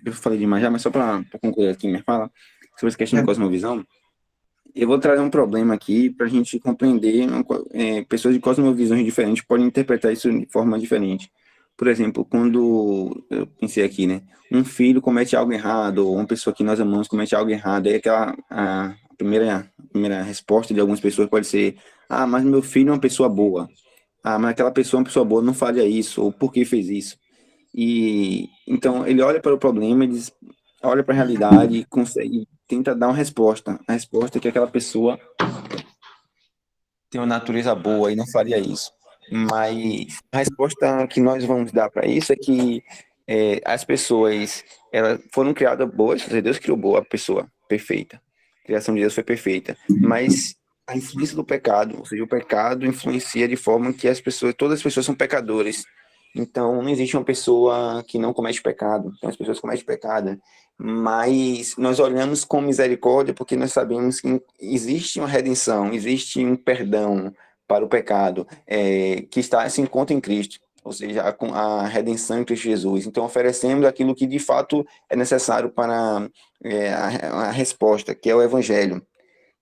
eu falei demais já, mas só para concluir aqui minha fala sobre essa questão de cosmovisão, eu vou trazer um problema aqui para a gente compreender. Pessoas de cosmovisões diferentes podem interpretar isso de forma diferente. Por exemplo, quando eu pensei aqui, né, um filho comete algo errado, ou uma pessoa que nós amamos comete algo errado, aí a primeira resposta de algumas pessoas pode ser: ah, mas meu filho é uma pessoa boa. Ah, mas aquela pessoa é uma pessoa boa, não faria isso, ou por que fez isso? E então ele olha para o problema, ele olha para a realidade e consegue, tenta dar uma resposta. A resposta é que aquela pessoa tem uma natureza boa e não faria isso. Mas a resposta que nós vamos dar para isso é que as pessoas, elas foram criadas boas, Deus criou boa a pessoa perfeita. A criação de Deus foi perfeita, mas a influência do pecado, ou seja, o pecado influencia de forma que todas as pessoas são pecadores. Então, não existe uma pessoa que não comete pecado. Então, as pessoas cometem pecado. Mas nós olhamos com misericórdia porque nós sabemos que existe uma redenção, existe um perdão para o pecado, que se encontra em Cristo. Ou seja, a redenção em Cristo Jesus. Então, oferecemos aquilo que de fato é necessário para a resposta, que é o Evangelho.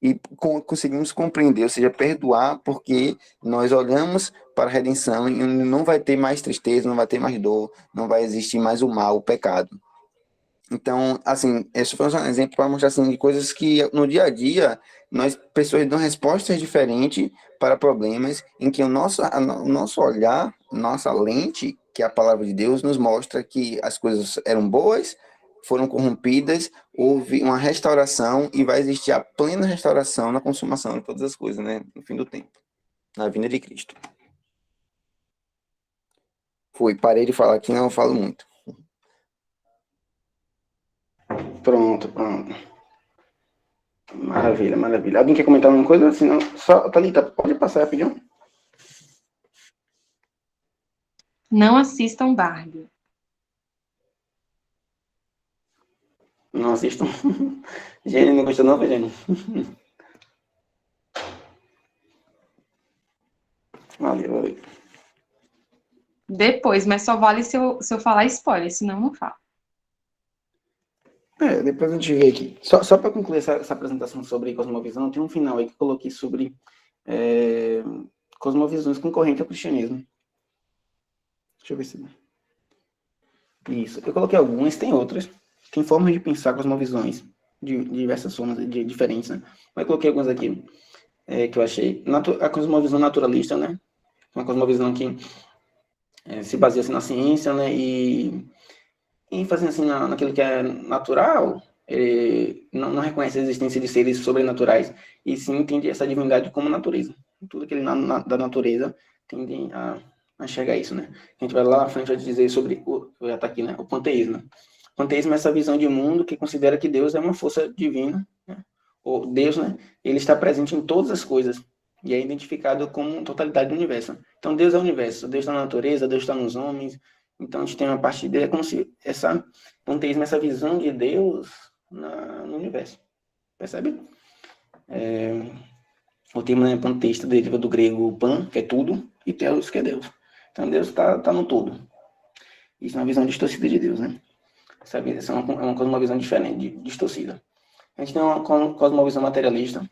E conseguimos compreender, ou seja, perdoar, porque nós olhamos para a redenção e não vai ter mais tristeza, não vai ter mais dor, não vai existir mais o mal, o pecado. Então, assim, esse foi um exemplo para mostrar assim, de coisas que no dia a dia nós pessoas dão respostas diferentes para problemas em que o nosso olhar, nossa lente, que é a palavra de Deus, nos mostra que as coisas eram boas, foram corrompidas, houve uma restauração e vai existir a plena restauração na consumação de todas as coisas, né, no fim do tempo, na vinda de Cristo. Parei de falar aqui, não falo muito. Pronto. Maravilha, maravilha. Alguém quer comentar alguma coisa? Senão, só, Thalita, pode passar rapidinho? Não assistam Barbie. Não assistam. Gênio, não gostou não, foi Gênio? Valeu. Depois, mas só vale se eu falar spoiler, senão não falo. Depois a gente vê aqui. Só para concluir essa apresentação sobre cosmovisão, tem um final aí que eu coloquei sobre cosmovisões concorrentes ao cristianismo. Deixa eu ver se... Isso. Eu coloquei algumas, tem outras. Tem formas de pensar cosmovisões de diversas formas, diferentes, né? Mas eu coloquei algumas aqui que eu achei. A cosmovisão naturalista, né? Uma cosmovisão que se baseia assim, na ciência, né? E fazendo assim naquilo que é natural, ele não reconhece a existência de seres sobrenaturais e sim entende essa divindade como natureza. Tudo que ele da natureza tende a enxergar isso, né? A gente vai lá na frente vai dizer sobre já tá aqui, né? O panteísmo. O panteísmo é essa visão de mundo que considera que Deus é uma força divina, né? Ou Deus, né? Ele está presente em todas as coisas e é identificado como totalidade do universo. Então Deus é o universo, Deus está na natureza, Deus está nos homens. Então a gente tem uma parte dele, é como se panteísmo, essa visão de Deus no universo. Percebe? O termo, né, panteísta deriva do grego pan, que é tudo, e teos, que é Deus. Então Deus está no todo. Isso é uma visão distorcida de Deus, né? Essa é uma cosmovisão diferente, distorcida. A gente tem uma cosmovisão materialista,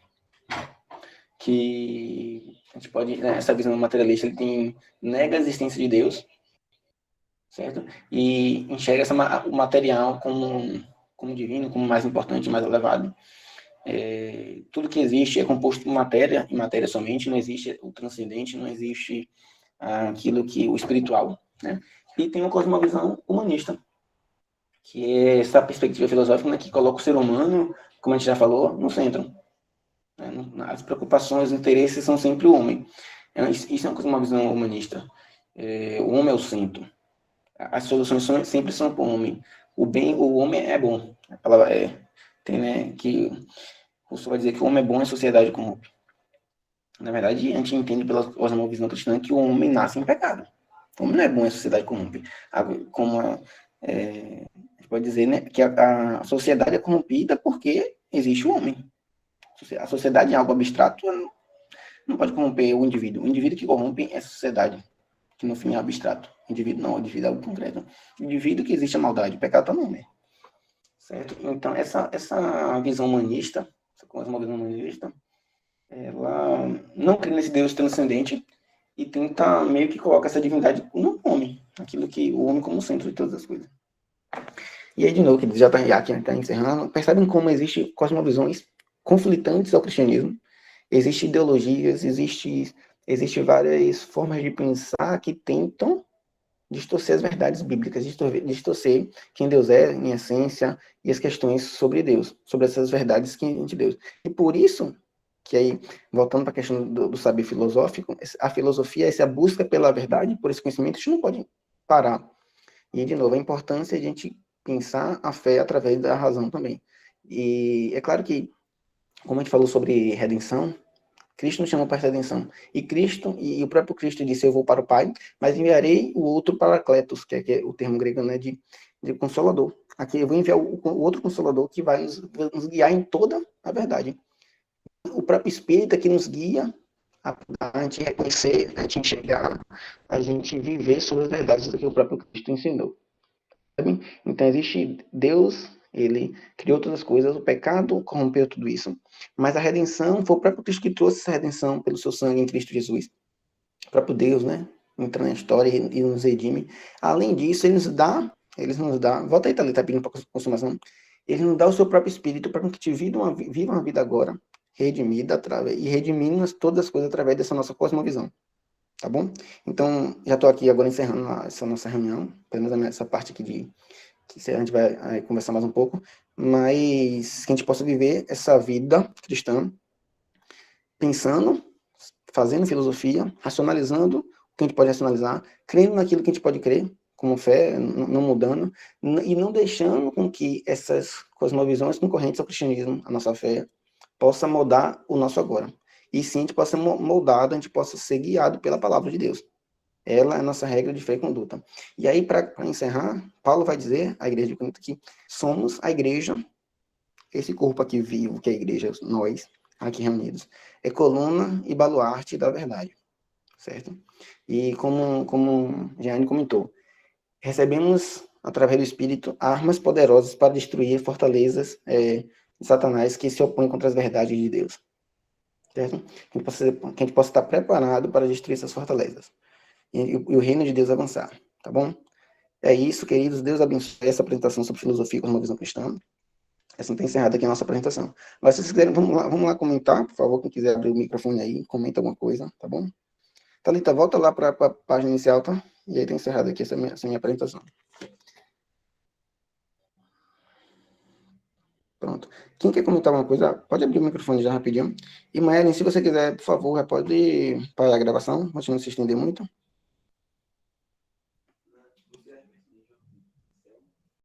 que a gente pode, né, essa visão materialista, ele nega a existência de Deus, certo? E enxerga o material como divino, como mais importante, mais elevado. Tudo que existe é composto por matéria, e matéria somente, não existe o transcendente, não existe aquilo que o espiritual, né? E tem uma cosmovisão humanista, que é essa perspectiva filosófica, né, que coloca o ser humano, como a gente já falou, no centro. Né? As preocupações, os interesses são sempre o homem. Isso é uma cosmovisão humanista. O homem é o centro. As soluções sempre são para o homem. O homem é bom. A palavra tem, né, que o senhor vai dizer que o homem é bom e a sociedade corrompe. Na verdade, a gente entende pela cosmovisão cristã que o homem nasce em pecado. O homem não é bom, a sociedade corrompe. Como a gente pode dizer, né, que a sociedade é corrompida porque existe o homem. A sociedade é algo abstrato, não pode corromper o indivíduo. O indivíduo que corrompe é a sociedade, que no fim é abstrato. O indivíduo não, o indivíduo é algo concreto. O indivíduo que existe a maldade, o pecado está no homem. Certo? Então, essa visão humanista, essa visão humanista, ela não crê nesse Deus transcendente e tenta meio que colocar essa divindade no homem, aquilo que o homem como centro de todas as coisas. E aí, de novo, que já está encerrando, percebem como existem cosmovisões conflitantes ao cristianismo, existem ideologias, existe várias formas de pensar que tentam distorcer as verdades bíblicas, distorcer quem Deus é, em essência, e as questões sobre Deus, sobre essas verdades de Deus. E por isso, que aí, voltando para a questão do saber filosófico, a filosofia, essa busca pela verdade, por esse conhecimento, a gente não pode parar. E, de novo, a importância de a gente pensar a fé através da razão também. E é claro que, como a gente falou sobre redenção, Cristo nos chamou para essa redenção. E Cristo, e o próprio Cristo disse, eu vou para o Pai, mas enviarei o outro Paracletos, que é o termo grego, né, de Consolador. Aqui eu vou enviar o outro Consolador que vai nos guiar em toda a verdade. O próprio Espírito é que nos guia a gente reconhecer, a gente enxergar, a gente viver sobre as verdades do que o próprio Cristo ensinou. Sabe? Então existe Deus, ele criou todas as coisas, o pecado corrompeu tudo isso, mas a redenção foi o próprio Cristo que trouxe essa redenção pelo seu sangue em Cristo Jesus. O próprio Deus, né, entra na história e nos redime. Além disso, ele nos dá, volta aí, Thalita, pedindo para consumação, ele nos dá o seu próprio Espírito para que te viva uma vida agora, redimida, e redimindo todas as coisas através dessa nossa cosmovisão. Tá bom? Então, já estou aqui agora encerrando essa nossa reunião, pelo menos essa parte aqui que a gente vai conversar mais um pouco, mas que a gente possa viver essa vida cristã pensando, fazendo filosofia, racionalizando o que a gente pode racionalizar, crendo naquilo que a gente pode crer, como fé, não mudando, e não deixando com que essas cosmovisões concorrentes ao cristianismo, a nossa fé, possa moldar o nosso agora. E sim, a gente possa ser moldado, a gente possa ser guiado pela palavra de Deus. Ela é a nossa regra de fé e conduta. E aí, para encerrar, Paulo vai dizer, a igreja de Corinto, que somos a igreja, esse corpo aqui vivo, que é a igreja, nós, aqui reunidos, é coluna e baluarte da verdade, certo? E como Jeane comentou, recebemos, através do Espírito, armas poderosas para destruir fortalezas de Satanás que se opõem contra as verdades de Deus, certo? Que a gente possa estar preparado para destruir essas fortalezas. E o reino de Deus avançar, tá bom? É isso, queridos. Deus abençoe essa apresentação sobre filosofia com uma visão cristã. Assim está encerrada aqui a nossa apresentação. Mas se vocês quiserem, vamos lá comentar, por favor, quem quiser abrir o microfone aí, comenta alguma coisa, tá bom? Thalita, volta lá para a página inicial, tá? E aí está encerrada aqui essa minha apresentação. Pronto. Quem quer comentar alguma coisa, pode abrir o microfone já rapidinho. E, Maelen, se você quiser, por favor, já pode parar a gravação, para não se estender muito.